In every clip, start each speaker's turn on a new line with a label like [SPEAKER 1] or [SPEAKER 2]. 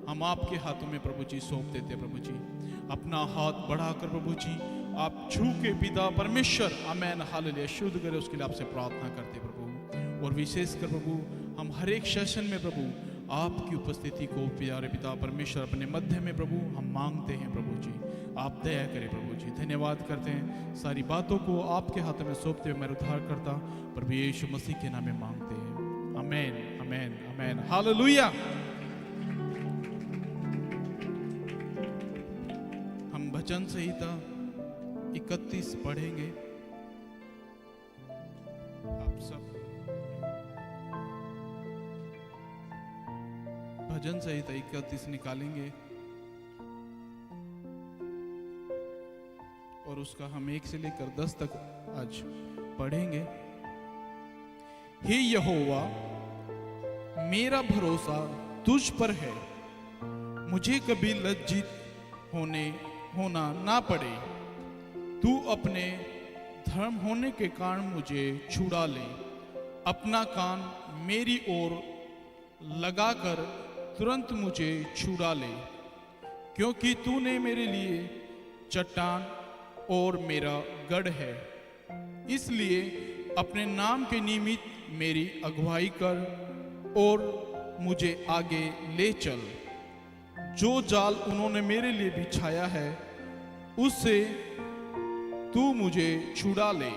[SPEAKER 1] हम आपके हाथों में प्रभु जी सौंप देते हैं। प्रभु जी अपना हाथ बढ़ाकर प्रभु जी आप छू के पिता परमेश्वर आमेन हालेलुया शुद्ध करे, उसके लिए आपसे प्रार्थना करते प्रभु। और विशेषकर प्रभु हम हर एक सेशन में प्रभु आपकी उपस्थिति को प्यारे पिता परमेश्वर अपने मध्य में प्रभु हम मांगते हैं। प्रभु जी आप दया करें प्रभु जी, धन्यवाद करते हैं। सारी बातों को आपके हाथों में सौंपते हुए मैं उद्धार करता प्रभु यीशु मसीह के नाम में मांगते हैं, आमेन आमेन आमेन हालेलुया। हम भजन संहिता 31 पढ़ेंगे। आप सब भजन संहिता 31 निकालेंगे और उसका हम 1 से लेकर 10 तक आज पढ़ेंगे। हे यहोवा मेरा भरोसा तुझ पर है, मुझे कभी लज्जित होना ना पड़े। तू अपने धर्म होने के कारण मुझे छुड़ा ले, अपना कान मेरी ओर लगाकर तुरंत मुझे छुड़ा ले। क्योंकि तूने मेरे लिए चट्टान और मेरा गढ़ है, इसलिए अपने नाम के निमित्त मेरी अगुवाई कर और मुझे आगे ले चल। जो जाल उन्होंने मेरे लिए बिछाया है उससे तू मुझे छुड़ा ले,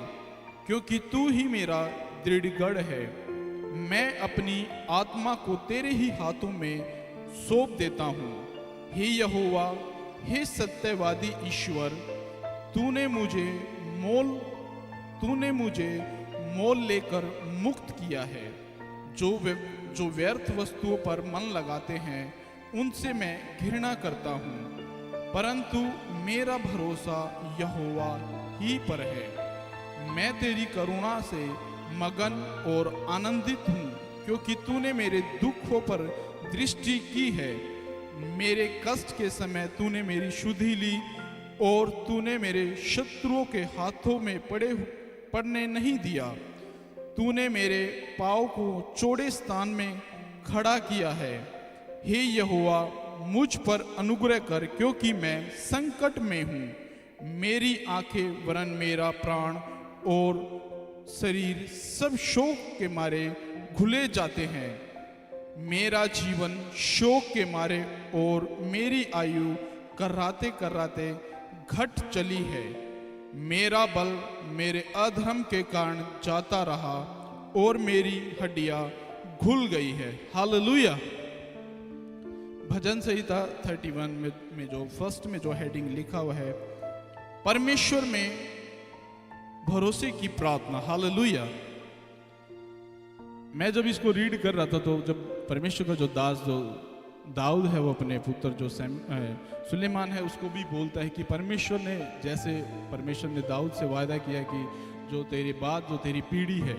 [SPEAKER 1] क्योंकि तू ही मेरा दृढ़ गढ़ है। मैं अपनी आत्मा को तेरे ही हाथों में सौंप देता हूँ। हे यहोवा, हे सत्यवादी ईश्वर, तूने मुझे मोल लेकर मुक्त किया है। जो व्यर्थ वस्तुओं पर मन लगाते हैं उनसे मैं घृणा करता हूँ, परंतु मेरा भरोसा यहोवा ही पर है। मैं तेरी करुणा से मगन और आनंदित हूँ, क्योंकि तूने मेरे दुखों पर दृष्टि की है। मेरे कष्ट के समय तूने मेरी शुद्धि ली और तूने मेरे शत्रुओं के हाथों में पड़ने नहीं दिया। तूने मेरे पाँव को चौड़े स्थान में खड़ा किया है। हे यहोवा, मुझ पर अनुग्रह कर, क्योंकि मैं संकट में हूँ। मेरी आंखें वरन मेरा प्राण और शरीर सब शोक के मारे घुले जाते हैं। मेरा जीवन शोक के मारे और मेरी आयु कराते कराते घट चली है। मेरा बल मेरे अधर्म के कारण जाता रहा और मेरी हड्डियां घुल गई है। हालेलुया। भजन संहिता 31 में जो फर्स्ट में जो हेडिंग लिखा हुआ है, परमेश्वर में भरोसे की प्रार्थना। हालेलुया। मैं जब इसको रीड कर रहा था तो जब परमेश्वर का जो दास जो दाऊद है, वो अपने पुत्र जो सुलेमान है उसको भी बोलता है कि परमेश्वर ने जैसे परमेश्वर ने दाऊद से वायदा किया कि जो तेरे बाद जो तेरी पीढ़ी है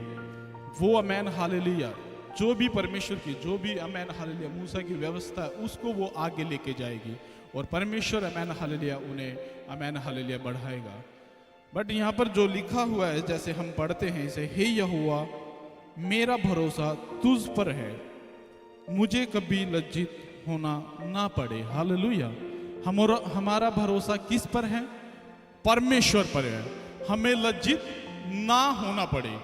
[SPEAKER 1] वो अमैन हालेलुया, जो भी परमेश्वर की जो भी अमैन हालेलुया मूसा की व्यवस्था है उसको वो आगे लेके जाएगी और परमेश्वर अमैन हालेलुया उन्हें अमैन हालेलुया बढ़ाएगा। बट यहाँ पर जो लिखा हुआ है जैसे हम पढ़ते हैं इसे, हे यहोवा मेरा भरोसा तुझ पर है, मुझे कभी लज्जित होना ना पड़े। हालेलुया। हमारा भरोसा किस पर है? परमेश्वर पर है। हमें लज्जित ना होना पड़े।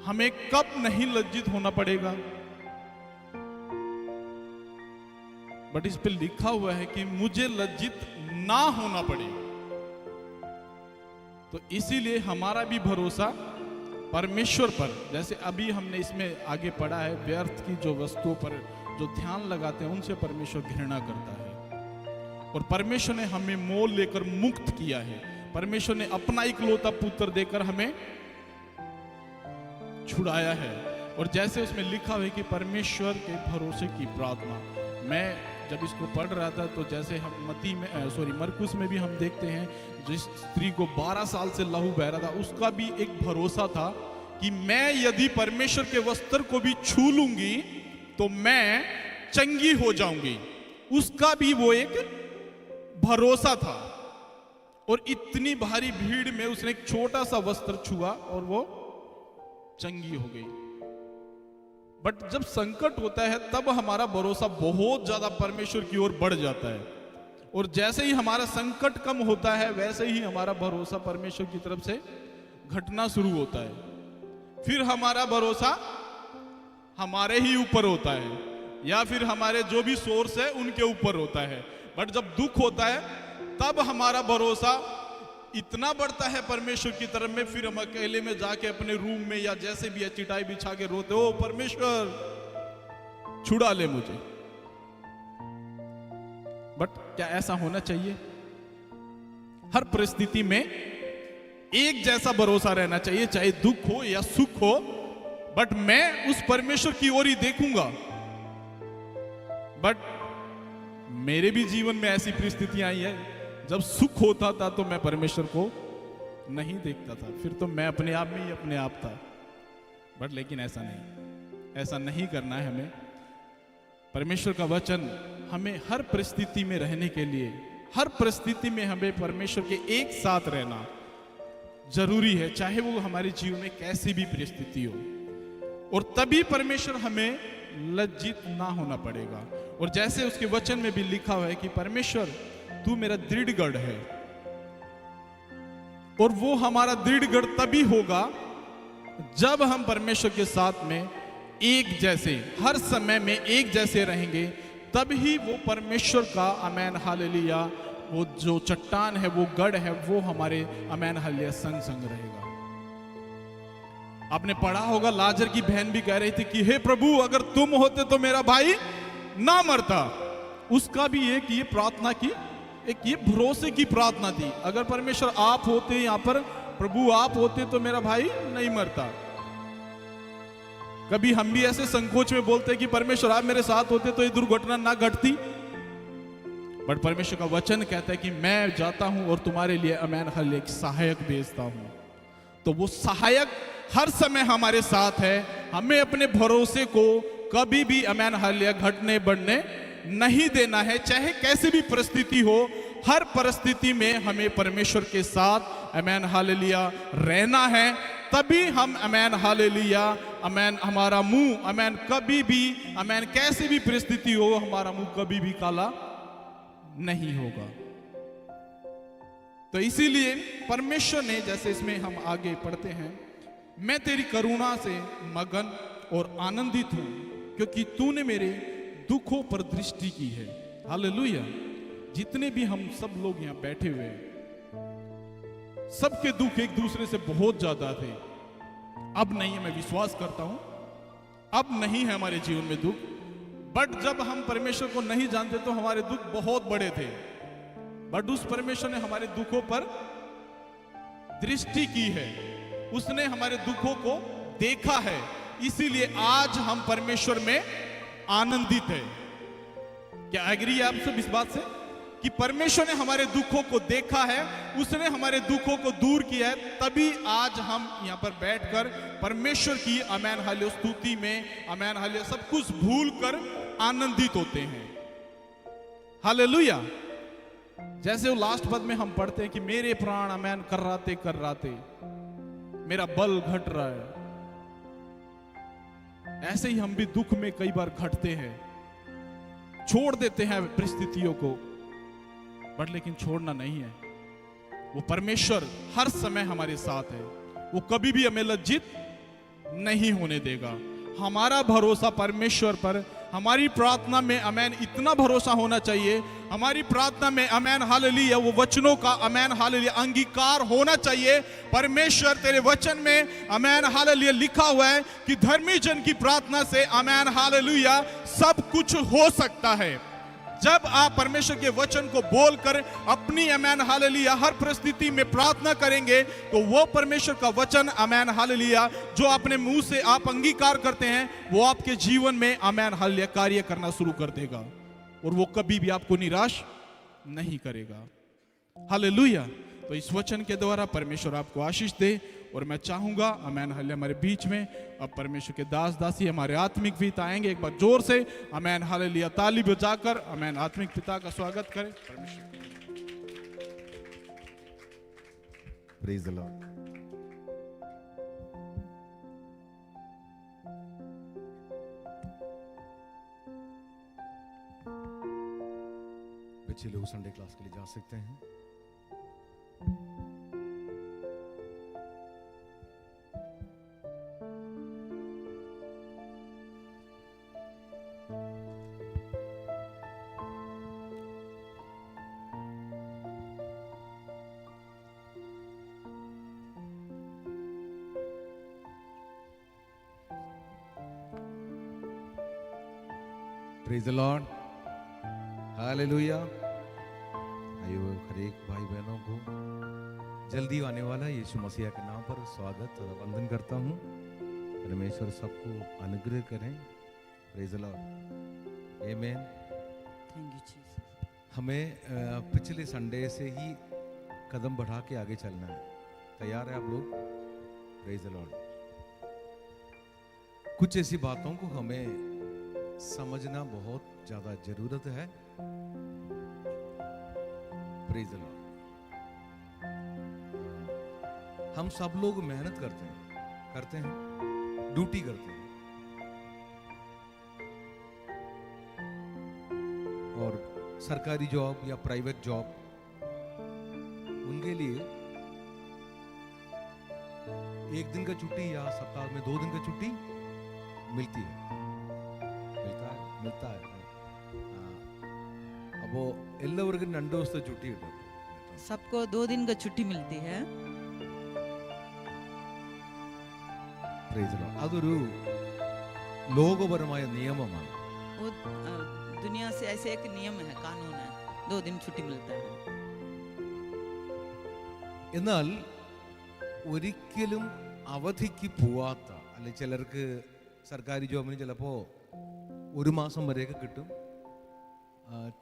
[SPEAKER 1] हमें कब नहीं लज्जित होना पड़ेगा? बट इस पे लिखा हुआ है कि मुझे लज्जित ना होना पड़े। तो इसीलिए हमारा भी भरोसा परमेश्वर पर, जैसे अभी हमने इसमें आगे पढ़ा है, व्यर्थ की जो वस्तुओं पर जो ध्यान लगाते हैं उनसे परमेश्वर घृणा करता है। और परमेश्वर ने हमें मोल लेकर मुक्त किया है। परमेश्वर ने अपना इकलौता पुत्र देकर हमें छुड़ाया है। और जैसे उसमें लिखा हुआ है कि परमेश्वर के भरोसे की प्रार्थना, मैं जब इसको पढ़ रहा था तो जैसे हम मरकुस में भी हम देखते हैं जिस स्त्री को 12 साल से लहू बह रहा था, उसका भी एक भरोसा था कि मैं यदि परमेश्वर के वस्त्र को भी छू लूंगी तो मैं चंगी हो जाऊंगी। उसका भी वो एक भरोसा था। और इतनी भारी भीड़ में उसने एक छोटा सा वस्त्र छुआ और वो चंगी हो गई। बट जब संकट होता है तब हमारा भरोसा बहुत ज्यादा परमेश्वर की ओर बढ़ जाता है, और जैसे ही हमारा संकट कम होता है वैसे ही हमारा भरोसा परमेश्वर की तरफ से घटना शुरू होता है। फिर हमारा भरोसा हमारे ही ऊपर होता है या फिर हमारे जो भी सोर्स है उनके ऊपर होता है। बट जब दुख होता है तब हमारा भरोसा इतना बढ़ता है परमेश्वर की तरफ में, फिर हम अकेले में जाके अपने रूम में या जैसे भी चिटाई बिछा के रोते, ओ परमेश्वर छुड़ा ले मुझे। बट क्या ऐसा होना चाहिए? हर परिस्थिति में एक जैसा भरोसा रहना चाहिए, चाहे दुख हो या सुख हो, बट मैं उस परमेश्वर की ओर ही देखूंगा। बट मेरे भी जीवन में ऐसी परिस्थितियां आई है जब सुख होता था तो मैं परमेश्वर को नहीं देखता था, फिर तो मैं अपने आप में ही अपने आप था। बट लेकिन ऐसा नहीं करना है हमें। परमेश्वर का वचन हमें हर परिस्थिति में रहने के लिए, हर परिस्थिति में हमें परमेश्वर के एक साथ रहना जरूरी है, चाहे वो हमारे जीवन में कैसी भी परिस्थिति हो। और तभी परमेश्वर हमें लज्जित ना होना पड़ेगा। और जैसे उसके वचन में भी लिखा हुआ है कि परमेश्वर तू मेरा दृढ़ गढ़ है, और वो हमारा दृढ़ गढ़ तभी होगा जब हम परमेश्वर के साथ में एक जैसे, हर समय में एक जैसे रहेंगे, तभी वो परमेश्वर का आमेन हालेलुया, वो जो चट्टान है, वो गढ़ है, वो हमारे आमेन हालेलुया संग संग रहेगा। आपने पढ़ा होगा लाजर की बहन भी कह रही थी कि हे प्रभु अगर तुम होते तो मेरा भाई ना मरता। उसका भी एक ये प्रार्थना की, एक ये भरोसे की प्रार्थना थी, अगर परमेश्वर आप होते, यहां पर प्रभु आप होते तो मेरा भाई नहीं मरता। कभी हम भी ऐसे संकोच में बोलते कि परमेश्वर आप मेरे साथ होते तो ये दुर्घटना ना घटती। बट परमेश्वर का वचन कहता है कि मैं जाता हूं और तुम्हारे लिए आमेन हालेलुया एक सहायक भेजता हूं। तो वो सहायक हर समय हमारे साथ है। हमें अपने भरोसे को कभी भी आमेन हालेलुया घटने बढ़ने नहीं देना है, चाहे कैसी भी परिस्थिति हो। हर परिस्थिति में हमें परमेश्वर के साथ आमेन हालेलुया रहना है, तभी हम आमेन हालेलुया, आमेन हमारा मुंह आमेन कभी भी आमेन कैसी भी परिस्थिति हो हमारा मुंह कभी भी काला नहीं होगा। तो इसीलिए परमेश्वर ने, जैसे इसमें हम आगे पढ़ते हैं, मैं तेरी करुणा से मगन और आनंदित हूं क्योंकि तूने मेरे दुखों पर दृष्टि की है। हालेलुया। जितने भी हम सब लोग यहां बैठे हुए हैं, सबके दुख एक दूसरे से बहुत ज्यादा थे। अब नहीं है, मैं विश्वास करता हूं अब नहीं है हमारे जीवन में दुख। बट जब हम परमेश्वर को नहीं जानते तो हमारे दुख बहुत बड़े थे। बट उस परमेश्वर ने हमारे दुखों पर दृष्टि की है, उसने हमारे दुखों को देखा है, इसीलिए आज हम परमेश्वर में आनंदित है। क्या एग्री है आप सब इस बात से कि परमेश्वर ने हमारे दुखों को देखा है, उसने हमारे दुखों को दूर किया है, तभी आज हम यहां पर बैठकर परमेश्वर की आमेन हालेलुया स्तुति में आमेन हालेलुया सब कुछ भूल कर आनंदित होते हैं। हालेलुया। जैसे वो लास्ट पद में हम पढ़ते हैं कि मेरे प्राण आमेन कर्राते मेरा बल घट रहा है, ऐसे ही हम भी दुख में कई बार घटते हैं, छोड़ देते हैं परिस्थितियों को। बट लेकिन छोड़ना नहीं है, वो परमेश्वर हर समय हमारे साथ है, वो कभी भी हमें लज्जित नहीं होने देगा। हमारा भरोसा परमेश्वर पर, हमारी प्रार्थना में आमेन इतना भरोसा होना चाहिए, हमारी प्रार्थना में आमेन हालेलुया वो वचनों का आमेन हालेलुया अंगीकार होना चाहिए। परमेश्वर तेरे वचन में आमेन हालेलुया लिखा हुआ है कि धर्मी जन की प्रार्थना से आमेन हालेलुया सब कुछ हो सकता है। जब आप परमेश्वर के वचन को बोलकर अपनी आमेन हालेलुया हर परिस्थिति में प्रार्थना करेंगे तो वो परमेश्वर का वचन आमेन हालेलुया जो अपने मुंह से आप अंगीकार करते हैं, वो आपके जीवन में आमेन हालेलुया कार्य करना शुरू कर देगा और वो कभी भी आपको निराश नहीं करेगा। हालेलुया। तो इस वचन के द्वारा परमेश्वर आपको आशीष दे। और मैं चाहूंगा आमेन हालेलुया हमारे बीच में अब परमेश्वर के दास दासी हमारे आत्मिक पिता आएंगे। एक बार जोर से आमेन हालेलुया ताली बजाकर आमेन आत्मिक पिता का स्वागत करें।
[SPEAKER 2] Praise the Lord. बच्चे लोग संडे क्लास के लिए जा सकते हैं। Praise the Lord. हालेलुया। आइए हर एक भाई बहनों को जल्दी आने वाला यीशु मसीह के नाम पर स्वागत और वंदन करता हूँ। परमेश्वर सबको अनुग्रह करें। Praise the Lord. Amen.
[SPEAKER 3] Thank you Jesus.
[SPEAKER 2] हमें पिछले संडे से ही कदम बढ़ा के आगे चलना है। तैयार है आप लोग? Praise the Lord. कुछ ऐसी बातों को हमें समझना बहुत ज्यादा जरूरत है। Praise the Lord. हम सब लोग मेहनत करते हैं, ड्यूटी करते हैं, और सरकारी जॉब या प्राइवेट जॉब, उनके लिए एक दिन का छुट्टी या सप्ताह में 2 दिन का छुट्टी मिलती है। मिलता है। अबो എല്ലാവർക്കും 2 ദിവസത്തെ छुट्टी കിട്ടും।
[SPEAKER 3] सबको 2 दिन का छुट्टी मिलती है।
[SPEAKER 2] Price the Lord. അതൊരു ലോകപരമായ നിയമമാണ്।
[SPEAKER 3] वो दुनिया से ऐसे एक नियम है, कानून है, 2 दिन छुट्टी मिलता है।
[SPEAKER 2] എന്നാൽ ഒരിക്കലും അവധിക്ക് പോവാത്ത, അല്ലെ ചിലർക്ക് സർക്കാർ ജോബിന് ചിലപ്പോൾ 1 മാസം വരെയൊക്കെ കിട്ടും,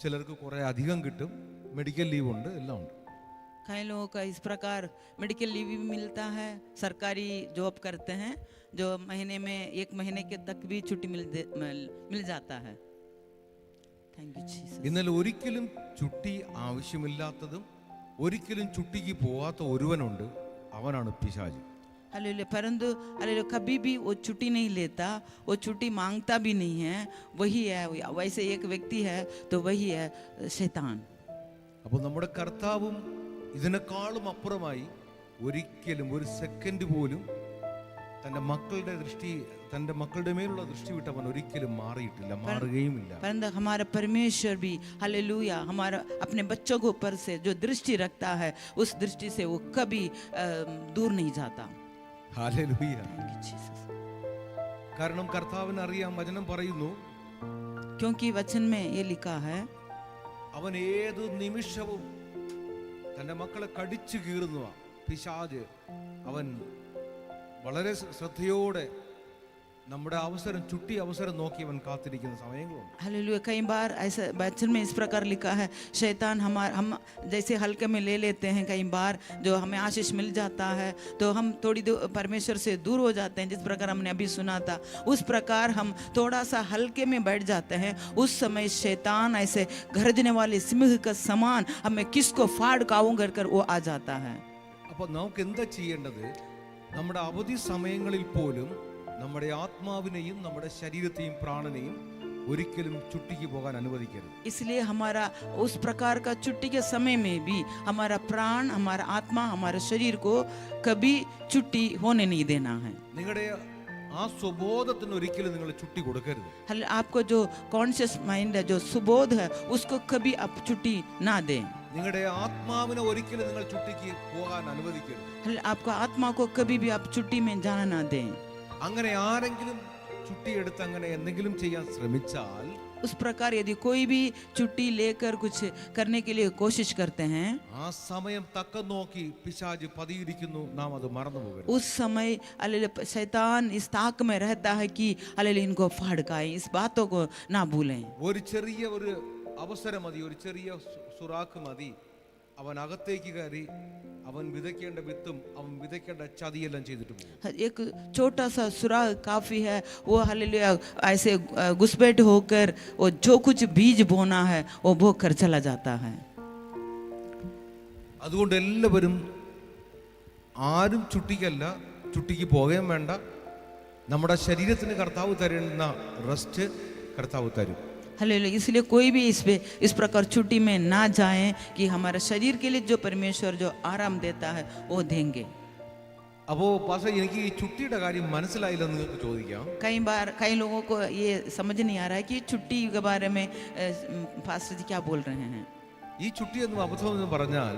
[SPEAKER 2] ചിലർക്ക് കുറെ അധികം കിട്ടും, മെഡിക്കൽ ലീവ് ഉണ്ട്, എല്ലാം ഉണ്ട്।
[SPEAKER 3] कई लोगों का इस प्रकार मेडिकल लीव भी मिलता है, सरकारी जॉब करते हैं जो महीने में 1 महीने के तक भी छुट्टी मिल जाता है। Thank you Jesus.
[SPEAKER 2] എന്നാൽ ഒരിക്കലും ചുട്ടി ആവശ്യമില്ലാത്തതും ഒരിക്കലും ചുട്ടിക്ക് പോവാത്ത ഒരുവനുണ്ട്, അവനാണ് പിശാച്।
[SPEAKER 3] हालेलुया। परंतु हालेलुया कभी भी वो छुट्टी नहीं लेता, वो छुट्टी मांगता भी नहीं है, वही है। वैसे एक व्यक्ति है तो वही है शैतान।
[SPEAKER 2] അപ്പോൾ നമ്മുടെ കർത്താവും ഇതിനേക്കാളും അപ്പുറമായി ഒരിക്കലും ഒരു സെക്കൻഡ് പോലും തന്റെ മക്കളുടെ മേലുള്ള ദൃഷ്ടി വിട്ടവൻ ഒരിക്കലും മാറിയിട്ടില്ല, മാറുകയുമില്ല।
[SPEAKER 3] परंतु हमारा परमेश्वर भी हालेलुया हमारा अपने बच्चों के ऊपर से जो दृष्टि रखता है, उस दृष्टि से वो कभी दूर नहीं जाता।
[SPEAKER 2] ഹല്ലേലൂയ।
[SPEAKER 3] Thank you, Jesus.
[SPEAKER 2] കാരണം കർത്താവിന് അറിയാം, വചനം പറയുന്നു,
[SPEAKER 3] क्योंकि वचन में ये लिखा है,
[SPEAKER 2] അവൻ ഏതു നിമിഷവും തന്റെ മക്കളെ കടിച്ചു കീറുന്നു പിശാച്। അവൻ വളരെ ശ്രദ്ധയോടെ നമ്മുടെ അവസരം, ചുട്ടി അവസരം നോക്കി അവൻ കാത്തിരിക്കുന്ന സമയങ്ങളുണ്ട്।
[SPEAKER 3] हालेलुया। कई बार ऐसा वचन में इस प्रकार लिखा है, शैतान हम जैसे हल्के में ले लेते हैं, कई बार जो हमें आशीष मिल जाता है तो हम थोड़ी परमेश्वर से दूर हो जाते हैं, जिस प्रकार हमने अभी सुना था, उस प्रकार हम थोड़ा सा हल्के में बैठ जाते हैं। उस समय शैतान ऐसे गरजने वाले सिंह का समान हमें किसको फाड़ खाऊं कर वो आ जाता है।
[SPEAKER 2] അപ്പോൾ നമുക്ക് എന്താ ചെയ്യേണ്ടത്? നമ്മുടെ അവധി സമയങ്ങളിൽ പോലും നമ്മുടെ ആത്മാവിനെയും നമ്മുടെ ശരീരത്തെയും പ്രാണനെയും ഒരിക്കലും ചുട്ടിക്ക് പോകാൻ അനുവദിക്കരുത്।
[SPEAKER 3] इसलिए हमारा उस प्रकार का छुट्टी के समय में भी हमारा प्राण, हमारा आत्मा, हमारे शरीर को कभी छुट्टी होने नहीं देना है।
[SPEAKER 2] നിങ്ങളുടെ ആ സ്വബോധത്തിന് ഒരിക്കലും നിങ്ങൾ ചുട്ടി കൊടുക്കരുത്।
[SPEAKER 3] आपको जो कॉन्शियस माइंड है, जो सुबोध है, उसको कभी आप छुट्टी ना दें।
[SPEAKER 2] നിങ്ങളുടെ ആത്മാവിനെ ഒരിക്കലും നിങ്ങൾ ചുട്ടിക്ക് പോകാൻ അനുവദിക്കരുത്।
[SPEAKER 3] आपको आत्मा को कभी भी आप छुट्टी में जाना ना दें।
[SPEAKER 2] അങ്ങനെ ആരെങ്കിലും ചുട്ടിയെടുത്ത് അങ്ങനെ എന്തെങ്കിലും ചെയ്യാൻ ശ്രമിച്ചാൽ,
[SPEAKER 3] उस प्रकार यदि कोई भी छुट्टी लेकर कुछ करने के लिए कोशिश करते हैं,
[SPEAKER 2] ആ സമയം തക്കം നോക്കി പിശാച് പതിയിരിക്കുന്നു, നാം അത് മറന്നു പോകരുത്।
[SPEAKER 3] उस समय शैतान इस ताक में रहता है कि इनको फाड़ खाएं, इस बातों को ना भूलें।
[SPEAKER 2] ഒരു ചെറിയ ഒരു അവസരം മതി, ഒരു ചെറിയ സുറാഖ് മതി, അവൻ അകത്തേക്ക് കയറി അവൻ വിതയ്ക്കേണ്ട വിത്തും അവൻ വിതയ്ക്കേണ്ട ചതിയെല്ലാം ചെയ്തിട്ട് പോകും।
[SPEAKER 3] एक छोटा सा सुराग काफी है, वो हालेलुया ऐसे घुसपैठ होकर वो जो कुछ बीज बोना है वो बो कर चला जाता है।
[SPEAKER 2] അതുകൊണ്ട് എല്ലാവരും ആരും ചുട്ടിക്ക് പോവുകയും വേണ്ട। നമ്മുടെ ശരീരത്തിന് കർത്താവ് തരുന്ന റെസ്റ്റ് കർത്താവ് തരും।
[SPEAKER 3] हालेलुया। इसलिए कोई भी इस प्रकार छुट्टी में ना जाए कि हमारे शरीर के लिए जो परमेश्वर जो आराम देता है वो देंगे।
[SPEAKER 2] അപ്പോൾ പാസ്റ്റർ എനിക്ക് ഈ ചുട്ടിയുടെ കാര്യം മനസ്സിലായില്ലെന്ന് നിങ്ങൾക്ക് ചോദിക്കാം.
[SPEAKER 3] कई बार कई लोगों को ये समझ नहीं आ रहा है कि छुट्टी के बारे में पास्टर जी क्या बोल रहे हैं।
[SPEAKER 2] ഈ ചുട്ടി എന്നും അബദ്ധം എന്ന് പറഞ്ഞാൽ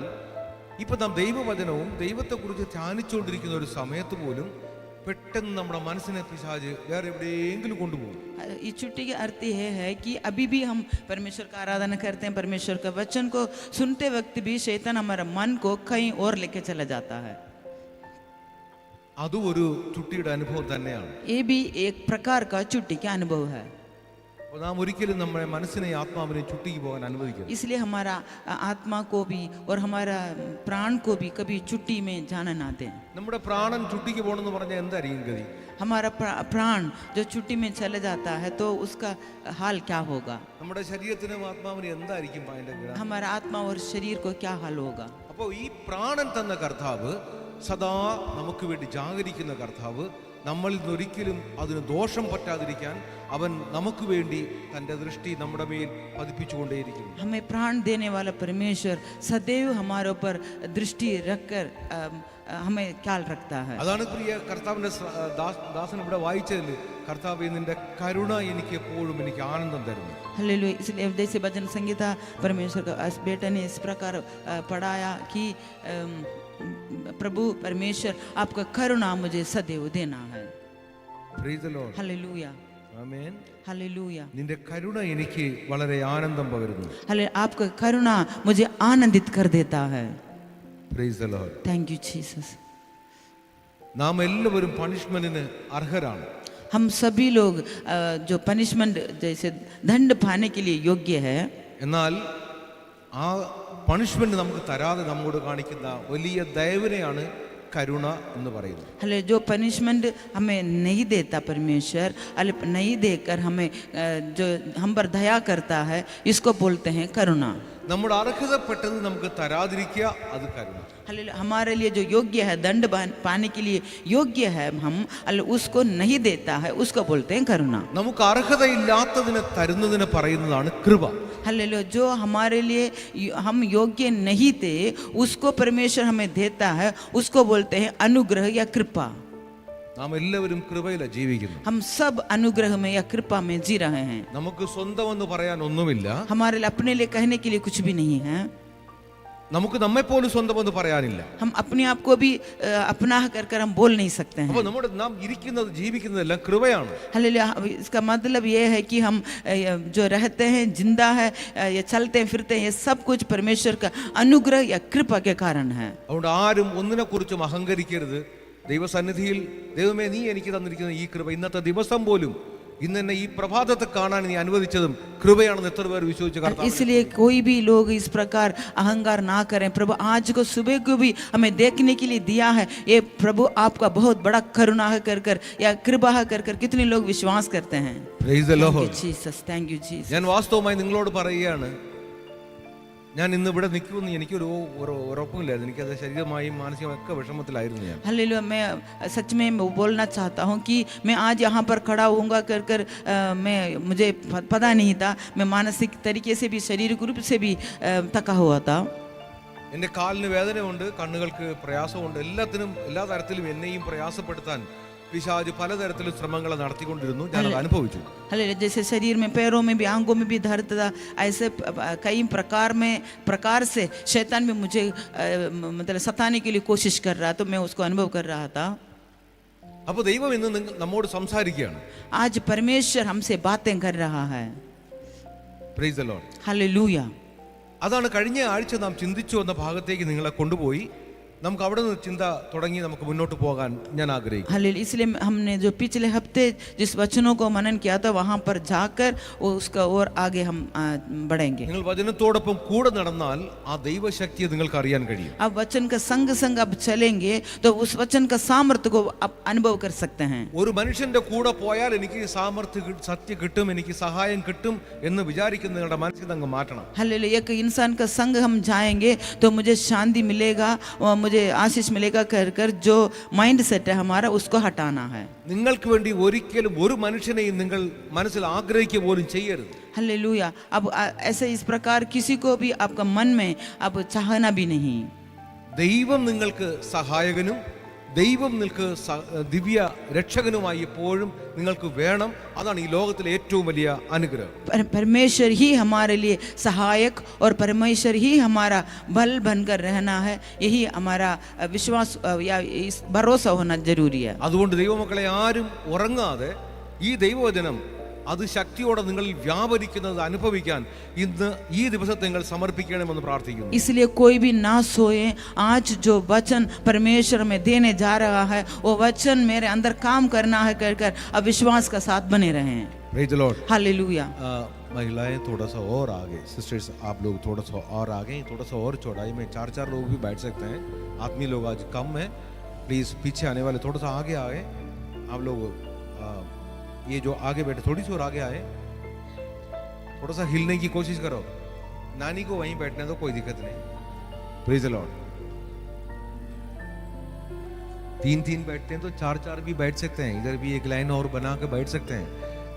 [SPEAKER 2] ഇപ്പൊ നാം ദൈവവചനവും ദൈവത്തെക്കുറിച്ച് ധ്യാനിച്ചുകൊണ്ടിരിക്കുന്ന ഒരു സമയത്ത് പോലും പെട്ടെന്ന് നമ്മുടെ മനസ്സിനെ പിശാച് വേറെ എവിടെയെങ്കിലും കൊണ്ടുപോകും.
[SPEAKER 3] ये छुट्टी का अर्थ ये है कि अभी भी हम परमेश्वर का आराधना करते हैं, परमेश्वर का वचन को सुनते वक्त भी शैतान हमारे मन को कहीं और लेके चला जाता है।
[SPEAKER 2] അതും ഒരു ചുട്ടിയുടെ അനുഭവം തന്നെയാണ്.
[SPEAKER 3] ये भी एक प्रकार का छुट्टी का अनुभव है।
[SPEAKER 2] അപ്പോൾ നാം ഒരിക്കലും നമ്മുടെ മനസ്സിനെ ആത്മാവിനെ ചുട്ടിക്ക് പോകാൻ അനുവദിക്കരുത്.
[SPEAKER 3] इसलिए हमारा आत्मा को भी और हमारा प्राण को भी कभी छुट्टी में जाना ना दें।
[SPEAKER 2] നമ്മുടെ പ്രാണൻ ചുട്ടിക്ക് പോകണമെന്ന് പറഞ്ഞാൽ എന്തായിരിക്കും ഗതി?
[SPEAKER 3] हमारा प्राण जो छुट्टी में चले जाता है तो उसका हाल क्या होगा?
[SPEAKER 2] നമ്മുടെ ശരീരത്തിനും ആത്മാവിനും എന്തായിരിക്കും അതിന്റെ ഗതി?
[SPEAKER 3] हमारा आत्मा और शरीर को क्या हाल होगा?
[SPEAKER 2] അപ്പോൾ ഈ പ്രാണൻ തന്ന കർത്താവ്, സദാ നമുക്ക് വേണ്ടി ജാഗരിക്കുന്ന കർത്താവ്, നമ്മളിൽ നിന്നൊരിക്കലും അതിന് ദോഷം പറ്റാതിരിക്കാൻ അവൻ നമുക്ക് വേണ്ടി തൻ്റെ ദൃഷ്ടി നമ്മുടെ മേൽ പതിപ്പിച്ചുകൊണ്ടേയിരിക്കുന്നു.
[SPEAKER 3] हमें प्राण देने वाला परमेश्वर सदैव हमारे ऊपर दृष्टि रखकर हमें ख्याल रखता है।
[SPEAKER 2] അതാണ് പ്രിയ കർത്താവിന്റെ ദാസൻ ഇവിടെ വായിച്ചതിൽ, കർത്താവേ നിന്റെ കരുണ എനിക്ക് എപ്പോഴും എനിക്ക് ആനന്ദം തരുന്നു.
[SPEAKER 3] हालेलुया। इसलिए जैसे भजन संगीता परमेश्वर का बेटा ने इस प्रकार पढ़ाया कि प्रभु परमेश्वर आपका करुणा मुझे सदैव देना है।
[SPEAKER 2] Praise the Lord.
[SPEAKER 3] Hallelujah,
[SPEAKER 2] amen.
[SPEAKER 3] Hallelujah.
[SPEAKER 2] നിന്റെ കരുണ എനിക്ക് വളരെ ആനന്ദം പകരുന്നു.
[SPEAKER 3] हालेलुया, आपका करुणा मुझे आनंदित कर देता है।
[SPEAKER 2] Praise the Lord.
[SPEAKER 3] Thank you Jesus.
[SPEAKER 2] നാം എല്ലാവരും പണിഷ്മെന്റിന് അർഹരാണ്.
[SPEAKER 3] हम सभी लोग जो पनिशमेंट जैसे दंड पाने के लिए योग्य है,
[SPEAKER 2] എന്നാൽ ആ പണിഷ്മെന്റ് നമുക്ക് തരാതെ നമ്മോട് കാണിക്കുന്ന വലിയ ദയവിനെയാണ് കരുണ എന്ന് പറയുന്നത്.
[SPEAKER 3] हले जो पनिशमेंट हमें नहीं देता परमेश्वर, नहीं देकर हमें जो हम पर दया करता है, इसको बोलते हैं करुणा।
[SPEAKER 2] നമ്മുടെ അർഹതപ്പെട്ടത് നമുക്ക് തരാതിരിക്കുക, അത് കരുണ.
[SPEAKER 3] हालेलुया। हमारे लिए जो योग्य है, दंड पाने के लिए योग्य है, हम उसको नहीं देता है, उसको बोलते हैं करुणा।
[SPEAKER 2] നമുക്ക് അർഹതയില്ലാത്തതിനെ തരുന്നതിനെ പറയുന്നതാണ് കൃപ.
[SPEAKER 3] हालेलुया। जो हमारे लिए हम योग्य नहीं थे उसको परमेश्वर हमें देता है, उसको बोलते हैं अनुग्रह या कृपा।
[SPEAKER 2] നാം എല്ലാവരും കൃപയിലാണ് ജീവിക്കുന്നത്.
[SPEAKER 3] हम सब अनुग्रह में या कृपा में जी रहे हैं।
[SPEAKER 2] നമുക്ക് സ്വന്തമെന്ന് പറയാൻ ഒന്നുമില്ല.
[SPEAKER 3] हमारे लिए अपने लिए कहने के लिए कुछ भी नहीं है।
[SPEAKER 2] നമുക്ക് നമ്മെപ്പോലും സ്വന്തമെന്ന് പറയാനില്ല.
[SPEAKER 3] हम अपने आप को भी अपना कर हम बोल नहीं सकते हैं।
[SPEAKER 2] അപ്പോൾ നമ്മുടെ നാം ഇരിക്കുന്നത് ജീവിക്കുന്നതെല്ലാം കൃപയാണ്.
[SPEAKER 3] हालेलुया। इसका मतलब ये है कि हम जो रहते हैं, जिंदा है, या चलते हैं फिरते हैं, ये सब कुछ परमेश्वर का अनुग्रह या कृपा के कारण है।
[SPEAKER 2] അതുകൊണ്ട് ആരും ഒന്നിനെ കുറിച്ചും അഹങ്കരിക്കരുത്. ദൈവസന്നിധിയിൽ ദൈവമേ നീ എനിക്ക് തന്നിരിക്കുന്ന ഈ കൃപ, ഇന്നത്തെ ദിവസം പോലും ഇന്ന് എന്നെ ഈ പ്രഭാതത്തെ കാണാൻ നീ അനുവദിച്ചതും കൃപയാണെന്ന് എത്ര പേർ വിശ്വസിച്ച് കർത്താവ്.
[SPEAKER 3] इसलिए कोई भी लोग इस प्रकार अहंकार ना करें। प्रभु आज को सुबह को भी हमें देखने के लिए दिया है, ये प्रभु आपका बहुत बड़ा करुणा है कर या कृपा है कर कितने लोग विश्वास करते हैं।
[SPEAKER 2] Praise the Lord.
[SPEAKER 3] Jesus, thank you Jesus.
[SPEAKER 2] ഞാൻ വാസ്തവമായി നിങ്ങളോട് പറയുകയാണ്, ഞാൻ ഇന്ന് ഇവിടെ നിൽക്കുമെന്ന് എനിക്കൊരു ഉറപ്പുമില്ലായിരുന്നു. എനിക്കത് ശരീരമായും മാനസികമൊക്കെ വിഷമത്തിലായിരുന്നു ഞാൻ.
[SPEAKER 3] हालेलुया। मैं सच में बोलना चाहता हूँ कि मैं आज यहाँ पर खड़ा होऊंगा कर मैं मुझे पता नहीं था। मैं मानसिक तरीके से भी, शारीरिक रूप से भी थका हुआ था।
[SPEAKER 2] എൻ്റെ കാലിന് വേദനയുണ്ട്, കണ്ണുകൾക്ക് പ്രയാസമുണ്ട്, എല്ലാ തരത്തിലും എന്നെയും പ്രയാസപ്പെടുത്താൻ പിശാച് പലതരത്തിലും ശ്രമങ്ങൾ നടത്തിക്കൊണ്ടിരുന്നു. ഞാൻ അത് അനുഭവിച്ചു.
[SPEAKER 3] हालेलुया। जैसे शरीर में, पैरों में भी, आंखों में भी दर्द था, ऐसे कई प्रकार से शैतान भी मुझे मतलब सताने के लिए कोशिश कर रहा, तो मैं उसको अनुभव कर रहा था।
[SPEAKER 2] അപ്പോൾ ദൈവം ഇന്ന് നമ്മോട് സംസാരിക്കുകയാണ്.
[SPEAKER 3] आज परमेश्वर हमसे बातें कर रहा है।
[SPEAKER 2] Praise the Lord.
[SPEAKER 3] हालेलुया।
[SPEAKER 2] അതാണ് കഴിഞ്ഞ ആഴ്ച നാം ചിന്തിച്ചു വന്ന ഭാഗത്തേക്ക് നിങ്ങളെ കൊണ്ടുപോയി നമുക്ക് അവിടെ നിന്ന് ചിന്ത തുടങ്ങി നമുക്ക് മുന്നോട്ട് പോകാൻ ഞാൻ ആഗ്രഹിക്കുന്നു.
[SPEAKER 3] हालेलुया। इसलिए हमने जो पिछले हफ्ते जिस वचनों को मनन किया था, वहां पर जाकर उसका और आगे हम बढ़ेंगे।
[SPEAKER 2] നിങ്ങൾ വചനത്തോടൊപ്പം കൂടെ നടന്നാൽ ആ ദൈവശക്തിയെ നിങ്ങൾക്ക് അറിയാൻ കഴിയും.
[SPEAKER 3] अब वचन का संग अब चलेंगे तो उस वचन का सामर्थ्य को आप अनुभव कर सकते हैं।
[SPEAKER 2] ഒരു മനുഷ്യന്റെ കൂടെ പോയാൽ എനിക്ക് സാമർത്ഥ്യം, സത്യം കിട്ടും, എനിക്ക് സഹായം കിട്ടും എന്ന് വിചാരിക്കുന്ന നിങ്ങളുടെ മനസ്സിൽ അങ്ങ് മാറ്റണം.
[SPEAKER 3] हालेलुया। एक इंसान का संग हम जाएंगे तो मुझे शांति मिलेगा, मुझे आशीष मिलेगा कर कर जो माइंड सेट है हमारा उसको हटाना है।
[SPEAKER 2] നിങ്ങൾക്ക് വേണ്ടി ഒരിക്കലും ഒരു മനുഷ്യനെയും നിങ്ങൾ മനസ്സിൽ ആഗ്രഹിക്കുക പോലും ചെയ്യരുത്.
[SPEAKER 3] हालेलुया। अब ऐसे इस प्रकार किसी को भी आपका मन में अब चाहना भी नहीं।
[SPEAKER 2] ദൈവം നിങ്ങൾക്ക് സഹായകനും ദൈവം നിങ്ങൾക്ക് ദിവ്യ രക്ഷകനുമായി എപ്പോഴും നിങ്ങൾക്ക് വേണം. അതാണ് ഈ ലോകത്തിലെ ഏറ്റവും വലിയ അനുഗ്രഹം.
[SPEAKER 3] परमेश्वर ही हमारे लिए सहायक और परमेश्वर ही हमारा बल बनकर रहना है, यही हमारा विश्वास या भरोसा होना जरूरी है।
[SPEAKER 2] അതുകൊണ്ട് ദൈവമക്കളെ ആരും ഉറങ്ങാതെ ഈ ദൈവവചനം അത് ശക്തിയോടെ നിങ്ങളിൽ വ്യാപരിക്കുന്നത് അനുഭവിക്കാൻ ഇന്ന് ഈ ദിവസത്തെ നിങ്ങൾ സമർപ്പിക്കണമെന്ന് പ്രാർത്ഥിക്കുന്നു.
[SPEAKER 3] इसलिए कोई भी ना सोए। आज जो वचन परमेश्वर में देने जा रहा है वो वचन मेरे अंदर काम करना है कर कर अब विश्वास का साथ बने रहें।
[SPEAKER 2] Praise the Lord.
[SPEAKER 3] हालेलुया।
[SPEAKER 2] महिलाएं थोड़ा सा और आगे, सिस्टर्स आप लोग थोड़ा सा और आगे, थोड़ा सा और चौड़ाई में 4 लोग भी बैठ सकते हैं. आदमी लोग आज कम है, प्लीज पीछे आने वाले थोड़ा सा आगे आए. आप लोग ये जो आगे बैठे थोड़ी सी और आगे आए, थोड़ा सा हिलने की कोशिश करो. नानी को वहीं बैठने दो, कोई दिक्कत नहीं. Praise the Lord. 3 बैठते हैं तो 4 भी बैठ सकते हैं. इधर भी एक लाइन और बना के बैठ सकते हैं.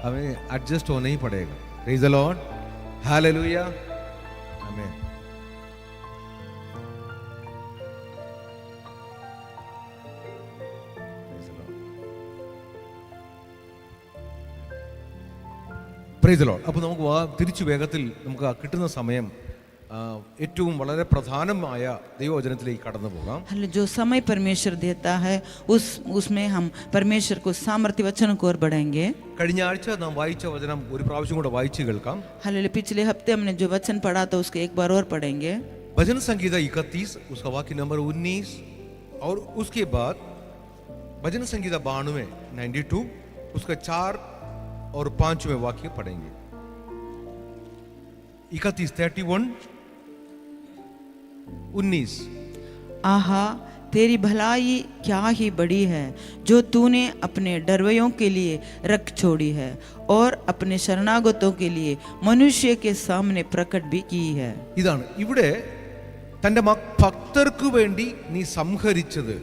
[SPEAKER 2] हमें एडजस्ट होना ही पड़ेगा. Praise the Lord. हालेलुया. आमीन. Price the Lord. അപ്പോൾ നമുക്ക് തിരിച്ചു വേഗത്തിൽ നമുക്ക് കിട്ടുന്ന സമയം ഏറ്റവും വളരെ പ്രധാനമായ ദൈവവചനത്തിലേക്ക് കടന്നു പോകാം.
[SPEAKER 3] जो समय परमेश्वर देता है उसमें हम परमेश्वर को सामर्थ्य वचन को और बढ़ाएंगे.
[SPEAKER 2] കഴിഞ്ഞ ആഴ്ച നാം വായിച്ച വചനം ഒരു പ്രാവശ്യം കൂടെ വായിച്ചു കേൾക്കാം.
[SPEAKER 3] हालेलुया। पिछले हफ्ते हमने जो वचन पढ़ा था उसको एक बार और पढ़ेंगे.
[SPEAKER 2] भजन संगीता 31 उसका वाक्य नंबर 19 और उसके बाद भजन संगीता 92 92 उसका 4 और 5वें वाक्य पढ़ेंगे. 31 31 19.
[SPEAKER 3] आहा तेरी भलाई क्या ही बड़ी है जो तूने अपने डरवैयों के लिए रख छोड़ी है और अपने शरणागतों के लिए मनुष्य के सामने प्रकट भी की है.
[SPEAKER 2] ഇതാണ് ഇവിടെ തന്റെ ഭക്തർക്ക് വേണ്ടി നീ സംഹരിച്ചത്.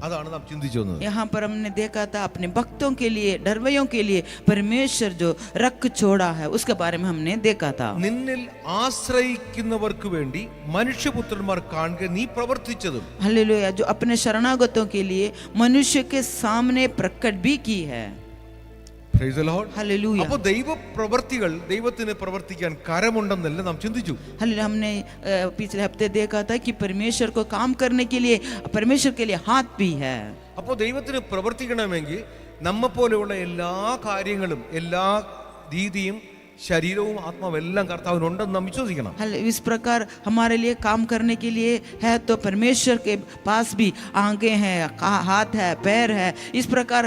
[SPEAKER 2] അതാണ് നാം ചിന്തിച്ചു വന്നത്.
[SPEAKER 3] यहाँ पर हमने देखा था अपने भक्तों के लिए डरवैयों के लिए परमेश्वर जो रख छोड़ा है उसके बारे में हमने देखा था.
[SPEAKER 2] നിന്നിൽ ആശ്രയിക്കുന്നവർക്ക് വേണ്ടി മനുഷ്യപുത്രന്മാർ കാണുക നീ പ്രവർത്തിച്ചതും.
[SPEAKER 3] हालेलुया। जो अपने शरणागतों के लिए मनुष्य के सामने प्रकट भी की है.
[SPEAKER 2] Praise the Lord.
[SPEAKER 3] हालेलुया।
[SPEAKER 2] അപ്പോൾ ദൈവ പ്രവർത്തികൾ ദൈവത്തിന് പ്രവർത്തിക്കാൻ കരമുണ്ടെന്നല്ല നാം ചിന്തിച്ചു.
[SPEAKER 3] हालेलुया। हमने पिछले हफ्ते देखा था कि परमेश्वर को काम करने के लिए परमेश्वर के लिए हाथ भी है.
[SPEAKER 2] അപ്പോൾ ദൈവത്തിന് പ്രവർത്തിക്കണമെങ്കിൽ നമ്മെപ്പോലെയുള്ള എല്ലാ കാര്യങ്ങളും എല്ലാ രീതിയും ശരീരവും ആത്മാവും എല്ലാം കർത്താവിനുണ്ടെന്ന് നാം വിശ്വസിക്കണം.
[SPEAKER 3] इस प्रकार हमारे लिए काम करने के लिए है तो परमेश्वर के पास भी आंखें हैं, हाथ है, पैर है. इस प्रकार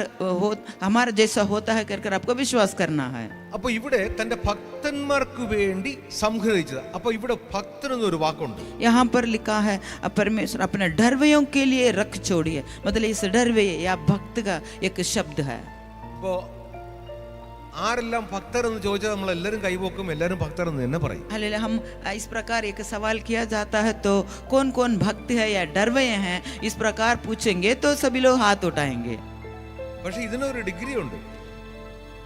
[SPEAKER 3] हमारा जैसा होता है कर आपको विश्वास करना है.
[SPEAKER 2] അപ്പോൾ ഇവിടെ തന്റെ ഭക്തന്മാർക്ക് വേണ്ടി സംഹരിച്ചത്. അപ്പോൾ ഇവിടെ ഭക്തൻ എന്നൊരു വാക്കുണ്ട്.
[SPEAKER 3] यहाँ पर लिखा है परमेश्वर अपने डरवैयों के लिए रख छोड़ी है. मतलब इस डरवे या भक्त का एक शब्द है.
[SPEAKER 2] അപ്പോൾ ആരെല്ലാം ഭക്തർ എന്ന് ചോദിച്ചാൽ നമ്മൾ എല്ലാവരും കൈപോക്കും, എല്ലാവരും ഭക്തർ എന്ന് തന്നെ പറയും.
[SPEAKER 3] हालेलुया। हम इस प्रकार एक सवाल किया जाता है तो कौन कौन भक्त है या डरवे हैं, इस प्रकार पूछेंगे तो सभी लोग हाथ उठाएंगे.
[SPEAKER 2] പക്ഷെ ഇതിനൊരു ഡിഗ്രി ഉണ്ട്.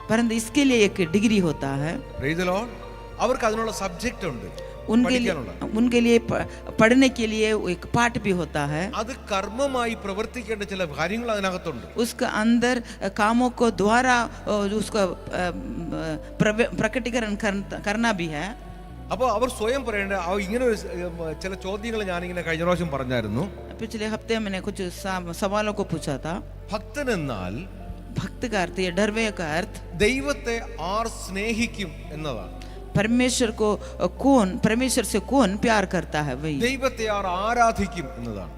[SPEAKER 3] परंतु इसके लिए एक डिग्री होता है.
[SPEAKER 2] Price the Lord. അവർക്ക് അതിനുള്ള സബ്ജക്റ്റ് ഉണ്ട്.
[SPEAKER 3] उनके लिए पढ़ने के लिए एक पाठ भी होता है.
[SPEAKER 2] അത് കർമ്മമായി പ്രവർത്തിക്കേണ്ട ചില കാര്യങ്ങൾ അതിനകത്തുണ്ട്.
[SPEAKER 3] उसके अंदर कामों को द्वारा उसका प्रकटीकरण करना भी है.
[SPEAKER 2] അപ്പോൾ അവർ സ്വയം പറയേണ്ട ഇങ്ങനെ ചില ചോദ്യങ്ങൾ ഞാനിങ്ങനെ കഴിഞ്ഞ പ്രാവശ്യം പറഞ്ഞായിരുന്നു.
[SPEAKER 3] पिछले हफ्ते मैंने कुछ सवालों को पूछा था.
[SPEAKER 2] ഭക്തൻ എന്നാൽ
[SPEAKER 3] भक्त का अर्थ या डरवे का अर्थ
[SPEAKER 2] ദൈവത്തെ ആർ സ്നേഹിക്കും എന്നതാണ്.
[SPEAKER 3] परमेश्वर से कौन प्यार करता है वही.
[SPEAKER 2] ദൈവത്തെ ആർ ആരാധിക്കും എന്നതാണ്.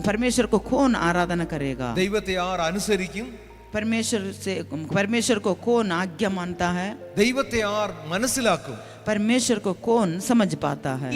[SPEAKER 3] परमेश्वर को कौन आराधना करेगा.
[SPEAKER 2] ദൈവത്തെ ആർ അനുസരിക്കും.
[SPEAKER 3] परमेश्वर को कौन आज्ञा मानता है.
[SPEAKER 2] ദൈവത്തെ ആർ മനസ്സിലാക്കും?
[SPEAKER 3] परमेश्वर को कौन समझ पाता है?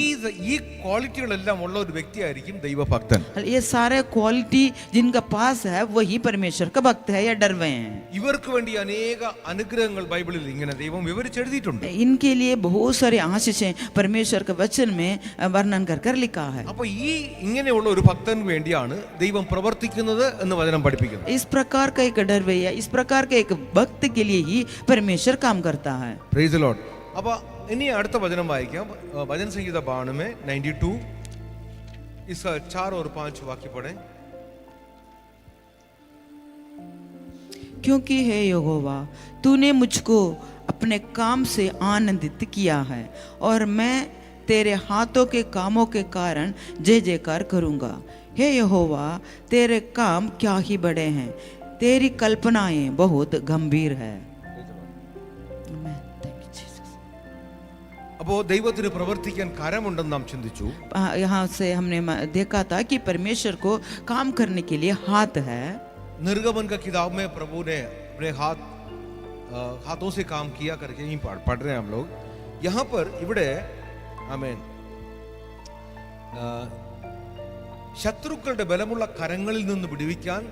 [SPEAKER 2] ഈ ക്വാളിറ്റികളെല്ലാം ഉള്ള ഒരു വ്യക്തിയായിരിക്കും ദൈവഭക്തൻ.
[SPEAKER 3] ये सारे क्वालिटी जिनका पास है वही परमेश्वर का भक्त है या डरवे हैं.
[SPEAKER 2] ഇവർക്ക് വേണ്ടി അനേക അനുഗ്രഹങ്ങൾ ബൈബിളിൽ ഇങ്ങനെ ദൈവം വിവരിച്ചെഴുതിയിട്ടുണ്ട്.
[SPEAKER 3] इनके लिए बहुत सारी आशीषें परमेश्वर के वचन में वर्णन कर कर लिखा है.
[SPEAKER 2] അപ്പോൾ ഈ ഇങ്ങനെയുള്ള ഒരു ഭക്തന് വേണ്ടിയാണ് ദൈവം പ്രവർത്തിക്കുന്നത് എന്ന് വചനം പഠിപ്പിക്കുന്നു.
[SPEAKER 3] इस प्रकार का एक डरवैया, इस प्रकार के एक भक्त के लिए ही परमेश्वर काम करता है.
[SPEAKER 2] Price the Lord. അപ്പോൾ ഇനി അടുത്ത വചനം വായിക്കാം. ഭജൻ സംഗീത बाण में 92 इसका 4 और 5 वाक्य पढ़ें.
[SPEAKER 3] क्योंकि हे यहोवा, तूने मुझको अपने काम से आनंदित किया है और मैं तेरे हाथों के कामों के कारण जय जयकार करूंगा. हे यहोवा, तेरे काम क्या ही बड़े हैं, तेरी कल्पनाएं बहुत गंभीर है.
[SPEAKER 2] അപ്പോൾ ദൈവത്തിന് പ്രവർത്തിക്കാൻ കരമുണ്ടെന്ന് നാം ചിന്തിച്ചു.
[SPEAKER 3] यहाँ से हमने देखा था कि परमेश्वर को काम करने के लिए हाथ है.
[SPEAKER 2] निर्गमन का किताब में प्रभु ने अपने हाथों से काम किया करके ही पढ़ रहे हैं हम लोग. यहाँ पर इवड़े आमेन ശത്രുക്കളുടെ ബലമുള്ള കരങ്ങളിൽ നിന്ന് വിടുവിക്കാൻ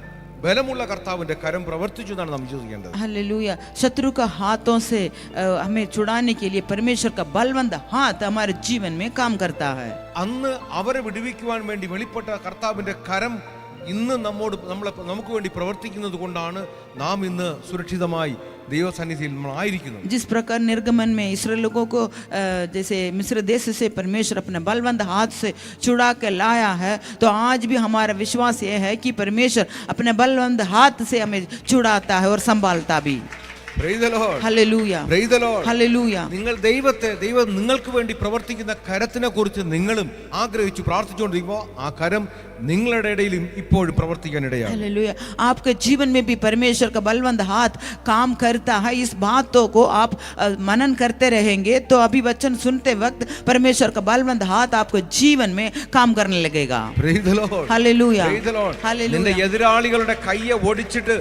[SPEAKER 2] ബലമുള്ള കർത്താവിന്റെ കരം പ്രവർത്തിച്ചു എന്നാണ് നാം വിശ്വസിക്കേണ്ടത്.
[SPEAKER 3] हालेलुया. शत्रु का हाथों से हमें छुड़ाने के लिए परमेश्वर का बलवंत हाथ हमारे जीवन में काम करता है.
[SPEAKER 2] അന്ന് അവരെ വിടുവിക്കുവാൻ വേണ്ടി വെളിപ്പെട്ട കർത്താവിന്റെ കരം ഇന്ന് നമുക്ക് വേണ്ടി പ്രവർത്തിക്കുന്നത് കൊണ്ടാണ് നാം ഇന്ന് സുരക്ഷിതമായി ദൈവസന്നിധിയിൽ ആയിരിക്കുന്നത്.
[SPEAKER 3] जिस प्रकार निर्गमन में इस्राएल लोगों को जैसे मिस्र देश से परमेश्वर अपने बलवंत हाथ से छुड़ा के लाया है, तो आज भी हमारा विश्वास ये है कि परमेश्वर अपने बलवंत हाथ से हमें छुड़ाता है और संभालता भी.
[SPEAKER 2] Praise the Lord.
[SPEAKER 3] Hallelujah.
[SPEAKER 2] Praise the Lord.
[SPEAKER 3] Hallelujah.
[SPEAKER 2] നിങ്ങൾ ദൈവം നിങ്ങൾക്ക് വേണ്ടി പ്രവർത്തിക്കുന്ന കരത്തിനെ കുറിച്ച് നിങ്ങളും ആഗ്രഹിച്ചു പ്രാർത്ഥിച്ചുകൊണ്ടിരിക്കുമ്പോൾ ആ കരം നിങ്ങളുടെ ഇടയിലും ഇപ്പോഴും പ്രവർത്തിക്കാൻ ഇടയാണ്.
[SPEAKER 3] हालेलुया. आपके जीवन में भी परमेश्वर का बलवंत हाथ काम करता है. इस बातों को आप मनन करते रहेंगे तो अभी वचन सुनते वक्त परमेश्वर का बलवंत हाथ आपके जीवन में काम करने लगेगा.
[SPEAKER 2] Praise the Lord.
[SPEAKER 3] Hallelujah.
[SPEAKER 2] Praise the Lord.
[SPEAKER 3] Hallelujah.
[SPEAKER 2] നിന്റെ എതിരാളികളുടെ കയ്യെ ഓടിച്ചിട്ട്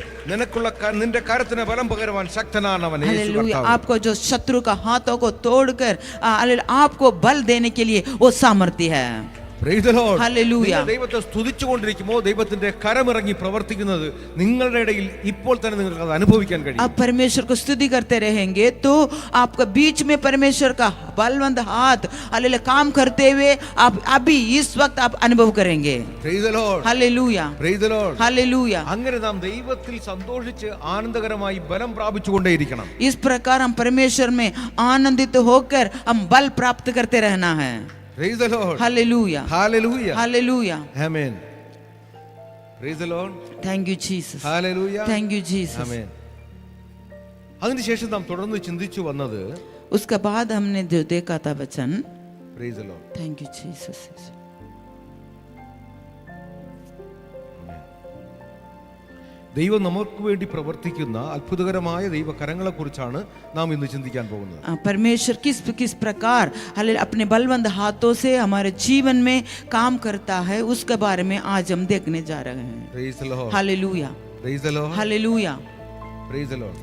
[SPEAKER 2] നിന്റെ കരത്തിന് ബലം പകരുവാൻ ശക്തനാണവൻ യേശു
[SPEAKER 3] हालेलुया.
[SPEAKER 2] കർത്താവ്.
[SPEAKER 3] आपको जो शत्रु का हाथों को तोड़कर आपको बल देने के लिए वो सामर्थ्य है.
[SPEAKER 2] Praise the Lord.
[SPEAKER 3] Hallelujah.
[SPEAKER 2] നിങ്ങൾ ദൈവത്തെ സ്തുതിച്ചുകൊണ്ടിരിക്കുമ്പോൾ ദൈവത്തിന്റെ കരമിറങ്ങി പ്രവർത്തിക്കുന്നത് നിങ്ങളുടെ ഇടയിൽ ഇപ്പോൾ തന്നെ നിങ്ങൾക്ക് അത് അനുഭവിക്കാൻ കഴിയും.
[SPEAKER 3] आप परमेश्वर को स्तुति करते रहेंगे तो आपका बीच में परमेश्वर का बलवंत हाथ हालेलुया काम करते हुए आप अभी इस वक्त आप अनुभव करेंगे.
[SPEAKER 2] Praise the Lord.
[SPEAKER 3] Hallelujah.
[SPEAKER 2] Praise the Lord.
[SPEAKER 3] Hallelujah.
[SPEAKER 2] അങ്ങനെ നാം ദൈവത്തിൽ സന്തോഷിച്ച് ആനന്ദകരമായി ബലം പ്രാപിച്ചുകൊണ്ടേയിരിക്കണം.
[SPEAKER 3] इस प्रकार हम परमेश्वर में आनंदित होकर हम बल प्राप्त करते रहना है.
[SPEAKER 2] Praise the Lord.
[SPEAKER 3] Hallelujah.
[SPEAKER 2] Hallelujah.
[SPEAKER 3] Hallelujah.
[SPEAKER 2] Amen. Praise the Lord.
[SPEAKER 3] Thank you Jesus.
[SPEAKER 2] Hallelujah.
[SPEAKER 3] Thank you Jesus.
[SPEAKER 2] Amen. അതിനുശേഷം നാം തുടർന്ന് ചിന്തിച്ചു വന്നത്
[SPEAKER 3] उसके बाद हमने जो देखा था वचन.
[SPEAKER 2] Praise the Lord.
[SPEAKER 3] Thank you Jesus.
[SPEAKER 2] ദൈവം നമുക്ക് വേണ്ടി പ്രവർത്തിക്കുന്ന അത്ഭുതകരമായ ദൈവകരങ്ങളെ കുറിച്ചാണ് നാം ഇന്ന് ചിന്തിക്കാൻ പോകുന്നത്.
[SPEAKER 3] परमेश्वर किस प्रकार हालेलुया अपने बलवंत हाथों से हमारे जीवन में काम करता है उसके बारे में आज हम देखने जा रहे हैं.
[SPEAKER 2] Praise the Lord.
[SPEAKER 3] Hallelujah.
[SPEAKER 2] Praise the Lord.
[SPEAKER 3] Hallelujah.
[SPEAKER 2] Praise the Lord.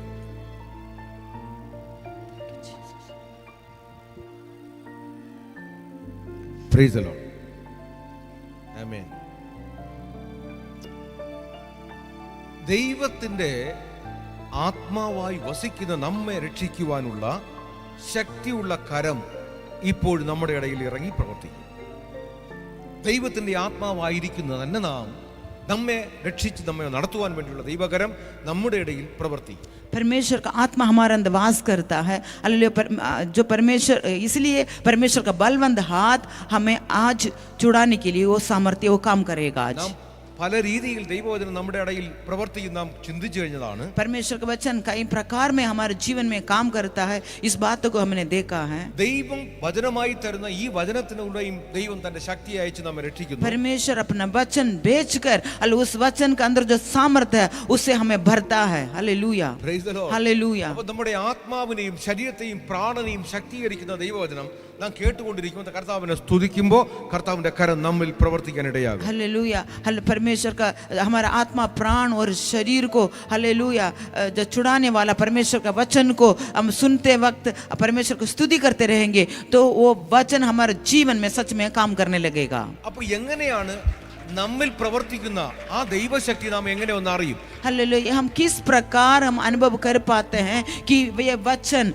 [SPEAKER 2] Praise the Lord. Amen. ദൈവത്തിൻ്റെ ആത്മാവായി വസിക്കുന്ന നമ്മെ രക്ഷിക്കുവാനുള്ള ശക്തിയുള്ള കരം ഇപ്പോൾ നമ്മുടെ ഇടയിൽ ഇറങ്ങി പ്രവർത്തിക്കും. ദൈവത്തിൻ്റെ ആത്മാവായിരിക്കുന്ന തന്നെ നമ്മെ രക്ഷിച്ച് നമ്മെ നടത്തുവാൻ വേണ്ടിയുള്ള ദൈവകരം നമ്മുടെ ഇടയിൽ പ്രവർത്തിക്കും.
[SPEAKER 3] परमेश्वर का आत्मा हमारे अंदर वास करता है. हालेलुया. जो परमेश्वर इसलिए परमेश्वर का बलवंत हाथ हमें आज छुड़ाने के लिए वो सामर्थ्य वो काम करेगा. आज
[SPEAKER 2] പല രീതിയിൽ ദൈവവചനം നമ്മുടെ ഇടയിൽ പ്രവർത്തിക്കും നാം ചിന്തിച്ചു കഴിഞ്ഞതാണ്.
[SPEAKER 3] परमेश्वर का वचन कई प्रकार में हमारे जीवन में काम करता है. इस बात को हमने देखा है.
[SPEAKER 2] ദൈവം വചനമായി തരുന്ന ഈ വചനത്തിലൂടെയും ദൈവം തന്റെ ശക്തി അയച്ച് നമ്മെ രക്ഷിക്കുന്നു.
[SPEAKER 3] परमेश्वर अपना वचन बेचकर उस वचन के अंदर जो सामर्थ्य है उससे हमें भरता है. Hallelujah.
[SPEAKER 2] Praise the Lord.
[SPEAKER 3] Hallelujah.
[SPEAKER 2] അപ്പോൾ നമ്മുടെ ആത്മാവിനെയും ശരീരത്തെയും പ്രാണനെയും ശക്തീകരിക്കുന്ന ദൈവവചനം നാം കേട്ടുകൊണ്ടിരിക്കുമ്പോൾ കർത്താവിനെ സ്തുതിക്കുമ്പോൾ കർത്താവിന്റെ കരം നമ്മിൽ പ്രവർത്തിക്കാൻ ഇടയാകും.
[SPEAKER 3] हालेलुया. परमेश्वर का हमारा आत्मा प्राण और शरीर को हालेलुया जो छुड़ाने वाला परमेश्वर का वचन को हम सुनते वक्त परमेश्वर को स्तुति करते रहेंगे तो वो वचन हमारे जीवन में सच में काम करने लगेगा।
[SPEAKER 2] അപ്പോൾ എങ്ങനെയാണ് നമ്മിൽ പ്രവർത്തിക്കുന്ന ആ ദൈവശക്തി നാം എങ്ങനെ ഒന്ന് അറിയും?
[SPEAKER 3] हालेलुया हम किस प्रकार हम अनुभव कर पाते हैं कि ये वचन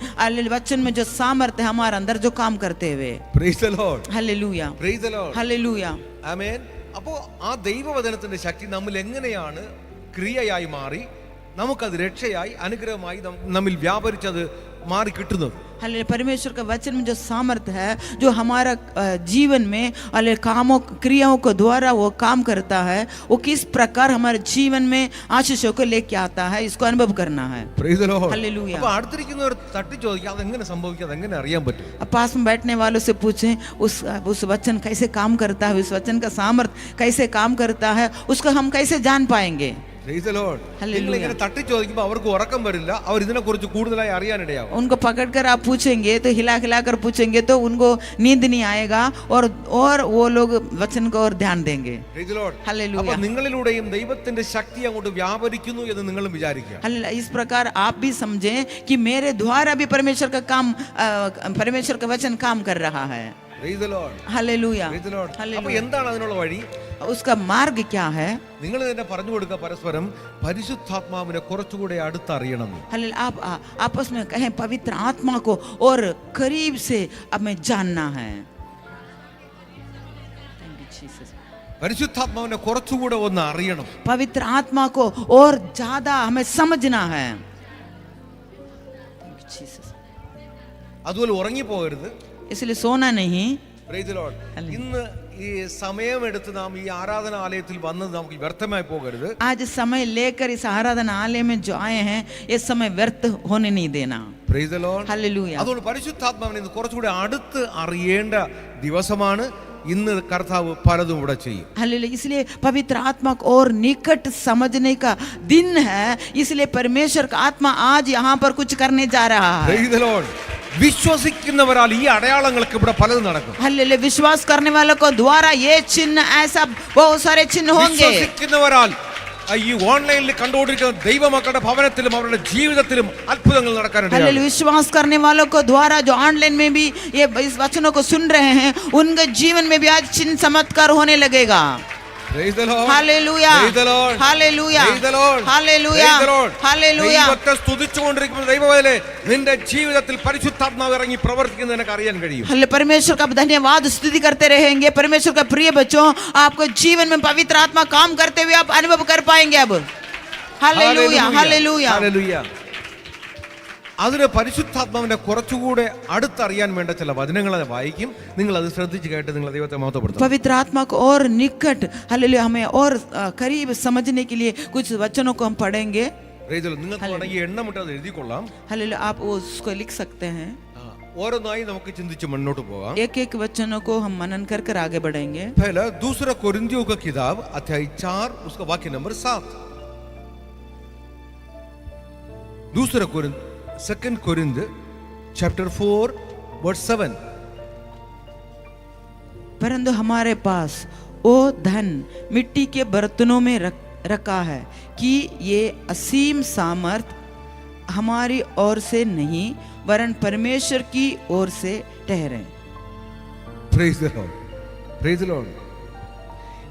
[SPEAKER 3] वचन में जो सामर्थ्य है हमारे अंदर जो काम करते हुए।
[SPEAKER 2] Praise the Lord,
[SPEAKER 3] hallelujah
[SPEAKER 2] praise the Lord,
[SPEAKER 3] hallelujah
[SPEAKER 2] amen. അപ്പോൾ ആ ദൈവവചനത്തിന്റെ ശക്തി നമ്മിൽ എങ്ങനെയാണ് ക്രിയയായി മാറി നമുക്കത് രക്ഷയായി അനുഗ്രഹമായി നമ്മിൽ വ്യാപരിച്ചത് മാറി കിട്ടുന്നത്?
[SPEAKER 3] हालेलुया परमेश्वर का वचन में जो सामर्थ्य है जो हमारा जीवन में हालेलुया कामों क्रियाओं को द्वारा वो काम करता है, वो किस प्रकार हमारे जीवन में आशीषों को लेके आता है, इसको अनुभव करना है।
[SPEAKER 2] Price the Lord.
[SPEAKER 3] हालेलुया
[SPEAKER 2] അപ്പോൾ അടുത്തിരിക്കുന്നവർ തട്ടി ചോദിക്കുക അതെങ്ങനെ സംഭവിക്കുക, അതെങ്ങനെ അറിയാൻ പറ്റും?
[SPEAKER 3] अब पास में बैठने वालों से पूछें उस वचन कैसे काम करता है, उस वचन का सामर्थ्य कैसे काम करता है, उसको हम कैसे जान पाएंगे।
[SPEAKER 2] Price the Lord.
[SPEAKER 3] ഹല്ലേലൂയ.
[SPEAKER 2] നിങ്ങൾ ഇങ്ങനെ തട്ടി ചോദിക്കുമ്പോൾ അവർക്ക് ഉറക്കം വരില്ല, അവർ ഇതിനെക്കുറിച്ച് കൂടുതലായി അറിയാനിടയാവും.
[SPEAKER 3] उनको पकड़कर आप पूछेंगे तो हिला कर पूछेंगे तो उनको नींद नहीं आएगा और वो लोग वचन को और ध्यान देंगे।
[SPEAKER 2] Price the Lord.
[SPEAKER 3] हालेलुया
[SPEAKER 2] അപ്പോൾ നിങ്ങളിലൂടെയും ദൈവത്തിന്റെ ശക്തി അങ്ങോട്ട് വ്യാപരിക്കുന്നു എന്ന് നിങ്ങളും വിചാരിക്കുക.
[SPEAKER 3] हालेलुया इस प्रकार आप भी समझें कि मेरे द्वारा भी परमेश्वर का काम परमेश्वर का वचन काम कर रहा है।
[SPEAKER 2] Price the Lord,
[SPEAKER 3] hallelujah
[SPEAKER 2] praise the Lord. അപ്പോൾ
[SPEAKER 3] हालेलुया
[SPEAKER 2] എന്താണ് അതിനുള്ള വഴി?
[SPEAKER 3] उसका मार्ग क्या है?
[SPEAKER 2] നിങ്ങൾ തന്നെ പറഞ്ഞു കൊടുക്കുക പരസ്പരം പരിശുദ്ധാത്മാവിനെ കുറച്ചുകൂടെ അടുത്തറിയണം.
[SPEAKER 3] हालेलुया आप आपस में कहें पवित्र आत्मा को और करीब से हमें जानना है।
[SPEAKER 2] പരിശുദ്ധാത്മാവിനെ കുറച്ചുകൂടെ ഒന്ന് അറിയണം.
[SPEAKER 3] पवित्र आत्मा को और ज्यादा हमें समझना है।
[SPEAKER 2] അതുപോലെ ഉറങ്ങിപ്പോകരുത്.
[SPEAKER 3] इसलिए सोना नहीं।
[SPEAKER 2] Price the Lord. ഇന്ന് ഈ സമയമെടുത്ത് നാം ഈ ആരാധനാലയത്തിൽ വന്നത് നമുക്ക് വ്യർത്ഥമായി പോകരുത്.
[SPEAKER 3] आज समय लेकर इस आराधनालय में जो आए हैं ये समय व्यर्थ होने नहीं देना।
[SPEAKER 2] Price the Lord.
[SPEAKER 3] हालेलुया
[SPEAKER 2] അതുകൊണ്ട് പരിശുദ്ധാത്മാവിനെ ഇന്ന് കുറച്ചുകൂടെ അടുത്ത് അറിയേണ്ട ദിവസമാണ്. ഇന്ന് കർത്താവ് പലതും ഇവിടെ ചെയ്യും.
[SPEAKER 3] हालेलुया इसलिए पवित्र आत्मा को और निकट समझने का दिन है, इसलिए परमेश्वर का आत्मा आज यहाँ पर कुछ करने जा रहा है।
[SPEAKER 2] Price the Lord. വിശ്വസിക്കുന്നവരാൽ ഈ അടയാളങ്ങൾക്ക് ഇവിടെ പലതും നടക്കും.
[SPEAKER 3] हालेलुया विश्वास करने वालों को द्वारा ये चिन्ह ऐसा बहुत सारे चिन्ह होंगे।
[SPEAKER 2] വിശ്വസിക്കുന്നവരാൽ ഈ ഓൺലൈനിൽ കണ്ടുകൊണ്ടിരിക്കുന്ന ദൈവമക്കളുടെ ഭവനത്തിലും അവരുടെ ജീവിതത്തിലും അത്ഭുതങ്ങൾ നടക്കാനുണ്ട്.
[SPEAKER 3] हालेलुया विश्वास करने वालों को द्वारा जो ऑनलाइन में भी ये इस वचनों को सुन रहे हैं उनके जीवन में भी आज चिन्ह चमत्कार होने लगेगा।
[SPEAKER 2] Praise the Lord.
[SPEAKER 3] Hallelujah
[SPEAKER 2] Praise the Lord.
[SPEAKER 3] Hallelujah
[SPEAKER 2] Praise the Lord.
[SPEAKER 3] Hallelujah
[SPEAKER 2] Praise the Lord.
[SPEAKER 3] Hallelujah
[SPEAKER 2] ദൈവത്തെ സ്തുതിച്ചുകൊണ്ടിരിക്കുന്ന ദൈവവേലേ നിന്റെ ജീവിതത്തിൽ പരിശുദ്ധാത്മാവ് ഇറങ്ങി പ്രവർത്തിക്കുന്നത് നിനക്ക് അറിയാൻ കഴിയും.
[SPEAKER 3] हल्ले परमेश्वर का धन्यवाद स्तुति करते रहेंगे। परमेश्वर का प्रिय बच्चों आपको जीवन में पवित्र आत्मा काम करते हुए आप अनुभव कर पाएंगे अब। Hallelujah hallelujah
[SPEAKER 2] hallelujah. അതിന് പരിശുദ്ധാത്മാവിനെ കുറച്ചുകൂടെ അടുത്തറിയാൻ വേണ്ട ചില വചനങ്ങൾ വായിക്കും. നിങ്ങൾ അത് ശ്രദ്ധിച്ച് കേട്ട് നിങ്ങൾ ദൈവത്തെ മഹത്വപ്പെടുത്തും.
[SPEAKER 3] पवित्र आत्मा को और निकट हालेलुया हमें और करीब समझने के लिए कुछ वचनों को हम पढ़ेंगे।
[SPEAKER 2] നിങ്ങൾക്ക് വേണമെങ്കിൽ എണ്ണമിട്ട് അത് എഴുതിക്കൊള്ളാം.
[SPEAKER 3] हालेलुया आप उसको लिख सकते हैं।
[SPEAKER 2] ഓരോന്നായി നമുക്ക് ചിന്തിച്ച് മുന്നോട്ട് പോകാം.
[SPEAKER 3] एक एक वचनों को हम मनन कर कर आगे बढ़ेंगे।
[SPEAKER 2] पहला दूसरा कोरिन्थियों का किताब अध्याय 4 उसका वाक्य नंबर 7. दूसरा कोरिन्थ 2 कोरिन्थ चैप्टर 4 वर्स 7.
[SPEAKER 3] परंतु हमारे पास वो धन मिट्टी के बर्तनों में रखा है कि ये असीम सामर्थ हमारी ओर से नहीं वरन परमेश्वर की ओर से ठहरे।
[SPEAKER 2] Praise the Lord. Praise the Lord.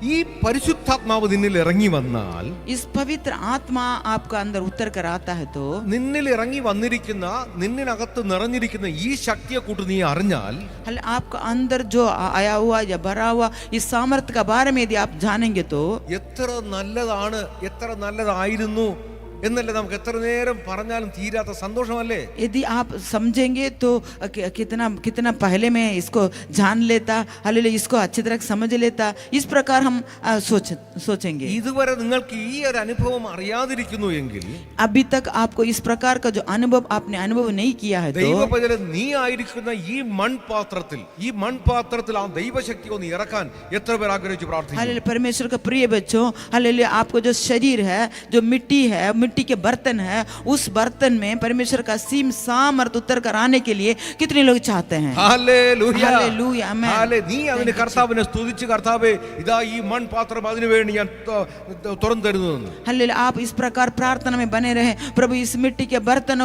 [SPEAKER 2] ഈ പരിശുദ്ധാത്മാവ് നിന്നിൽ ഇറങ്ങി വന്നാൽ
[SPEAKER 3] इस पवित्र आत्मा आपका अंदर उतर कर आता है तो
[SPEAKER 2] നിന്നിൽ ഇറങ്ങി വന്നിരിക്കുന്ന നിന്നിനകത്ത് നിറഞ്ഞിരിക്കുന്ന ഈ ശക്തിയെ കൂട്ടി നീ അറിഞ്ഞാൽ
[SPEAKER 3] आपका अंदर जो आया हुआ या भरा हुआ इस सामर्थ्य का बारे में यदि आप जानेंगे तो
[SPEAKER 2] എത്ര നല്ലതാണ് എത്ര നല്ലതായിരുന്നു എന്നല്ലേ നമുക്ക് എത്ര നേരം പറഞ്ഞാലും തീരാത്ത സന്തോഷമല്ലേ.
[SPEAKER 3] यदि आप समझेंगे तो कितना कितना पहले मैं इसको जान लेता, हालेलुया इसको अच्छी तरह समझ लेता, इस प्रकार हम सोचेंगे.
[SPEAKER 2] ഇതുവരെ നിങ്ങൾക്ക് ഈ ഒരു അനുഭവം അറിയാതിരിക്കുന്നു എങ്കിൽ
[SPEAKER 3] अभी तक आपको इस प्रकार का जो अनुभव आपने अनुभव नहीं किया है तो
[SPEAKER 2] ദൈവപൈതലെ നീ ആയിരിക്കുന്ന ഈ മൺപാത്രത്തിൽ ആ ദൈവശക്തി ഒന്ന് ഇറക്കാൻ എത്ര പേർ ആഗ്രഹിച്ചു പ്രാർത്ഥിക്കുന്നു.
[SPEAKER 3] हालेलुया परमेश्वर का प्रिय बच्चों, हालेलुया आपको जो शरीर है जो मिट्टी है मिट्टी के बर्तन है, उस बर्तन में परमेश्वर का असीम सामर्थ उतर कर आने के लिए कितने लोग चाहते हैं?
[SPEAKER 2] ഹല്ലേലൂയ.
[SPEAKER 3] Hallelujah, amen.
[SPEAKER 2] നീ അതിന് കർത്താവിനെ സ്തുതിച്ച് കർത്താവേ ഇതാ ഈ മൺപാത്രം അതിനു വേണ്ടി ഞാൻ തുറന്നു തരുന്നു.
[SPEAKER 3] हालेलुया, आप इस प्रकार प्रार्थना में बने रहे, प्रभु इस मिट्टी के बर्तन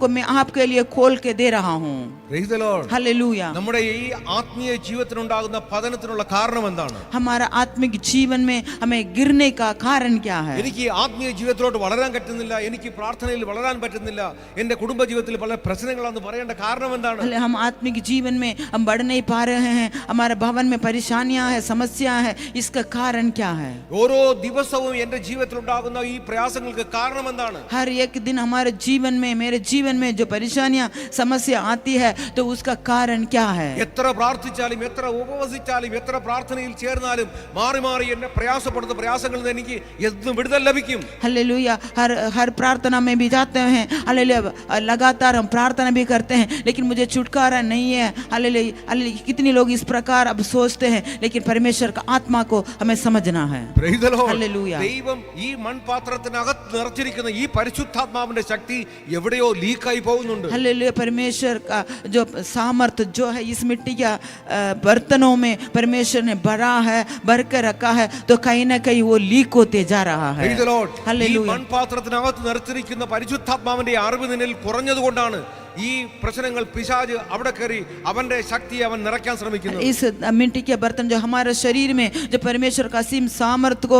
[SPEAKER 3] को मैं आपके लिए खोल के दे रहा हूँ.
[SPEAKER 2] Praise the Lord.
[SPEAKER 3] हालेलुया.
[SPEAKER 2] നമ്മുടെ ഈ ആത്മീയ ജീവിതത്തിനുണ്ടാകുന്ന പതനത്തിനുള്ള കാരണം എന്താണ്?
[SPEAKER 3] हमारा आत्मिक जीवन में हमें गिरने का कारण क्या है?
[SPEAKER 2] എനിക്ക് ആത്മീയ ജീവിതത്തിലോട്ട് വളരാൻ പറ്റുന്നില്ല, എനിക്ക് പ്രാർത്ഥനയിൽ വളരാൻ പറ്റുന്നില്ല, എന്റെ കുടുംബ ജീവിതത്തിൽ പല പ്രശ്നങ്ങളാണെന്ന് പറയേണ്ട കാരണം എന്താണ്?
[SPEAKER 3] हम आत्मिक जीवन में हम बढ़ नहीं पा रहे हैं, हमारे भवन में परेशानियां है, समस्या है, इसका कारण क्या है?
[SPEAKER 2] ഓരോ ദിവസവും എന്റെ ജീവിതത്തിൽ ഉണ്ടാകുന്ന ഈ പ്രയാസങ്ങൾക്ക് കാരണം എന്താണ്?
[SPEAKER 3] हर एक दिन हमारे जीवन में, मेरे जीवन में जो परेशानियां समस्या आती है, तो उसका कारण क्या है?
[SPEAKER 2] എത്ര പ്രാർത്ഥിച്ചാലും എത്ര ഉപവസിച്ചാലും എത്ര പ്രാർത്ഥനയിൽ ചേർന്നാലും മാറി മാറി എന്നെ പ്രയാസപ്പെടുന്ന പ്രയാസങ്ങളിൽ നിന്ന് എനിക്ക് എന്നും വിടുതൽ ലഭിക്കും.
[SPEAKER 3] हालेलुया, हर प्रार्थना में भी जाते हैं, हालेलुया, लगातार हम प्रार्थना भी करते हैं, लेकिन मुझे छुटकारा नहीं है. हालेलुया, कितने लोग इस प्रकार अब सोचते हैं, लेकिन परमेश्वर का आत्मा को हमें समझना है.
[SPEAKER 2] Praise the Lord.
[SPEAKER 3] हालेलुया.
[SPEAKER 2] ദൈവം ഈ മൺപാത്രത്തിനകത്ത് നിറച്ചിരിക്കുന്ന ഈ പരിശുദ്ധാത്മാവിന്റെ ശക്തി എവിടെയോ ലീക്കായി പോകുന്നുണ്ട്.
[SPEAKER 3] हालेलुया, परमेश्वर का जो सामर्थ जो है इस मिट्टी के बर्तनों में परमेश्वर ने भरा है, भर के रखा है, तो कहीं ना कहीं वो लीक होते जा रहा है.
[SPEAKER 2] Praise the Lord. ഈ
[SPEAKER 3] हालेलुया.
[SPEAKER 2] മൺപാത്രത്തിനകത്ത് നിറച്ചിരിക്കുന്ന പരിശുദ്ധാത്മാവിന്റെ അറിവ് നിന്നിൽ കുറഞ്ഞതുകൊണ്ടാണ് ഈ പ്രശ്നങ്ങൾ പിശാച് അവിടെ കയറി അവന്റെ ശക്തി അവൻ നിറയ്ക്കാൻ ശ്രമിക്കുന്നു.
[SPEAKER 3] इस मिट्टी के बर्तन जो हमारे शरीर में जो परमेश्वर का असीम सामर्थ को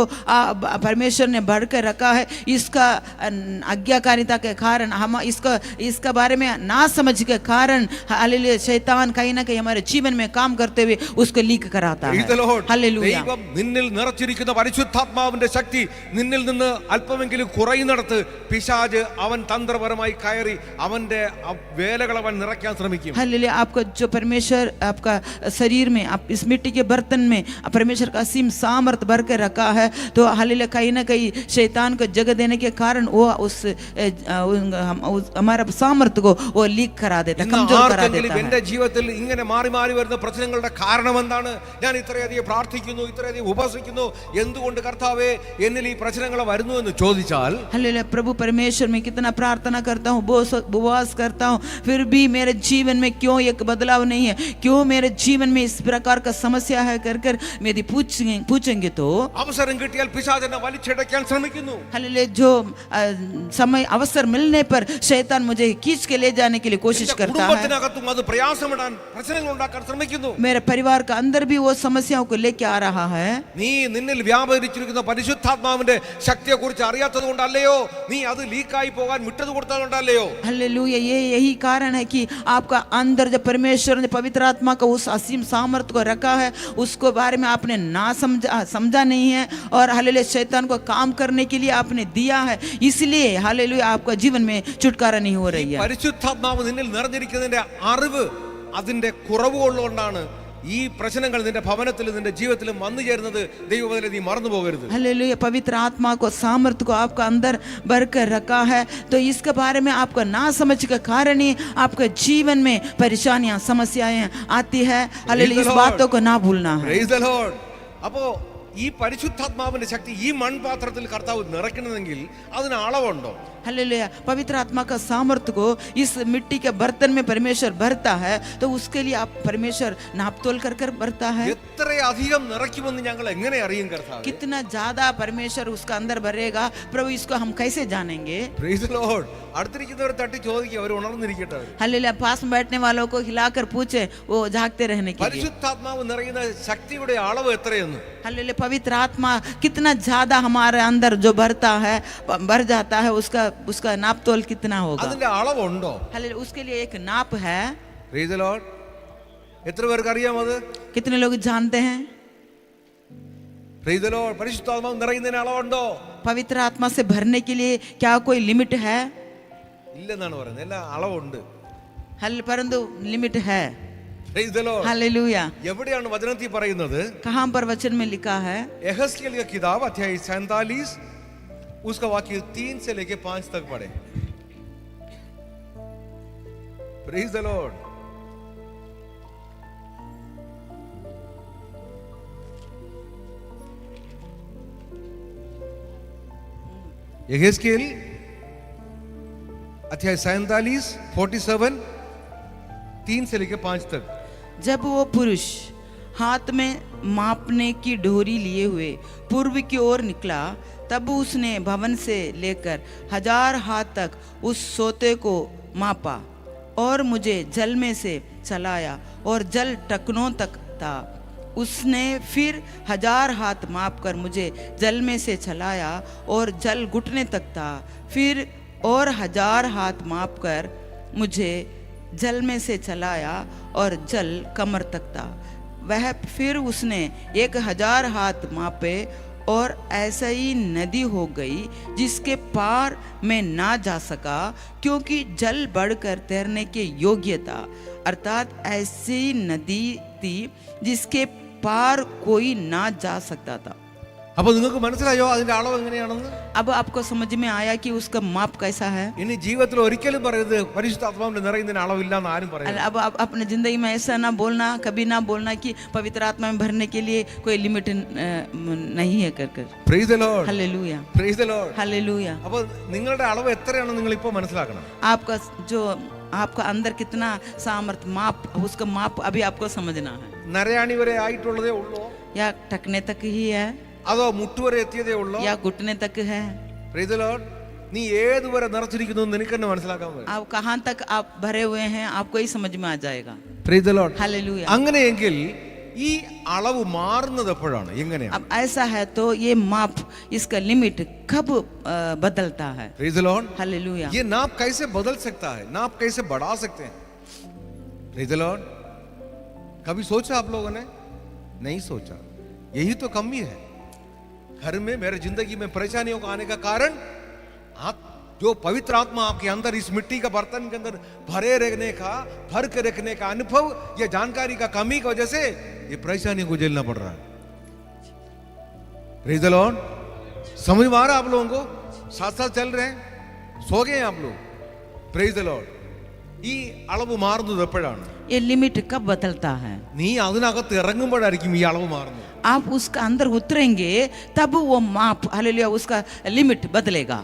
[SPEAKER 3] परमेश्वर ने भर के रखा है, इसका आज्ञाकारिता के कारण, हम इसका बारे में ना समझ के कारण हालेलुया, शैतान कहीं ना कहीं हमारे जीवन में काम करते हुए उसको लीक कराता है.
[SPEAKER 2] Praise the Lord.
[SPEAKER 3] हालेलुया.
[SPEAKER 2] ദൈവം നിന്നിൽ നിറച്ചിരിക്കുന്ന പരിശുദ്ധാത്മാവിന്റെ ശക്തി നിന്നിൽ നിന്ന് അല്പമെങ്കിലും കുറയുന്നിടത്ത് പിശാച് അവൻ തന്ത്രപരമായി കയറി അവന്റെ വേലകൾ അവൻ നിറയ്ക്കാൻ ശ്രമിക്കും.
[SPEAKER 3] हालेलुया, आपका जो परमेश्वर आपका शरीर में, आप इस मिट्टी के बर्तन में परमेश्वर का असीम सामर्थ भर के रखा है, तो हालेलुया कहीं ना कहीं शैतान को जगह देने के कारण वो हमारा सामर्थ को वो लीक करा देता है, कमजोर करा देता है.
[SPEAKER 2] എന്റെ ജീവിതത്തിൽ ഇങ്ങനെ മാറി മാറി വരുന്ന പ്രശ്നങ്ങളുടെ കാരണം എന്താണ്? ഞാൻ ഇത്രയധികം പ്രാർത്ഥിക്കുന്നു, ഇത്രയധികം ഉപവസിക്കുന്നു, എന്തുകൊണ്ട് കർത്താവേ എന്നിൽ ഈ പ്രശ്നങ്ങൾ വരുന്നു എന്ന് ചോദിച്ചാൽ,
[SPEAKER 3] हालेलुया, प्रभु परमेश्वर मैं कितना प्रार्थना करता हूँ, उपवास करता हूँ, फिर भी मेरे जीवन में क्यों एक बदलाव नहीं है, क्यों मेरे जीवन में इस प्रकार का समस्या है कर कर यदि पूछेंगे तो
[SPEAKER 2] അവസരം കിട്ടിയാൽ പിശാച് എന്നെ വലിച്ചടയ്ക്കാൻ ശ്രമിക്കുന്നു.
[SPEAKER 3] हालेलुया, जो समय अवसर मिलने पर शैतान मुझे खींच के ले जाने के लिए कोशिश करता है.
[SPEAKER 2] കുടുംബത്തിനകത്തും അത് പ്രയാസമിടാൻ പ്രശ്നങ്ങൾ ഉണ്ടാക്കാൻ ശ്രമിക്കുന്നു.
[SPEAKER 3] मेरे परिवार का अंदर भी वो समस्याओं को लेके आ रहा है.
[SPEAKER 2] നീ നിന്നിൽ വ്യാപരിച്ചിരിക്കുന്ന പരിശുദ്ധാത്മാവിന്റെ ശക്തിയെ കുറിച്ച് അറിയാത്തത് കൊണ്ടല്ലയോ, നീ അത് ലീക്കായി പോകാൻ വിട്ടത് കൊടുത്തതുകൊണ്ടല്ലയോ?
[SPEAKER 3] हालेलुया, यही कारण है कि आपका अंदर जब परमेश्वर ने पवित्र आत्मा का उस असीम सामर्थ को रखा है, उसको बारे में आपने ना समझा नहीं है, और हालेलुया शैतान को काम करने के लिए आपने दिया है, इसलिए हालेलुया आपका जीवन में छुटकारा नहीं हो रही है.
[SPEAKER 2] പരിശുദ്ധാത്മാവ് നിന്നിൽ നിറഞ്ഞിരിക്കുന്നതിന്റെ അറിവ് അതിന്റെ കുറവ് കൊണ്ടുകൊണ്ടാണ് ഈ പ്രശ്നങ്ങൾ നിന്റെ ഭവനത്തിലും നിന്റെ ജീവിതത്തിലും വന്നു ചേരുന്നത്. ദൈവവചനം നീ മറന്നു പോകരുത്.
[SPEAKER 3] हालेलुया, पवित्र आत्मा को सामर्थ को आपका अंदर भर कर रखा है, तो इसके बारे में आपको ना समझ के कारण ही आपके जीवन में परेशानियां समस्याएं आती है. हालेलुया, इस बातों को ना भूलना है.
[SPEAKER 2] Praise the Lord. അപ്പോ ഈ പരിശുദ്ധാത്മാവിന്റെ ശക്തി ഈ മൺപാത്രത്തിൽ കർത്താവ് നിറയ്ക്കണമെങ്കിൽ അതിന് അളവുണ്ടോ?
[SPEAKER 3] हालेलुया, पवित्र आत्मा का सामर्थ को इस मिट्टी के बर्तन में परमेश्वर भरता है, तो उसके लिए आप परमेश्वर नापतोल कर कर भरता है.
[SPEAKER 2] എത്രയധികം നിറയ്ക്കുമെന്ന് ഞങ്ങൾ എങ്ങനെ അറിയും കർത്താവേ?
[SPEAKER 3] कितना ज्यादा परमेश्वर उसका अंदर भरेगा, प्रभु इसको हम कैसे जानेंगे?
[SPEAKER 2] Praise the Lord. അടുത്തിരിക്കുന്നവർ തട്ടി ചോദിക്കുക, അവർ ഉണർന്നിരിക്കട്ടെ.
[SPEAKER 3] हालेलुया, पास में बैठने वालों को हिलाकर पूछे, वो जागते रहने के लिए.
[SPEAKER 2] പരിശുദ്ധാത്മാവ് നിറയുന്ന ശക്തിയുടെ അളവ് എത്രയെന്ന്?
[SPEAKER 3] हालेलुया, पवित्र आत्मा कितना ज्यादा हमारे अंदर जो भरता है, भर जाता है, उसका नापतोल कितना होगा?
[SPEAKER 2] അതിന്റെ അളവുണ്ടോ?
[SPEAKER 3] हालेलुया, उसके लिए एक नाप है.
[SPEAKER 2] Praise the Lord. എത്ര പേർക്ക് അറിയാം അത്?
[SPEAKER 3] कितने लोग जानते हैं?
[SPEAKER 2] Praise the Lord. പരിശുദ്ധാത്മാവ് നിറയുന്നതിന് അളവുണ്ടോ?
[SPEAKER 3] पवित्र आत्मा से भरने के लिए क्या कोई लिमिट है?
[SPEAKER 2] ഇല്ലെന്നാണ് പറയുന്നത്. എല്ലാ അളവുണ്ട്.
[SPEAKER 3] परंतु लिमिट है.
[SPEAKER 2] Praise the Lord.
[SPEAKER 3] हालेलुया.
[SPEAKER 2] എവിടെയാണ് വചനത്തിൽ പറയുന്നത്?
[SPEAKER 3] कहाँ पर वचन में लिखा है?
[SPEAKER 2] यहेजकेल का किताब अध्याय 47 उसका वाक्य 3 से लेके 5 तक पढ़े. Praise the Lord. यहेजकेल अध्याय 47 47 3 से लेकर 5 तक।
[SPEAKER 3] जब वो पुरुष हाथ में मापने की डोरी लिए हुए पूर्व की ओर निकला, तब उसने भवन से लेकर 1000 हाथ तक उस सोते को मापा और मुझे जल में से चलाया, और जल टखनों तक था। उसने फिर 1000 हाथ मापकर मुझे जल में से चलाया, और जल घुटने तक था। फिर और 1000 हाथ मापकर मुझे जल में से चलाया, और जल कमर तक था। वह फिर उसने 1000 हाथ मापे, और ऐसा ही नदी हो गई जिसके पार में ना जा सका, क्योंकि जल बढ़कर तैरने के योग्य था। अर्थात ऐसी नदी थी जिसके पार कोई ना जा सकता था।
[SPEAKER 2] അപ്പോൾ നിങ്ങൾക്ക് മനസ്സിലായോ അതിന്റെ അളവ് എങ്ങനെയാണെന്ന്?
[SPEAKER 3] अब आपको समझ में आया कि उसका माप कैसा है?
[SPEAKER 2] ഇനി ജീവിതത്തിൽ ഒരിക്കലും പറയരുത് പരിശുദ്ധാത്മാവിന്റെ നിറയുന്നതിന് അളവില്ലെന്ന് ആരും പറയരുത്.
[SPEAKER 3] अब आप अपने जिंदगी में ऐसा ना बोलना, कभी ना बोलना कि पवित्र आत्मा में भरने के लिए कोई लिमिट नहीं है कर कर।
[SPEAKER 2] Price the Lord,
[SPEAKER 3] hallelujah,
[SPEAKER 2] praise the Lord.
[SPEAKER 3] Hallelujah.
[SPEAKER 2] അപ്പോൾ നിങ്ങളുടെ അളവ് എത്രയാണെന്ന് നിങ്ങൾ ഇപ്പോൾ മനസ്സിലാക്കണം.
[SPEAKER 3] आपका जो आपका अंदर कितना सामर्थ माप, उसका माप अभी आपको समझना है।
[SPEAKER 2] നരയാണി വരെ ആയിട്ടുള്ളതേ ഉള്ളൂ,
[SPEAKER 3] या टकने तक ही है,
[SPEAKER 2] അതോ മുട്ടുവരെ എത്തിയതേ ഉള്ളൂ?
[SPEAKER 3] या घुटने तक है?
[SPEAKER 2] Price the Lord. നീ ഏതുവരെ നിറച്ചിരിക്കുന്നു എന്ന് നിനക്ക് തന്നെ മനസ്സിലാക്കാൻ പറ്റും.
[SPEAKER 3] आप कहाँ तक आप भरे हुए हैं आपको ही समझ में आ जाएगा।
[SPEAKER 2] Price the Lord.
[SPEAKER 3] हालेलुया।
[SPEAKER 2] അങ്ങനെയെങ്കിൽ ഈ അളവ് മാറുന്നത് എപ്പോഴാണ്, എങ്ങനെയാണ്?
[SPEAKER 3] अब ऐसा है तो ये माप, इसका लिमिट कब बदलता है?
[SPEAKER 2] Praise the Lord.
[SPEAKER 3] हालेलुया।
[SPEAKER 2] ये नाप कैसे बदल सकता है, नाप कैसे बढ़ा सकते हैं? Praise the Lord. कभी सोचा आप लोगों ने? नहीं सोचा. यही तो कमी है घर में, मेरे जिंदगी में परेशानियों का आने का कारण आप जो पवित्र आत्मा आपके अंदर इस मिट्टी का बर्तन के अंदर भरे रहने का, भर के रखने का अनुभव, ये जानकारी का कमी की वजह से ये परेशानियों को झेलना पड़ रहा है. Praise the Lord. समझ में आ रहा है आप लोगों को? साथ साथ चल रहे हैं, सो गए आप लोग? Praise the Lord. ഈ അളവ് മാറുന്നത് എപ്പോഴാണ്?
[SPEAKER 3] ये लिमिट कब बदलता है?
[SPEAKER 2] നീ അതിനകത്ത് ഇറങ്ങുമ്പോഴായിരിക്കും ഈ അളവ് മാറുന്നത്.
[SPEAKER 3] आप उसका अंदर उतरेंगे तब वो माप, हालेलुया, उसका लिमिट बदलेगा.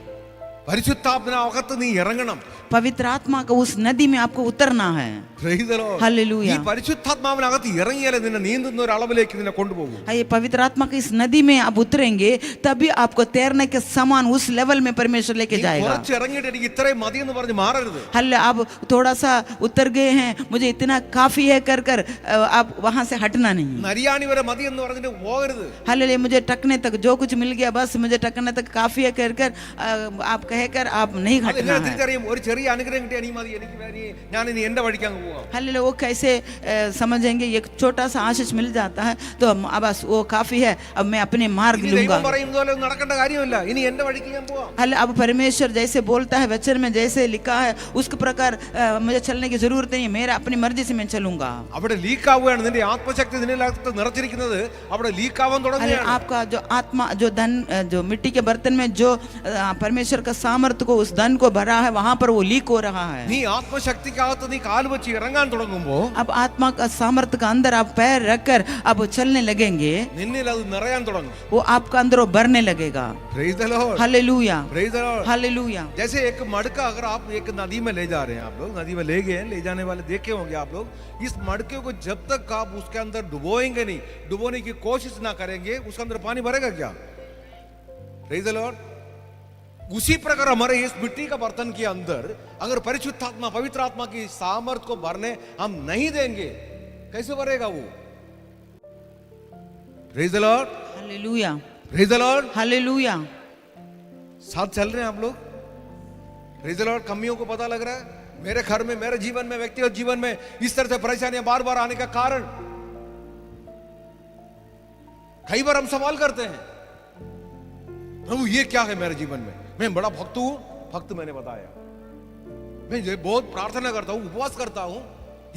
[SPEAKER 2] പരിശുദ്ധാത്മാവിനകത്ത് നീ ഇറങ്ങണം.
[SPEAKER 3] पवित्र आत्मा का उस नदी में आपको उतरना है।
[SPEAKER 2] Praise the Lord.
[SPEAKER 3] हालेलुया।
[SPEAKER 2] ഈ പരിശുദ്ധാത്മാവിനകത്ത് ഇറങ്ങിയാലേ നിന്നെ നീന്തുന്ന ഒരു അളവിലേക്ക് നിന്നെ കൊണ്ടുപോകും.
[SPEAKER 3] ये पवित्र आत्मा की इस नदी में आप उतरेंगे तभी आपको तैरने के समान उस लेवल में परमेश्वर लेके जाएगा।
[SPEAKER 2] കുറച്ച് ഇറങ്ങിയിട്ട് എനിക്ക് ഇത്രയും മതി എന്ന് പറഞ്ഞ് മാറരുത്.
[SPEAKER 3] हल्ले आप थोड़ा सा उतर गए हैं, मुझे इतना काफी है कर कर आप वहां से हटना नहीं।
[SPEAKER 2] നരിയാണി വരെ മതി എന്ന് പറഞ്ഞിട്ട് പോകരുത്.
[SPEAKER 3] हल्ले मुझे टकने तक जो कुछ मिल गया बस मुझे टकने तक काफी है कर कर आप कहकर आप नहीं हटना है।
[SPEAKER 2] തിരിച്ചറിയും ഒരു ചെറിയ അനുഗ്രഹം കിട്ടിയ എനിക്ക് മതി, എനിക്ക് ഞാൻ ഇനി എന്റെ വഴിക്ക് അങ്ങ് പോവാം.
[SPEAKER 3] हल्ले वो कैसे समझेंगे? एक छोटा सा आशीष मिल जाता है तो बस वो काफी है, अब मैं अपने मार्ग लूंगा।
[SPEAKER 2] ദൈവം പറയുന്നത് പോലെ നടക്കേണ്ട കാര്യമില്ല, ഇനി എന്റെ വഴിക്ക് ഞാൻ പോവാം.
[SPEAKER 3] हल्ले अब परमेश्वर जैसे बोलता है वचन में जैसे लिखा है उसके प्रकार मुझे चलने की जरूरत नहीं है, मेरा अपनी मर्जी से मैं चलूंगा।
[SPEAKER 2] അവിടെ ലീക്ക് ആവുകയാണ്, നിന്റെ ആത്മശക്തി നിന്നിനകത്ത് നിറച്ചിരിക്കുന്നത് അവിടെ ലീക്ക് ആവാൻ തുടങ്ങുകയാണ്.
[SPEAKER 3] आपका जो आत्मा, जो धन, जो मिट्टी के बर्तन में जो परमेश्वर का सामर्थ्य को, उस धन को भरा है, वहां पर वो लीक हो रहा है।
[SPEAKER 2] നീ ആത്മശക്തിക്കകത്ത് നീ കാൽ വെച്ച് ഇറങ്ങാൻ തുടങ്ങുമ്പോ
[SPEAKER 3] अब आत्मा का सामर्थ्य का अंदर आप पैर रखकर अब चलने लगेंगे,
[SPEAKER 2] നിന്നിൽ അത് നിറയാൻ തുടങ്ങും.
[SPEAKER 3] वो आपका अंदर वो भरने लगेगा।
[SPEAKER 2] Praise the Lord.
[SPEAKER 3] Hallelujah,
[SPEAKER 2] Praise the Lord.
[SPEAKER 3] Hallelujah.
[SPEAKER 2] जैसे एक मडका अगर आप एक नदी में ले जा रहे हैं, आप लोग नदी में ले गए हैं, ले जाने वाले देखे होंगे आप लोग, इस मडके को जब तक आप उसके अंदर डुबोएंगे नहीं, डुबोने की कोशिश ना करेंगे, उसके अंदर पानी भरेगा क्या? Praise the Lord. उसी प्रकार हमारे इस मिट्टी का बर्तन के अंदर अगर परिशुद्धात्मा, पवित्र आत्मा की सामर्थ को भरने हम नहीं देंगे, कैसे भरेगा वो? Praise the Lord.
[SPEAKER 3] Hallelujah,
[SPEAKER 2] Praise the Lord.
[SPEAKER 3] Hallelujah.
[SPEAKER 2] साथ चल रहे हैं आप लोग? Praise the Lord. कमियों को पता लग रहा है मेरे घर में, मेरे जीवन में, व्यक्तिगत जीवन में इस तरह से परेशानियां बार बार आने का कारण? कई बार हम सवाल करते हैं, प्रभु ये क्या है मेरे जीवन में? मैं बड़ा भक्त हूं, भक्त मैंने बताया, मैं ये बहुत प्रार्थना करता हूं, उपवास करता हूं,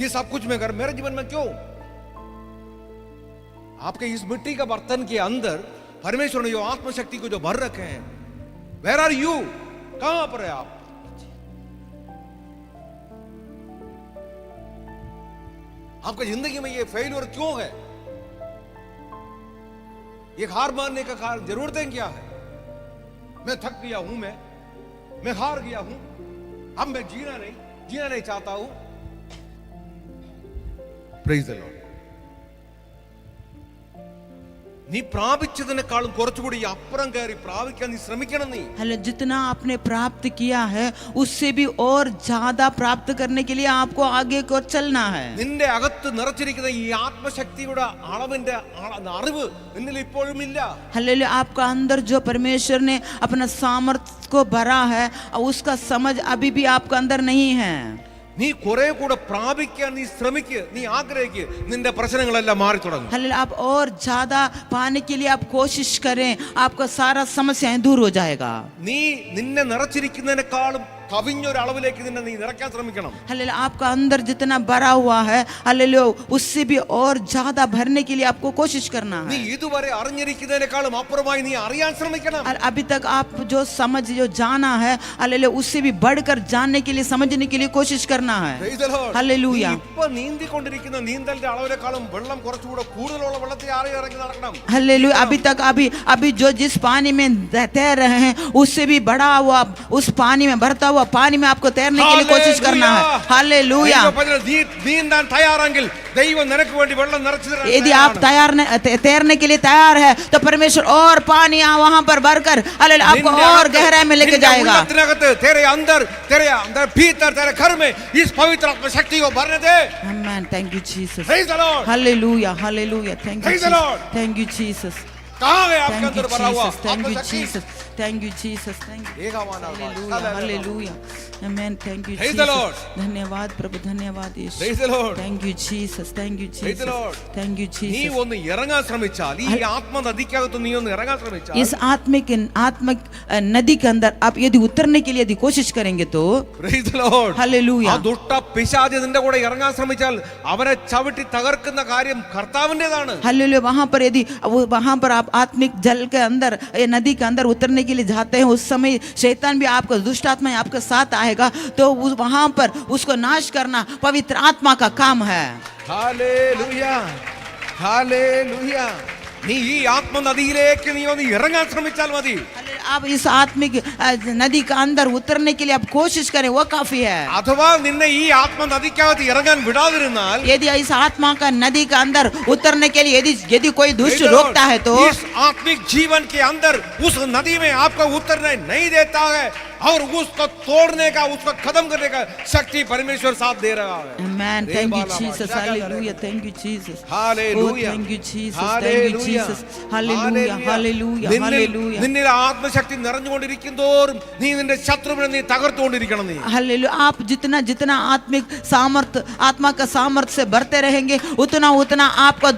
[SPEAKER 2] ये सब कुछ मैं कर, मेरे जीवन में क्यों? आपके इस मिट्टी का बर्तन के अंदर परमेश्वर ने जो आत्मशक्ति को जो भर रखे हैं, वेयर आर यू? कहां पर है आप? आपकी जिंदगी में ये फेल्योर क्यों है? ये हार मानने का कारण जरूरतें क्या है? मैं थक गया हूं, मैं हार गया हूं, अब मैं जीना नहीं चाहता हूं। Praise the Lord. നീ പ്രാപിച്ചതിനേക്കാളും കുറച്ചുകൂടി അപ്പുറം കയറി പ്രാപിക്കാൻ നീ ശ്രമിക്കണം നീ.
[SPEAKER 3] हेलो, जितना आपने प्राप्त किया है उससे भी और ज्यादा प्राप्त करने के लिए आपको आगे को चलना है.
[SPEAKER 2] നിന്റെ അകത്ത് നിറച്ചിരിക്കുന്ന ഈ ആത്മശക്തിയുടെ അളവിന്റെ അറിവ് നിന്നിൽ ഇപ്പോഴും ഇല്ല.
[SPEAKER 3] हालेलुया, आपका अंदर जो परमेश्वर ने अपना सामर्थ्य को भरा है उसका समझ अभी भी आपका अंदर नहीं है.
[SPEAKER 2] നീ കുറെ കൂടെ പ്രാപിക്കാൻ നീ ശ്രമിക്ക്, നീ ആഗ്രഹിക്ക്, നിന്റെ പ്രശ്നങ്ങളെല്ലാം മാറി തുടങ്ങും.
[SPEAKER 3] हालेलुया, आप और ज्यादा पाने के लिए आप कोशिश करें, आपका सारा समस्याएं दूर हो जाएगा.
[SPEAKER 2] നീ നിന്നെ നിറച്ചിരിക്കുന്നതിനേക്കാളും കവിഞ്ഞൊരളവിലേക്ക് നിന്നെ നീ നിറയ്ക്കാൻ ശ്രമിക്കണം.
[SPEAKER 3] हालेलुया, आपका अंदर जितना भरा हुआ है, हालेलुया, उससे भी और ज्यादा भरने के लिए आपको कोशिश करना
[SPEAKER 2] നീ
[SPEAKER 3] है.
[SPEAKER 2] ഇതുവരെ അറിഞ്ഞിരിക്കുന്നതിനേക്കാളും അപ്പുറമായി നീ അറിയാൻ ശ്രമിക്കണം.
[SPEAKER 3] और अभी तक आप जो समझ जो जाना है, हालेलुया, उससे भी बढ़कर जानने के लिए समझने के लिए कोशिश करना है.
[SPEAKER 2] Praise the Lord.
[SPEAKER 3] हालेलुया.
[SPEAKER 2] നീ ഇപ്പോ നീന്തിക്കൊണ്ടിരിക്കുന്ന നീന്തലിന്റെ അളവിനേക്കാളും വെള്ളം കുറച്ചുകൂടെ കൂടുതലുള്ള വെള്ളത്തിൽ ഇറങ്ങി നടക്കണം.
[SPEAKER 3] हालेलुया, अभी जो जिस पानी में तैर रहे हैं उससे भी बढ़ा हुआ उस पानी में भरता हुआ पानी में आपको तैरने के लिए कोशिश करना है. हालेलुया.
[SPEAKER 2] നീന്താൻ തയ്യാറെങ്കിൽ ദൈവം നിനക്ക് വേണ്ടി വെള്ളം നിറച്ചു തരാൻ
[SPEAKER 3] यदि आप तैरने के लिए तैयार है तो परमेश्वर और पानी वहां पर भरकर हालेलुया आपको और गहराई में लेके जाएगा.
[SPEAKER 2] तेरे अंदर भीतर तेरे घर में इस पवित्र आत्मा शक्ति को भरने दे.
[SPEAKER 3] Amen. Thank you Jesus.
[SPEAKER 2] Praise the Lord.
[SPEAKER 3] Hallelujah. Hallelujah. Thank you
[SPEAKER 2] Praise the
[SPEAKER 3] Jesus.
[SPEAKER 2] Lord.
[SPEAKER 3] Thank you Jesus.
[SPEAKER 2] कहां है आपके
[SPEAKER 3] Thank you
[SPEAKER 2] अंदर भरा हुआ
[SPEAKER 3] Jesus. Thank you
[SPEAKER 2] आत्मा
[SPEAKER 3] Jesus. Thank you Jesus. Thank you. Hallelujah. Hallelujah. Amen. Thank you
[SPEAKER 2] Praise the
[SPEAKER 3] Jesus.
[SPEAKER 2] Lord.
[SPEAKER 3] धन्यवाद प्रभु, धन्यवाद यीशु.
[SPEAKER 2] Praise the Lord.
[SPEAKER 3] Thank you Jesus. Thank you
[SPEAKER 2] Praise the
[SPEAKER 3] Jesus.
[SPEAKER 2] Lord.
[SPEAKER 3] Thank you
[SPEAKER 2] നീ
[SPEAKER 3] Jesus.
[SPEAKER 2] ഒന്ന് ഇറങ്ങാൻ ശ്രമിച്ചാൽ ഈ ആത്മനദിക്കകത്ത് നീ ഒന്ന് ഇറങ്ങാൻ ശ്രമിച്ചാൽ
[SPEAKER 3] इस आत्मिक नदी के अंदर आप यदि उतरने के लिए यदि कोशिश करेंगे तो
[SPEAKER 2] Praise the Lord.
[SPEAKER 3] Hallelujah.
[SPEAKER 2] ആ ദുഷ്ട പിശാച് നിന്റെ കൂടെ ഇറങ്ങാൻ ശ്രമിച്ചാൽ അവരെ ചവിട്ടി തകർക്കുന്ന കാര്യം കർത്താവിന്റേതാണ്.
[SPEAKER 3] हालेलुया, वहां पर आप आत्मिक जल के अंदर नदी के अंदर उतरने के लिए जाते हैं, उस समय शैतान भी आपका दुष्ट आत्मा आपके साथ आएगा, तो वहां पर उसको नाश करना पवित्र आत्मा का काम है.
[SPEAKER 2] Hallelujah hallelujah. നീ ഈ ആത്മനദിയിലേക്ക് നീ ഒന്ന് ഇറങ്ങാൻ ശ്രമിച്ചാൽ മതി.
[SPEAKER 3] आप इस आत्मिक नदी के अंदर उतरने के लिए आप कोशिश करें, वो काफी है.
[SPEAKER 2] അഥവാ നിന്നെ ഈ ആത്മനദിക്കകത്ത് ഇറങ്ങാൻ വിടാതിരുന്നാൽ
[SPEAKER 3] यदि इस आत्मा का नदी के अंदर उतरने के लिए यदि कोई दुष्ट रोकता है तो
[SPEAKER 2] इस आत्मिक जीवन के अंदर उस नदी में आपको उतरने नहीं देता है और उसको तोड़ने का, उसको खत्म करने का शक्ति परमेश्वर साथ दे रहा है.
[SPEAKER 3] Amen. Thank you Jesus. Hallelujah. Thank you Jesus.
[SPEAKER 2] Hallelujah.
[SPEAKER 3] Oh, thank you Jesus. Thank you Jesus. Hallelujah. Hallelujah. Hallelujah.
[SPEAKER 2] നിന്നിൽ ആത്മശക്തി നിറഞ്ഞുകൊണ്ടിരിക്കുന്തോറും നീ നിന്റെ ശത്രുവിനെ നീ തകർത്തുകൊണ്ടിരിക്കണം. നീ
[SPEAKER 3] हालेलुया, आप जितना आत्मिक सामर्थ आत्मा का सामर्थ्य से बढ़ते रहेंगे उतना आपका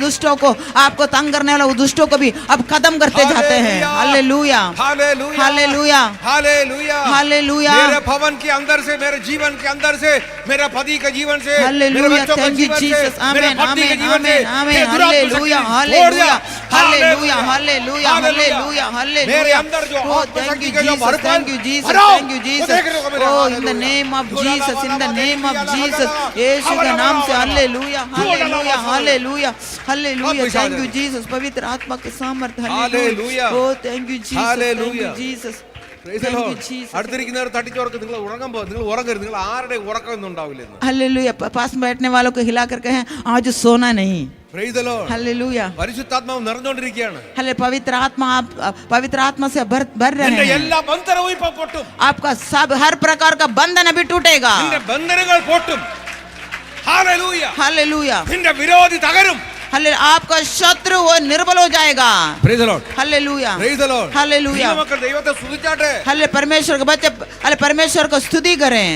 [SPEAKER 3] दुष्टों को, आपको तंग करने वाला दुष्टों को भी अब खत्म करते जाते हैं. Hallelujah.
[SPEAKER 2] Hallelujah
[SPEAKER 3] hallelujah.
[SPEAKER 2] Hallelujah
[SPEAKER 3] hallelujah.
[SPEAKER 2] मेरे भवन के अंदर से, मेरे जीवन के अंदर से, मेरे पति के जीवन से, मेरे बच्चों के जीवन से, मेरे पति के जीवन से,
[SPEAKER 3] hallelujah. Hallelujah. Hallelujah. Hallelujah. Hallelujah. Hallelujah.
[SPEAKER 2] मेरे अंदर जो
[SPEAKER 3] thank you Jesus. Thank you Jesus. Thank you Jesus. Oh, in the name of Jesus. In the name of Jesus. यीशु के नाम से hallelujah. Hallelujah. Hallelujah. Hallelujah. Thank you Jesus. पवित्र आत्मा के सामर्थ्य. Hallelujah. Oh, thank you Jesus. Thank you Jesus.
[SPEAKER 2] അടുത്തിരിക്കുന്നവർ തട്ടിച്ചോർക്ക് നിങ്ങൾ ഉറങ്ങുമ്പോ നിങ്ങൾ ഉറങ്ങരുത്. നിങ്ങൾ ആരുടെ ഉറക്കമൊന്നും ഉണ്ടാവില്ല.
[SPEAKER 3] हालेलुया. पास में बैठने वालों को हिला कर कहें आज सोना नहीं.
[SPEAKER 2] Praise the Lord.
[SPEAKER 3] हालेलुया.
[SPEAKER 2] പരിശുദ്ധാത്മാവ് നിറഞ്ഞുകൊണ്ടിരിക്കുകയാണ്.
[SPEAKER 3] हाले पवित्र आत्मा से भर रहे
[SPEAKER 2] നിന്റെ
[SPEAKER 3] हैं.
[SPEAKER 2] എല്ലാ ബന്ധനവും ഇപ്പോ പൊട്ടും.
[SPEAKER 3] आपका सब हर प्रकार का बंधन अभी टूटेगा.
[SPEAKER 2] നിന്റെ ബന്ധനങ്ങൾ പൊട്ടും. ഹല്ലേലൂയ.
[SPEAKER 3] हालेलुया.
[SPEAKER 2] നിന്റെ വിരോധി തകരും.
[SPEAKER 3] हाले आपका शत्रु वो निर्बल हो जाएगा.
[SPEAKER 2] Praise the Lord.
[SPEAKER 3] Hallelujah.
[SPEAKER 2] Praise the Lord.
[SPEAKER 3] Hallelujah.
[SPEAKER 2] ദൈവമക്കൾ ദൈവത്തെ സ്തുതിച്ചാട്ടെ.
[SPEAKER 3] हाले परमेश्वर के बच्चे हाले परमेश्वर को स्तुति करें.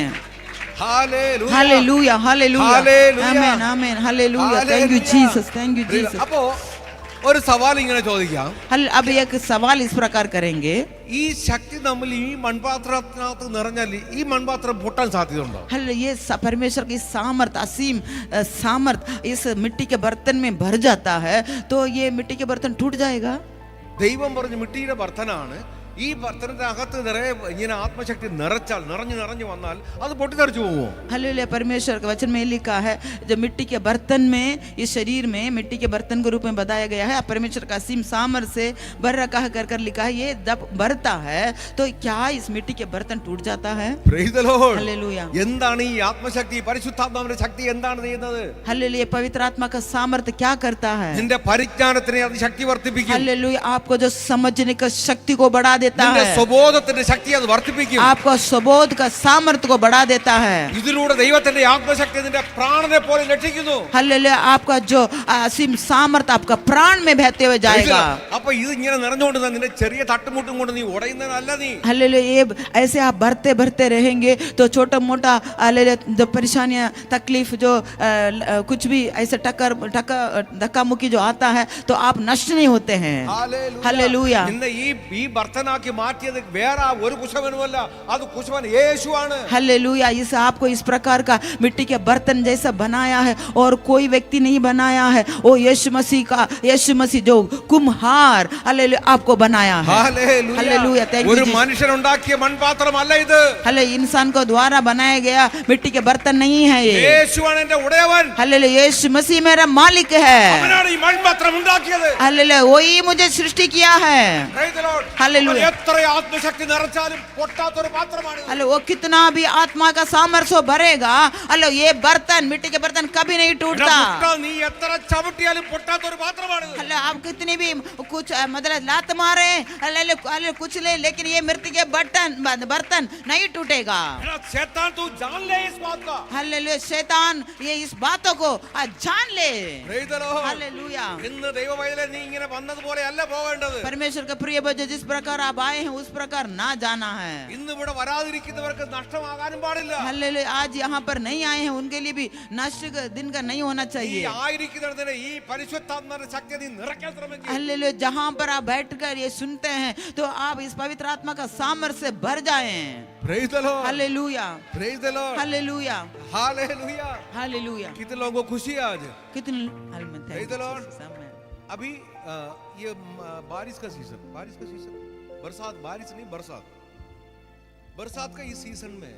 [SPEAKER 2] ഹല്ലേലൂയ.
[SPEAKER 3] हालेलुया. हालेलुया.
[SPEAKER 2] हालेलुया.
[SPEAKER 3] आमीन. आमीन. Hallelujah. Thank you Jesus. Thank you Jesus.
[SPEAKER 2] അപ്പോ ഒരു സവാൽ ഇങ്ങനെ ചോദിക്കാം.
[SPEAKER 3] अब एक सवाल इस प्रकार करेंगे.
[SPEAKER 2] ഈ ശക്തി നമ്മൾ ഈ മൺപാത്രത്തിനകത്ത് നിറഞ്ഞാൽ ഈ മൺപാത്രം പൊട്ടാൻ സാധ്യതയുണ്ടോ?
[SPEAKER 3] हल ये परमेश्वर की सामर्थ असीम सामर्थ इस मिट्टी के बर्तन में भर जाता है तो ये मिट्टी के बर्तन टूट जाएगा.
[SPEAKER 2] ദൈവം പറഞ്ഞു മിട്ടിയുടെ ബർത്തനാണ്, ഈ ബർത്തനത്തിന്റെ അകത്ത് നിറയെ ഇങ്ങനെ ആത്മശക്തി നിറച്ചാൽ നിറഞ്ഞു വന്നാൽ അത് പൊട്ടിത്തെറിച്ചു പോവോ?
[SPEAKER 3] हालेलुया। परमेश्वर के वचन में लिखा है जो मिट्टी के बर्तन में, इस शरीर में मिट्टी के बर्तन के रूप में बताया गया है, परमेश्वर का असीम सामर्थ्य से भर रखा है कर लिखा है। ये जब भरता है तो क्या इस मिट्टी के बर्तन टूट जाता है?
[SPEAKER 2] Praise the Lord.
[SPEAKER 3] हालेलुया।
[SPEAKER 2] എന്താണ് ഈ ആത്മശക്തി, പരിശുദ്ധാത്മാവിന്റെ ശക്തി എന്താണ് ചെയ്യുന്നത്?
[SPEAKER 3] हालेलुया। पवित्र आत्मा का सामर्थ्य क्या करता है?
[SPEAKER 2] നിന്റെ പരിജ്ഞാനത്തിനെ അത് ശക്തി വർദ്ധിപ്പിക്കും.
[SPEAKER 3] हालेलुया। आपको जो समझने का शक्ति को बढ़ा देता
[SPEAKER 2] നിന്റെ
[SPEAKER 3] है,
[SPEAKER 2] സ്വബോധത്തിന്റെ ശക്തി അത് വർദ്ധിപ്പിക്കും.
[SPEAKER 3] आपको स्वबोध का सामर्थ्य को बढ़ा देता है।
[SPEAKER 2] ഇതിലൂടെ ദൈവത്തിന്റെ ആത്മശക്തി നിന്റെ പ്രാണനെ പോലെ രക്ഷിക്കുന്നു.
[SPEAKER 3] हालेलुया। आपका जो असीम सामर्थ्य आपका प्राण में बहते हुए जाएगा।
[SPEAKER 2] അപ്പൊ ഇത് ഇങ്ങനെ നിറഞ്ഞുകൊണ്ട് നിന്റെ ചെറിയ തട്ടുമുട്ടും കൊണ്ട് നീ ഉടയുന്നതല്ല. നീ
[SPEAKER 3] हालेलुया। ये ऐसे आप बढ़ते बढ़ते रहेंगे तो छोटा मोटा हालेलुया जो परेशानियां तकलीफ जो कुछ भी ऐसे धक्का मुक्की जो आता है तो आप नष्ट नहीं होते हैं। हालेलुया।
[SPEAKER 2] നിന്നെ ഈ ബർത്തനാക്കി മാറ്റിയത് വേറെ ഒരു കുശവനുമല്ല, അത് കുശവൻ യേശുവാണ്.
[SPEAKER 3] हालेलुया। इस आपको इस प्रकार का मिट्टी के बर्तन जैसा बनाया है और कोई व्यक्ति नहीं बनाया है, वो यीशु मसीह जो कुम्हार हालेलुया आपको बनाया है। हालेलुया।
[SPEAKER 2] ഒരു മനുഷ്യൻ ഉണ്ടാക്കിയ മൺപാത്രമല്ല ഇത്.
[SPEAKER 3] हालेलुया। इंसान को द्वारा बनाया गया मिट्टी के बर्तन नहीं है ये।
[SPEAKER 2] യേശുവാണ് എൻ്റെ ഉടയവൻ.
[SPEAKER 3] हालेलुया। यीशु मसीह मेरा मालिक है।
[SPEAKER 2] അവനാണ് ഈ മൺപാത്രം ഉണ്ടാക്കിയത്.
[SPEAKER 3] हालेलुया। वही मुझे सृष्टि किया है।
[SPEAKER 2] Praise the Lord.
[SPEAKER 3] हालेलुया।
[SPEAKER 2] എത്ര ആത്മശക്തി നിറച്ചാലും പൊട്ടാത്തൊരു പാത്രമാണ്.
[SPEAKER 3] हालेलुया। वो कितना भी आत्मा का सामर्थ्य भरेगा, हालेलुया, ये बर्तन मिट्टी के बर्तन कभी नहीं टूटता।
[SPEAKER 2] നീ എത്ര ചവിട്ടിയാലും പൊട്ടാത്തൊരു പാത്രമാണ്.
[SPEAKER 3] हालेलुया। आप कितनी भी कुछ मतलब लात मारे, हालेलुया, कुछ ले, लेकिन ये मिट्टी के बर्तन नहीं टूटेगा।
[SPEAKER 2] शैतान तू जान ले इस बात का.
[SPEAKER 3] हालेलुया। शैतान ये इस बातों को जान ले।
[SPEAKER 2] Praise the Lord.
[SPEAKER 3] हालेलुया।
[SPEAKER 2] ഇന്ന് ദൈവവൈദ്യരെ നീ ഇങ്ങനെ വന്നതുപോലെ അല്ല പോവേണ്ടത്.
[SPEAKER 3] परमेश्वर का प्रिय बच्चे, जिस प्रकार आप आए हैं उस प्रकार ना जाना है।
[SPEAKER 2] ഇന്ന് ഇവിടെ വരാതിരിക്കുന്നവർക്ക് നഷ്ടമാകാനും പാടില്ല.
[SPEAKER 3] हालेलुया। आज यहाँ पर नहीं आए हैं उनके लिए भी नष्ट दिन का नहीं होना
[SPEAKER 2] ഈ
[SPEAKER 3] चाहिए।
[SPEAKER 2] ആയിരിക്കുന്നതിനെ ഈ പരിശുദ്ധാത്മാവിന്റെ ശക്തി നീ നിറയ്ക്കാൻ ശ്രമിക്കുക.
[SPEAKER 3] हालेलुया। जहाँ पर आप बैठकर ये सुनते हैं तो आप इस पवित्र आत्मा का सामर्थ्य से भर जाएं।
[SPEAKER 2] Praise the Lord.
[SPEAKER 3] Hallelujah.
[SPEAKER 2] Praise the Lord.
[SPEAKER 3] Hallelujah.
[SPEAKER 2] Hallelujah.
[SPEAKER 3] Hallelujah.
[SPEAKER 2] कितने लोगों को खुशी है आज?
[SPEAKER 3] कितने
[SPEAKER 2] Praise the Lord. अभी ये बारिश का सीजन, बारिश नहीं बरसात का इस सीजन में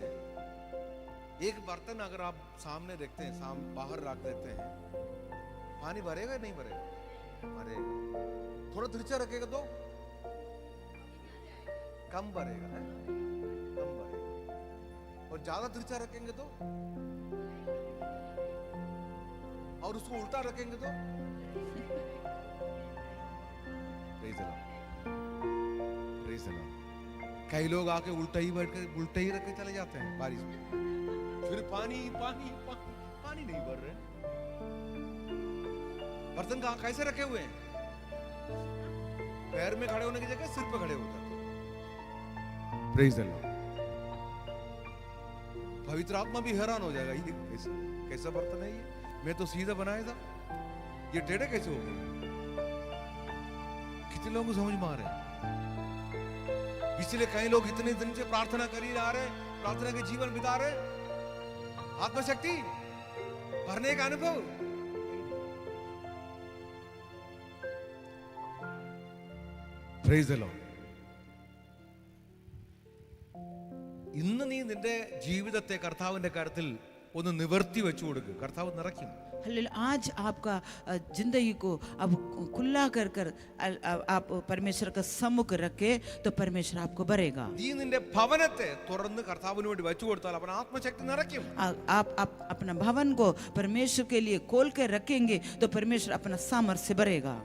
[SPEAKER 2] एक बर्तन अगर आप सामने रखते हैं, बाहर रख देते हैं, पानी भरेगा नहीं भरेगा? भरेगा। थोड़ा तिरछा रखेगा तो कम भरेगा, है? कम भरेगा। और ज्यादा तिरछा रखेंगे तो, और उसको उल्टा रखेंगे तो Praise the Lord. Praise the Lord. कई लोग आके उल्टा ही बैठ कर उल्टा ही रख के चले जाते हैं बारिश में, फिर पानी नहीं भर रहे. बर्तन कहाँ कैसे रखे हुए हैं? पैर में खड़े होने की जगह सिर पे खड़े हो जाते हैं. Praise the Lord. पवित्र आत्मा भी हैरान हो जाएगा, ये कैसा बर्तन है ये? मैं तो सीधा बनाया था, ये टेढ़े कैसे हो गए? कितने लोगों को समझ में आ रहे हैं? इसलिए कई लोग इतने दिन से प्रार्थना कर ही रहे, प्रार्थना के जीवन बिता रहे, आत्मशक्ति भरने का अनुभव. Praise the Lord. ഇന്ന് നീ നിന്റെ ജീവിതത്തെ കർത്താവിന്റെ കരത്തിൽ ഒന്ന് നിവർത്തി വെച്ചു കൊടുക്കുക, കർത്താവ് നിറയ്ക്കും.
[SPEAKER 3] हालेलुया। आज आपका जिंदगी को अब खुला कर आप परमेश्वर का सम्मुख रखे तो परमेश्वर आपको भरेगा।
[SPEAKER 2] നീ നിന്റെ ഭവനത്തെ തുറന്ന് കർത്താവിന് വേണ്ടി വെച്ചു കൊടുത്താൽ അവൻ ആത്മശക്തി നിറയ്ക്കും.
[SPEAKER 3] आप अपना भवन को परमेश्वर के लिए खोल के रखेंगे तो परमेश्वर अपना सामर्थ्य से भरेगा।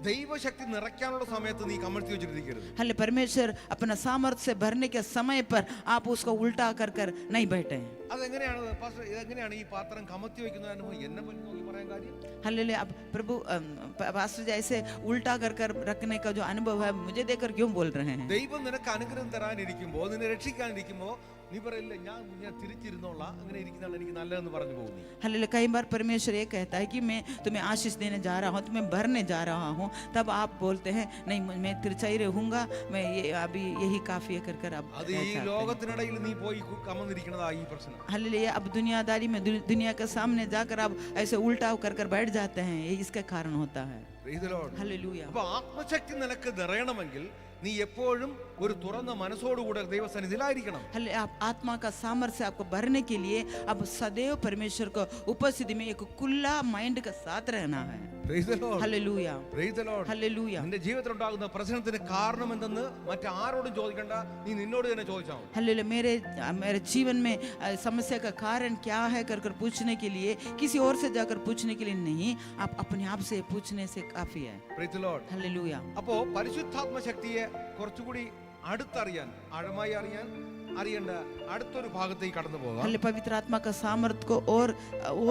[SPEAKER 2] ദൈവശക്തി നിറയ്ക്കാനുള്ള സമയത്ത് നീ കമഴ്ത്തി വെച്ചിരിക്കരുത്.
[SPEAKER 3] हालेलुया। परमेश्वर अपना सामर्थ्य से भरने के समय पर आप उसको उल्टा कर नहीं बैठे।
[SPEAKER 2] അതെങ്ങനെയാണ് പാസ്റ്റർ, ഇതെങ്ങനെയാണ് ഈ പാത്രം കമഴ്ത്തി വെക്കുന്ന അനുഭവം? എന്നെ പറ്റി നോക്കി പറയാൻ കാര്യം?
[SPEAKER 3] हालेलुया। अब प्रभु पास्टर जी ऐसे उल्टा कर रखने का जो अनुभव है मुझे देखकर क्यों बोल रहे हैं?
[SPEAKER 2] ദൈവം നിനക്ക് അനുഗ്രഹം തരാനിരിക്കുമ്പോൾ, നിന്നെ രക്ഷിക്കാനിരിക്കുമ്പോൾ നീ പറയില്ല ഞാൻ തിരിച്ചിരുന്നോളാം, അങ്ങനെ ഇരിക്കുന്നതാണ് എനിക്ക് നല്ലതെന്ന് പറഞ്ഞു പോകും.
[SPEAKER 3] हालेलुया। कई बार परमेश्वर ये कहता है कि मैं तुम्हें आशीष देने जा रहा हूँ, तुम्हें भरने जा रहा हूँ, तब आप बोलते हैं नहीं मैं तिरछा ही रहूंगा, मैं ये अभी यही काफी है कर अब
[SPEAKER 2] അത് ഈ ലോകത്തിനിടയിൽ നീ പോയി കമന്നിരിക്കുന്നതാ ഈ പ്രശ്നം.
[SPEAKER 3] हालेलुया। अब दुनियादारी में दुनिया के सामने जाकर आप ऐसे उल्टा कर बैठ जाते हैं, ये इसका कारण होता है।
[SPEAKER 2] Praise the Lord.
[SPEAKER 3] हालेलुया।
[SPEAKER 2] അപ്പോൾ ആത്മശക്തി നിനക്ക് നിറയണമെങ്കിൽ നീ എപ്പോഴും ഒരു തുറന്ന മനസ്സോടുകൂടെ ദൈവസന്നിധിയിലായിരിക്കണം.
[SPEAKER 3] हले आप आत्मा का सामर्थ्य से आपको भरने के लिए अब सदैव परमेश्वर को उपस्थिति में एक खुला माइंड के साथ रहना है.
[SPEAKER 2] Praise the Lord.
[SPEAKER 3] Hallelujah,
[SPEAKER 2] Praise the Lord.
[SPEAKER 3] Hallelujah.
[SPEAKER 2] നിന്റെ ജീവിതത്തിൽ ഉണ്ടാകുന്ന പ്രശ്നത്തിന് കാരണം എന്തെന്ന് മറ്റാരോടും ചോദിക്കണ്ട, നീ നിന്നോട് തന്നെ ചോദിച്ചാൽ മതി.
[SPEAKER 3] हालेलुया. मेरे जीवन में समस्या का कारण क्या है कर कर पूछने के लिए, किसी और से जाकर पूछने के लिए नहीं, आप अपने आप से पूछने से काफी है.
[SPEAKER 2] Praise the Lord.
[SPEAKER 3] हालेलुया.
[SPEAKER 2] അപ്പോ പരിശുദ്ധാത്മ ശക്തിയെ കുറച്ചുകൂടി അടുത്തറിയാൻ, ആഴമായി അറിയേണ്ട അടുത്തൊരു ഭാഗത്തേക്ക് കടന്നു പോകാം.
[SPEAKER 3] हले पवित्र आत्मा का सामर्थ्य को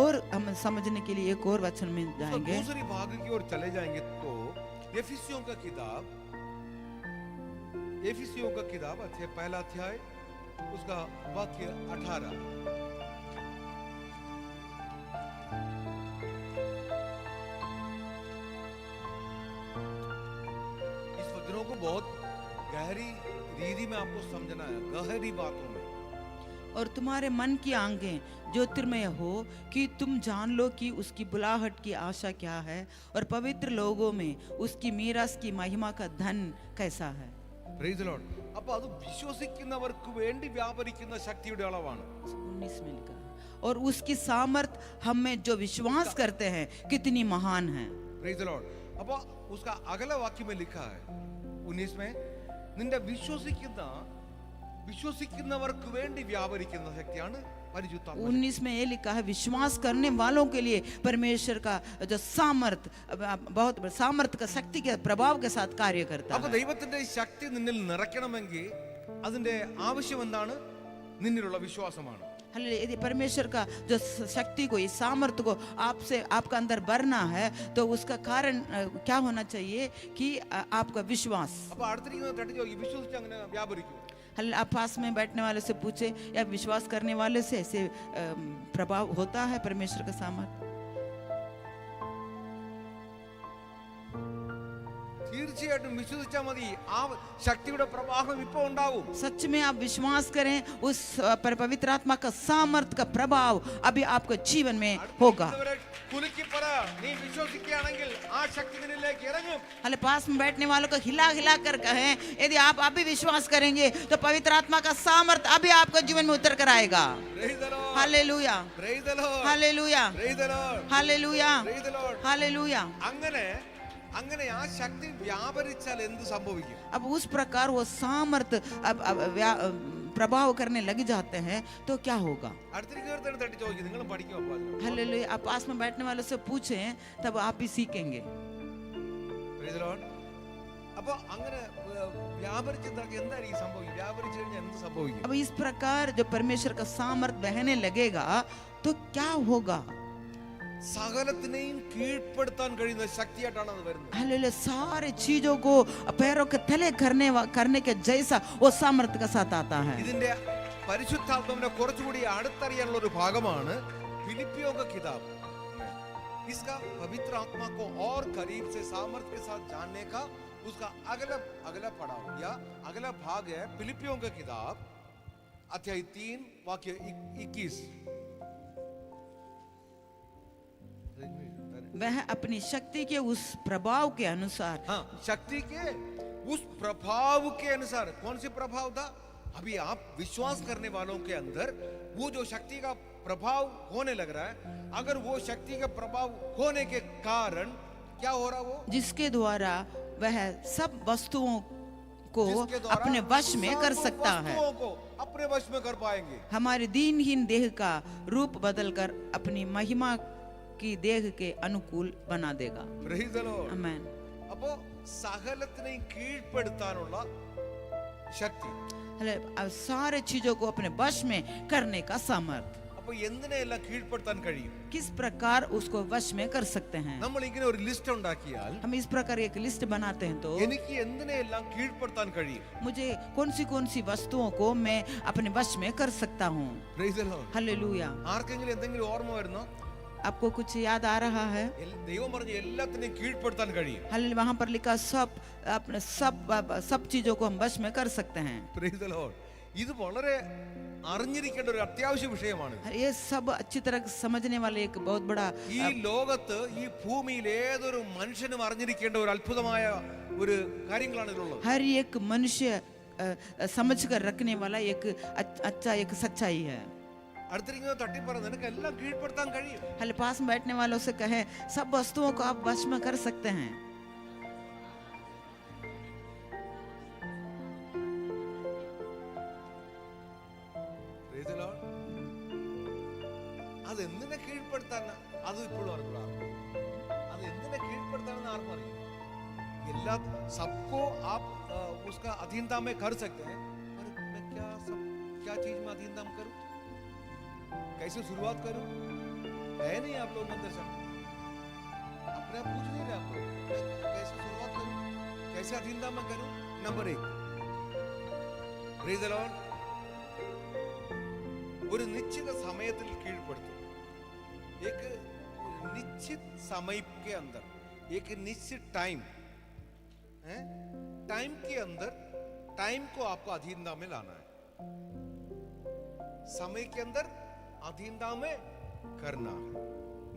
[SPEAKER 3] और हम समझने के लिए एक और वचन में जाएंगे.
[SPEAKER 2] दूसरी भाग की ओर चले जाएंगे तो एफिसियों का किताब पहला अध्याय उसका वाक्य 18. इस वचनों को बहुत गहरी रीति में आपको समझना है, गहरी बातों में.
[SPEAKER 3] और तुम्हारे मन की आंखें ज्योतिर्मय हो कि तुम जान लो कि उसकी बुलाहट की आशा क्या है और पवित्र लोगों में उसकी मीरास की महिमा का धन कैसा है.
[SPEAKER 2] Praise the Lord. അപ്പോൾ അത് വിശ്വസിക്കുന്നവർക്ക് വേണ്ടി വ്യാപരിക്കുന്ന ശക്തിയുടെ അളവാണ്.
[SPEAKER 3] 19 में लिखा है और उसकी सामर्थ हम में जो विश्वास करते हैं कितनी महान है.
[SPEAKER 2] Praise the Lord. അപ്പോൾ उसका अगला वाक्य में लिखा है 19 में നിന്റെ വിശ്വസിക്കുന്നവർക്ക് വേണ്ടി വ്യാപരിക്കുന്ന ശക്തിയാണ് പരിശുദ്ധാത്മ.
[SPEAKER 3] 19 में ये लिखा है विश्वास करने वालों के लिए परमेश्वर का जो सामर्थ बहुत सामर्थ का शक्ति के प्रभाव के साथ कार्य करता
[SPEAKER 2] അപ്പോൾ
[SPEAKER 3] है.
[SPEAKER 2] ദൈവത്തിന്റെ ശക്തി നിന്നിൽ നിറയ്ക്കണമെങ്കിൽ അതിന്റെ ആവശ്യം എന്താണ്? നിന്നിലുള്ള വിശ്വാസമാണ്.
[SPEAKER 3] हालेलुया. यदि परमेश्वर का जो शक्ति को, इस सामर्थ्य को आपका अंदर भरना है तो उसका कारण क्या होना चाहिए कि आपका विश्वास.
[SPEAKER 2] അപ്പോൾ അടുത്തിരിക്കുന്ന തട്ടി ചോദിക്കും, വിശ്വസിച്ച് അങ്ങനെ വ്യാപരിക്കും?
[SPEAKER 3] आप पास में बैठने वाले से पूछे या विश्वास करने वाले से ऐसे प्रभाव होता है परमेश्वर का सामर्थ्य.
[SPEAKER 2] തീർച്ചയായിട്ടും വിശ്വസിച്ചാൽ മതി, ആ ശക്തിയുടെ പ്രവാഹം ഇപ്പോൾ ഉണ്ടാവും.
[SPEAKER 3] सच में आप विश्वास करें, उस पवित्र आत्मा का सामर्थ्य का प्रभाव अभी आपके जीवन में होगा.
[SPEAKER 2] കുലുക്കി പറ, നീ വിശ്വസിക്കുകയാണെങ്കിൽ ആ ശക്തി നിന്നിലേക്ക് ഇറങ്ങും.
[SPEAKER 3] हले पास में बैठने वालों को हिला हिला कर कहें, यदि आप अभी विश्वास करेंगे तो पवित्र आत्मा का सामर्थ्य अभी आपके जीवन में उतर कर आएगा.
[SPEAKER 2] Praise the Lord.
[SPEAKER 3] Hallelujah,
[SPEAKER 2] Praise the Lord.
[SPEAKER 3] Hallelujah,
[SPEAKER 2] Praise the Lord.
[SPEAKER 3] Hallelujah,
[SPEAKER 2] Praise the Lord.
[SPEAKER 3] Hallelujah.
[SPEAKER 2] അങ്ങനെ ആ ശക്തി വ്യാപരിച്ചാൽ എന്ത് സംഭവിക്കും?
[SPEAKER 3] अब उस प्रकार वो सामर्थ्य प्रभाव करने लग जाते हैं तो क्या होगा?
[SPEAKER 2] അടുത്തിരിക്കുന്നവരുടെ തട്ടി ചോദിക്കും, നിങ്ങൾ പഠിക്കുമോ?
[SPEAKER 3] हालेलुया. आप पास में बैठने वालों से पूछें, तब आप भी सीखेंगे.
[SPEAKER 2] Praise the Lord. അപ്പോൾ അങ്ങനെ വ്യാപരിച്ചെന്താക്കി എന്തായിരിക്കും സംഭവിക്കും? വ്യാപരിച്ചു കഴിഞ്ഞാൽ എന്ത് സംഭവിക്കും?
[SPEAKER 3] अब इस प्रकार जो परमेश्वर का सामर्थ्य बहने लगेगा तो क्या होगा?
[SPEAKER 2] സകലത്തിനെയും കീഴ്പ്പെടുത്താൻ കഴിയുന്ന ശക്തിയായിട്ടാണ് അത് വരുന്നത്.
[SPEAKER 3] हालेलुया. सारे चीजों को पैरों के तले करने के जैसा वो सामर्थ्य के साथ आता है.
[SPEAKER 2] ഇതിന്റെ പരിശുദ്ധാത്മാവിനെ കുറച്ചുകൂടി അടുത്തറിയാനുള്ള ഒരു ഭാഗമാണ് ഫിലിപ്പിयों का किताब. इसका पवित्र आत्मा को और करीब से सामर्थ्य के साथ जानने का उसका अगला पड़ाव या अगला भाग है फिलिपियों का किताब अध्याय 3 वाक्य 21.
[SPEAKER 3] वह अपनी शक्ति के उस प्रभाव के अनुसार.
[SPEAKER 2] हाँ, शक्ति के उस प्रभाव के अनुसार. कौन सी प्रभाव था? अभी आप विश्वास करने वालों के अंदर वो जो शक्ति का प्रभाव होने लग रहा है, अगर वो शक्ति का प्रभाव होने के कारण क्या हो रहा, वो
[SPEAKER 3] जिसके द्वारा वह सब वस्तुओं को अपने वश में कर सकता है.
[SPEAKER 2] को अपने वश में कर पाएंगे.
[SPEAKER 3] हमारे दीनहीन देह का रूप बदलकर अपनी महिमा की देह के अनुकूल बना देगा.
[SPEAKER 2] Praise the Lord.
[SPEAKER 3] आमेन.
[SPEAKER 2] അപ്പോൾ സകലത്തിനെയും കീഴ്പ്പെടുത്താനുള്ള ശക്തി.
[SPEAKER 3] अब सारे चीजों को अपने वश में करने का सामर्थ्य.
[SPEAKER 2] അപ്പോൾ എന്തിനെല്ലാം കീഴ്പ്പെടുത്താൻ കഴിയും?
[SPEAKER 3] किस प्रकार उसको वश में कर सकते हैं?
[SPEAKER 2] നമ്മൾ ഇങ്ങനെ ഒരു ലിസ്റ്റ് ഉണ്ടാക്കിയാൽ
[SPEAKER 3] हम इस प्रकार एक लिस्ट बनाते हैं तो
[SPEAKER 2] എനിക്ക് എന്തിനെല്ലാം കീഴ്പ്പെടുത്താൻ കഴിയും?
[SPEAKER 3] मुझे कौन सी वस्तुओं को मैं अपने वश में कर सकता हूँ.
[SPEAKER 2] Praise the Lord.
[SPEAKER 3] हालेलुया.
[SPEAKER 2] ആർക്കെങ്കിലും എന്തെങ്കിലും ഓർമ്മ വരുന്നോ?
[SPEAKER 3] आपको कुछ याद आ रहा है?
[SPEAKER 2] ദൈവം പറഞ്ഞു എല്ലാത്തിനെയും കീഴ്പ്പെടുത്താൻ കഴിയും.
[SPEAKER 3] हालेलुया. वहां पर लिखा अपने सब चीजों को हम वश में कर सकते हैं.
[SPEAKER 2] Praise the Lord. ഇത് വളരെ അറിഞ്ഞിരിക്കേണ്ട ഒരു അത്യാവശ്യ വിഷയമാണ്.
[SPEAKER 3] ये सब अच्छी तरह समझने वाले एक बहुत बड़ा
[SPEAKER 2] ഈ ലോകത്ത് ഈ ഭൂമിയിൽ ഏതൊരു മനുഷ്യനും അറിഞ്ഞിരിക്കേണ്ട ഒരു അത്ഭുതമായ ഒരു കാര്യങ്ങളാണ് ഇതിലുള്ളത്.
[SPEAKER 3] हर एक मनुष्य समझ कर रखने वाला एक अच्छा एक सच्चाई है.
[SPEAKER 2] അടുത്തിരിക്കുന്ന തട്ടിപ്പറ നിനക്ക് എല്ലാം കീഴ്പ്പെടുത്താൻ കഴിയും.
[SPEAKER 3] हल पास में बैठने वालों से कहे सब वस्तुओं को आप वश में कर सकते हैं.
[SPEAKER 2] Praise the Lord. അത് എന്തിനെ കീഴ്പ്പെടുത്താൻ അത് ഇപ്പോഴും അറിഞ്ഞൂടാ. അത് എന്തിനെ കീഴ്പ്പെടുത്താനെന്ന് ആർക്കും അറിയില്ല. എല്ലാ सबको आप उसका अधीनता में कर सकते हैं, पर मैं क्या चीज में अधीनता में करूं, कैसे शुरुआत करूं, है नहीं आप लोग अंदर से अपने आप पूछ नहीं रहे आप लोग, कैसे शुरुआत करूं, कैसे अधीनता में करूं. Number 1, praise the Lord. ഒരു നിശ്ചിത സമയത്തിൽ കീഴ്പ്പെടുത്തും. एक निश्चित समय के अंदर एक निश्चित टाइम के अंदर टाइम को आपको अधीनता में लाना है. समय के अंदर अधीनता में करना है.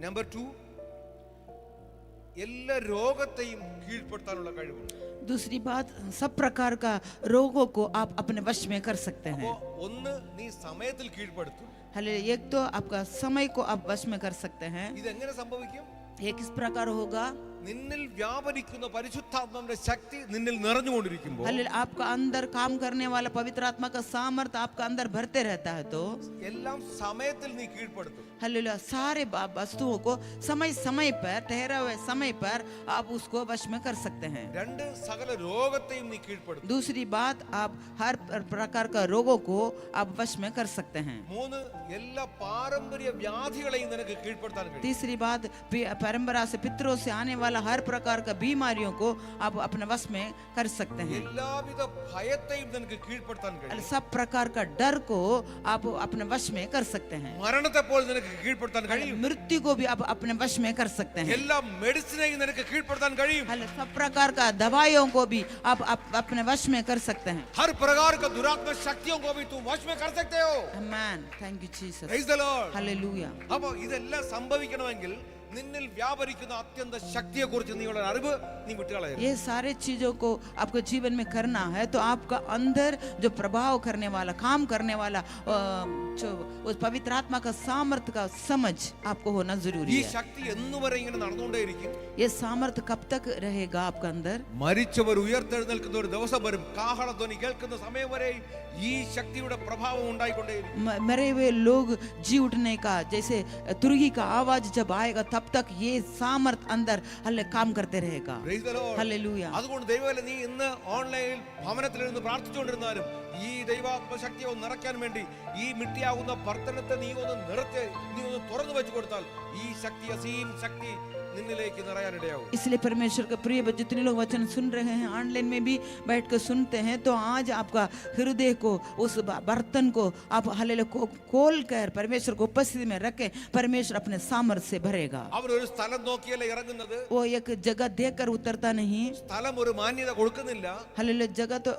[SPEAKER 2] नंबर 2, എല്ലാ രോഗത്തെയും കീഴ്പ്പെടുത്താനുള്ള കഴിവുണ്ട്.
[SPEAKER 3] दूसरी बात, सब प्रकार का रोगों को आप अपने वश में कर सकते हैं.
[SPEAKER 2] ഒന്ന് നീ സമയത്തിൽ കീഴ്പ്പെടുത്തും.
[SPEAKER 3] हले एक तो आपका समय को आप वश में कर सकते हैं.
[SPEAKER 2] ഇത് എങ്ങനെ സംഭവിക്കും?
[SPEAKER 3] ये किस प्रकार होगा?
[SPEAKER 2] നിന്നിൽ വ്യാപരിക്കുന്ന പരിശുദ്ധാത്മാവിന്റെ ശക്തി നിന്നിൽ നിറഞ്ഞുകൊണ്ടിരിക്കുമ്പോൾ,
[SPEAKER 3] हले आपका अंदर काम करने वाला पवित्र आत्मा का सामर्थ्य आपका अंदर भरते रहता है तो
[SPEAKER 2] എല്ലാം സമയത്തിൽ നീ കീഴ്പ്പെടുത്തും.
[SPEAKER 3] हालेलुया, सारे वस्तुओं को समय समय पर, ठहरा हुए समय पर आप उसको वश में कर सकते हैं.
[SPEAKER 2] രണ്ട്, സകല രോഗത്തെയും നീ കീഴ്പ്പെടുത്തും.
[SPEAKER 3] दूसरी बात, आप हर प्रकार का रोगों को आप वश में कर सकते हैं.
[SPEAKER 2] മൂന്ന്, എല്ലാ പാരമ്പര്യ വ്യാധികളെയും നിനക്ക് കീഴ്പ്പെടുത്താൻ കഴിയും.
[SPEAKER 3] तीसरी बात, परंपरा से पितरों से आने वाला हर प्रकार का बीमारियों को आप अपने वश में कर सकते हैं.
[SPEAKER 2] എല്ലാവിധ ഭയത്തെയും നിനക്ക് കീഴ്പ്പെടുത്താൻ കഴിയും.
[SPEAKER 3] सब प्रकार का डर को आप अपने वश में कर सकते हैं.
[SPEAKER 2] മരണത്തെ പോലെ നിനക്ക് കീഴ്പ്പെടുത്താൻ കഴിയും.
[SPEAKER 3] मृत्यु को भी आप अपने वश में कर सकते हैं.
[SPEAKER 2] എല്ലാ മെഡിസിനെയും നിനക്ക് കീഴ്പ്പെടുത്താൻ കഴിയും.
[SPEAKER 3] सब प्रकार का दवाइयों को भी आप अपने वश में कर सकते हैं.
[SPEAKER 2] हर प्रकार का दुरात्मा शक्तियों को भी तुम वश में कर सकते हो.
[SPEAKER 3] आमीन. Thank you Jesus.
[SPEAKER 2] Praise the Lord.
[SPEAKER 3] Hallelujah.
[SPEAKER 2] അപ്പോൾ ഇതെല്ലാം സംഭവിക്കണമെങ്കിൽ നിന്നിൽ വ്യാപരിക്കുന്ന അത്യന്ത ശക്തിയെ കുറിച്ച് നീയുള്ള അറിവ് നീ വിട്ടുകളയരുത്.
[SPEAKER 3] ये सारे चीजों को आपको जीवन में करना है तो आपका अंदर जो प्रभाव करने वाला, काम करने वाला, जो उस पवित्र आत्मा का सामर्थ्य का समझ आपको होना जरूरी
[SPEAKER 2] ഈ
[SPEAKER 3] है.
[SPEAKER 2] ശക്തി എന്നുവരെ ഇങ്ങനെ നടന്നുകൊണ്ടേയിരിക്കും.
[SPEAKER 3] ये सामर्थ्य कब तक रहेगा आपका अंदर?
[SPEAKER 2] മരിച്ചവർ ഉയർത്തെഴുന്നേൽക്കുന്ന ഒരു ദിവസം വരും. കാഹളധ്വനി കേൾക്കുന്ന സമയം വരെ ഈ ശക്തിയുടെ പ്രഭാവം ഉണ്ടായിക്കൊണ്ടേയിരിക്കും.
[SPEAKER 3] मरे हुए लोग जी उठने का, जैसे तुरही का आवाज जब आएगा तब तक ये सामर्थ अंदर हल्ले काम करते रहेगा.
[SPEAKER 2] Praise the Lord.
[SPEAKER 3] हालेलुया.
[SPEAKER 2] അതുകൊണ്ട് ദൈവമേ, നീ ഇന്ന് ഓൺലൈനിൽ ഭവനത്തിലിരുന്ന് പ്രാർത്ഥിച്ചുകൊണ്ടിരുന്നാലും ഈ ദൈവാത്മശക്തിയെ ഒന്ന് നിറയ്ക്കാൻ വേണ്ടി ഈ മിട്ടിയാകുന്ന ഭർത്തനത്തെ നീ ഒന്ന് തുറന്നു വെച്ചു കൊടുത്താൽ ഈ ശക്തി, അസീം ശക്തി നിന്നിലേക്ക് നിറയാനിടയാവും.
[SPEAKER 3] इसलिए परमेश्वर के प्रिय जितने लोग वचन सुन रहे हैं, ऑनलाइन में भी बैठ कर सुनते हैं, तो आज आपका हृदय को, उस बर्तन को आप हालेलुया को खोल कर परमेश्वर को उपस्थिति में रखें. परमेश्वर अपने सामर्थ्य से भरेगा.
[SPEAKER 2] അവർ ഒരു സ്ഥലം നോക്കിയല്ലേ ഇറങ്ങുന്നത്.
[SPEAKER 3] वो एक जगह देखकर उतरता नहीं.
[SPEAKER 2] സ്ഥലം ഒരു മാന്യത കൊടുക്കുന്നില്ല.
[SPEAKER 3] हालेलुया. जगह तो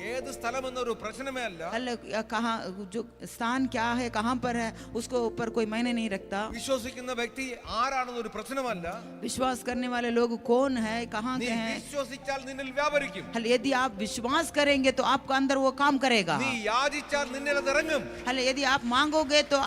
[SPEAKER 2] ഏത് സ്ഥലം എന്നൊരു പ്രശ്നമേ അല്ല.
[SPEAKER 3] हालेलुया, कहाँ जो स्थान क्या है, कहाँ पर है, उसको ऊपर कोई मायने नहीं रखता.
[SPEAKER 2] വിശ്വസിക്കുന്ന വ്യക്തി ആരാണെന്നൊരു പ്രശ്നമല്ല.
[SPEAKER 3] विश्वास करने वाले लोग कौन है, कहाँ
[SPEAKER 2] നീ
[SPEAKER 3] के हैं.
[SPEAKER 2] വിശ്വസിച്ചാൽ നിന്നിൽ വ്യാപരിക്കും.
[SPEAKER 3] यदि आप विश्वास करेंगे तो आपका अंदर वो काम करेगा.
[SPEAKER 2] നീ യാചിച്ചാൽ നിന്നിൽ അത് ഇറങ്ങും.
[SPEAKER 3] यदि आप मांगोगे तो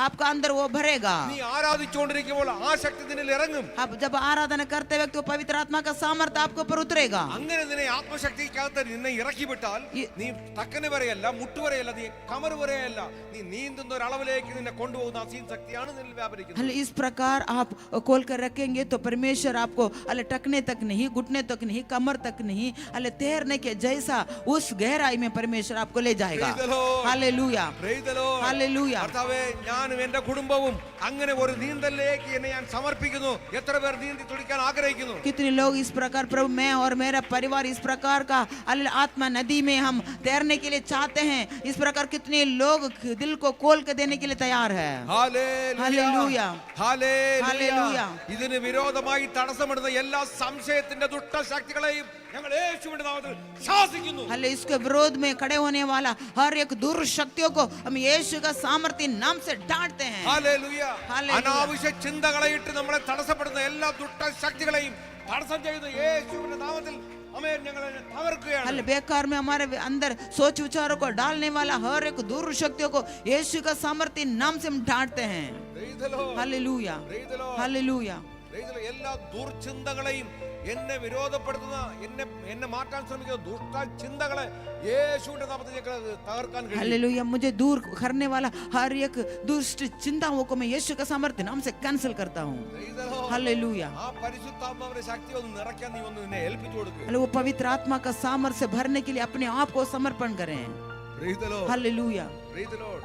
[SPEAKER 3] आपका अंदर वो भरेगा.
[SPEAKER 2] നീ ആരാധിച്ചുകൊണ്ടിരിക്കുമ്പോൾ ആ ശക്തി നിന്നിൽ ഇറങ്ങും.
[SPEAKER 3] आप जब आराधना करते वक्त वो पवित्र आत्मा का सामर्थ्य आपके ऊपर उतरेगा.
[SPEAKER 2] അങ്ങനെ നിന്നെ ആത്മശക്തിക്കകത്ത് നിന്നെ ഇറക്കി വിട്ടാൽ നീ തക്കനെ വരെയല്ല, മുട്ടുവരെയല്ല, നീ കമർ വരെയല്ല, നീ നീന്തുന്ന ഒരു അളവിലേക്ക് നിന്നെ കൊണ്ടുപോകുന്ന അസീം ശക്തിയാണ് നിന്നിൽ വ്യാപരിക്കുന്നത്.
[SPEAKER 3] इस प्रकार आप खोल कर रखेंगे तो परमेश्वर आपको टकने तक नहीं, घुटने तक नहीं, कमर तक नहीं, तैरने के जैसा उस गहराई में परमेश्वर आपको ले जाएगा.
[SPEAKER 2] Praise the Lord.
[SPEAKER 3] Hallelujah.
[SPEAKER 2] Praise the Lord.
[SPEAKER 3] Hallelujah.
[SPEAKER 2] കർത്താവേ, ഞാനും എന്റെ കുടുംബവും അങ്ങനെ ഒരു നീന്തലിലേക്ക് എന്നെ ഞാൻ സമർപ്പിക്കുന്നു. എത്ര പേർ നീന്തി തുടിക്കാൻ ആഗ്രഹിക്കുന്നു?
[SPEAKER 3] कितने लोग इस प्रकार, प्रभु मैं और मेरा परिवार इस प्रकार का आत्मा नदी में हम तैरने के लिए चाहते हैं. इस प्रकार कितने लोग दिल को खोल के देने के लिए तैयार है.
[SPEAKER 2] ഹല്ലേലൂയ. ഹല്ലേലൂയ.
[SPEAKER 3] ഹല്ലേലൂയ.
[SPEAKER 2] ഇതിന് വിരോധമായി തടസ്സമിടുന്ന എല്ലാ സംശയത്തിന്റെ ദുഷ്ടശക്തികളെയും ഞങ്ങൾ യേശുവിന്റെ നാമത്തിൽ ശാസിക്കുന്നു.
[SPEAKER 3] हले इसके विरोध में खड़े होने वाला हर एक दुर्शक्तियों को हम यीशु का सामर्थ्य नाम से डांटते हैं.
[SPEAKER 2] ഹല്ലേലൂയ.
[SPEAKER 3] ഹല്ലേലൂയ.
[SPEAKER 2] അനാവശ്യ ചിന്തകളെ ഇട്ട് നമ്മളെ തടസ്സപ്പെടുന്ന എല്ലാ ദുഷ്ടശക്തികളെയും തടസ്സം ചെയ്ത് യേശുവിന്റെ നാമത്തിൽ ആമേൻ ഞങ്ങൾ തകർക്കുകയാണ്.
[SPEAKER 3] हल बेकार में हमारे अंदर सोच विचारों को डालने वाला हर एक दूर शक्तियों को यीशु का सामर्थ्य नाम से हम डांटते हैं.
[SPEAKER 2] Praise the Lord.
[SPEAKER 3] Hallelujah,
[SPEAKER 2] Praise the Lord.
[SPEAKER 3] Hallelujah.
[SPEAKER 2] Praise the Lord. എല്ലാ ദുർചിന്തകളെയും എന്നെ വിരോധപ്പെടുത്തുന്ന എന്നെ മാറ്റാൻ ശ്രമിക്കുന്ന ദുഷ്ട ചിന്തകളെ യേശുവിന്റെ നാമത്തിൽ ഞങ്ങൾ തകർക്കാൻ കഴിയും.
[SPEAKER 3] हालेलूया. मुझे दूर करने वाला हर एक दुष्ट चिंताओं को मैं यीशु का सामर्थ्य नाम से कैंसिल करता हूँ.
[SPEAKER 2] Praise the Lord.
[SPEAKER 3] हालेलूया.
[SPEAKER 2] ആ പരിശുദ്ധാത്മാവിന്റെ ശക്തി ഒന്ന് നിറയ്ക്കാൻ നീ ഒന്ന് നിന്നെ ഏൽപ്പിച്ചു കൊടുക്കുക.
[SPEAKER 3] वो पवित्र आत्मा का सामर्थ्य से भरने के लिए अपने आप को समर्पण करें.
[SPEAKER 2] Praise the Lord.
[SPEAKER 3] Hallelujah.
[SPEAKER 2] Praise the Lord.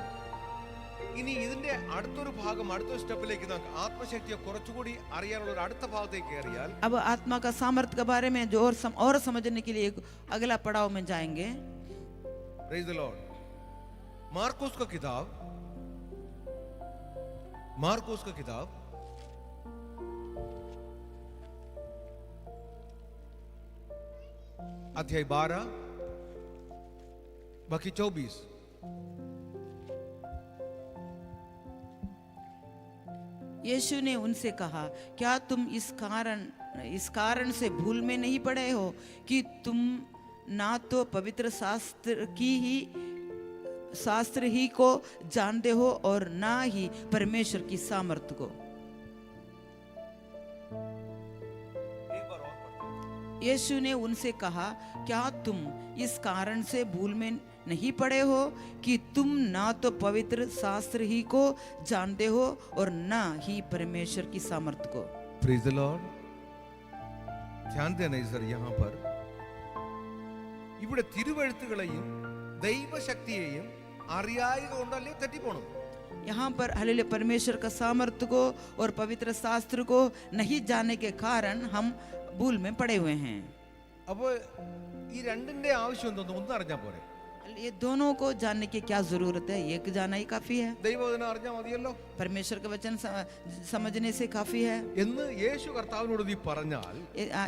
[SPEAKER 2] ഇനി ഇതിന്റെ അടുത്തൊരു ഭാഗം അടുത്ത സ്റ്റെപ്പിലേക്ക് നമുക്ക് ആത്മശക്തിയെ കുറച്ചുകൂടി അറിയാനുള്ള ഒരു അടുത്ത ഭാഗത്തേക്ക് കയറിയാൽ
[SPEAKER 3] अब आत्मा का सामर्थ्य के बारे में जो और समझने के लिए एक अगला पड़ाव में जाएंगे.
[SPEAKER 2] Praise the Lord. मार्कुस का किताब अध्याय 12 बाकी 24.
[SPEAKER 3] यीशु ने उनसे कहा, क्या तुम इस कारण से भूल में नहीं पड़े हो कि तुम ना तो पवित्र शास्त्र ही को जानते हो और ना ही परमेश्वर की सामर्थ्य को. यीशु ने उनसे कहा, क्या तुम इस कारण से भूल में नहीं पड़े हो कि तुम ना तो पवित्र शास्त्र ही को जानते हो और ना ही परमेश्वर की सामर्थ्य को.
[SPEAKER 2] Praise the Lord. ध्यान देना सर यहाँ पर ഇവിടെ തിരുവെഴുത്തുകളെയും ദൈവശക്തിയെയും അറിയായക കൊണ്ടല്ലേ തെറ്റിപ്പോണം.
[SPEAKER 3] यहाँ पर हालेलुया परमेश्वर का सामर्थ्य को और पवित्र शास्त्र को नहीं जानने के कारण हम भूल में पड़े हुए हैं.
[SPEAKER 2] അപ്പോൾ ഈ രണ്ടിന്റെ ആവശ്യം എന്തോന്ന് ഒന്ന് അറിഞ്ഞാൽ പോരെ.
[SPEAKER 3] ये दोनों को जानने की क्या जरूरत है? एक जाना ही काफी है.
[SPEAKER 2] ദൈവവചനം അറിഞ്ഞാൽ മതിയല്ലോ
[SPEAKER 3] परमेश्वर का वचन समझने से काफी है.
[SPEAKER 2] എന്ന് യേശു കർത്താവിനോട് നീ പറഞ്ഞാൽ,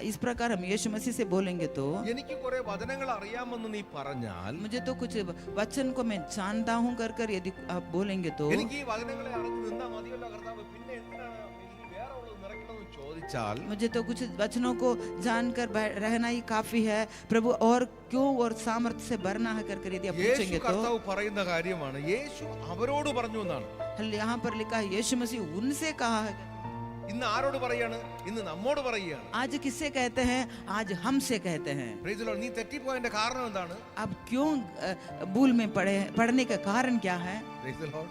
[SPEAKER 3] इस प्रकार हम यीशु मसीह से बोलेंगे तो
[SPEAKER 2] എനിക്ക് കുറെ വചനങ്ങൾ അറിയാമെന്ന് നീ പറഞ്ഞാൽ,
[SPEAKER 3] मुझे तो कुछ वचन को मैं जानता हूँ कर यदि आप बोलेंगे तो
[SPEAKER 2] എനിക്ക് ഈ വചനങ്ങളെ അറിഞ്ഞു നിന്നാ മതിയല്ലോ കർത്താവ്, പിന്നെ എന്തിനാണ് ഈ വേറെ ഉള്ളത് നിറയ്ക്കണമെന്ന് ചോദിച്ചാൽ,
[SPEAKER 3] मुझे तो कुछ वचनों को जानकर रहना ही काफी है प्रभु, और क्यों और सामर्थ्य से भरना है कर यदि आप
[SPEAKER 2] യേശു
[SPEAKER 3] पूछेंगे तो
[SPEAKER 2] കർത്താവ് പറയുന്ന കാര്യമാണ്. യേശു അവരോട് പറഞ്ഞു എന്നാണ്.
[SPEAKER 3] यहाँ पर लिखा है यीशु मसीह उनसे कहा है.
[SPEAKER 2] ഇന്ന് ആരോട് പറയാണ്? ഇന്ന് നമ്മോട് പറയുകയാണ്.
[SPEAKER 3] आज किससे कहते हैं? आज हमसे कहते हैं.
[SPEAKER 2] Praise the Lord. നീ തെറ്റിപ്പോയതിന്റെ കാരണം എന്താണ്?
[SPEAKER 3] अब क्यों भूल में पढ़ने का कारण क्या है?
[SPEAKER 2] Praise the Lord.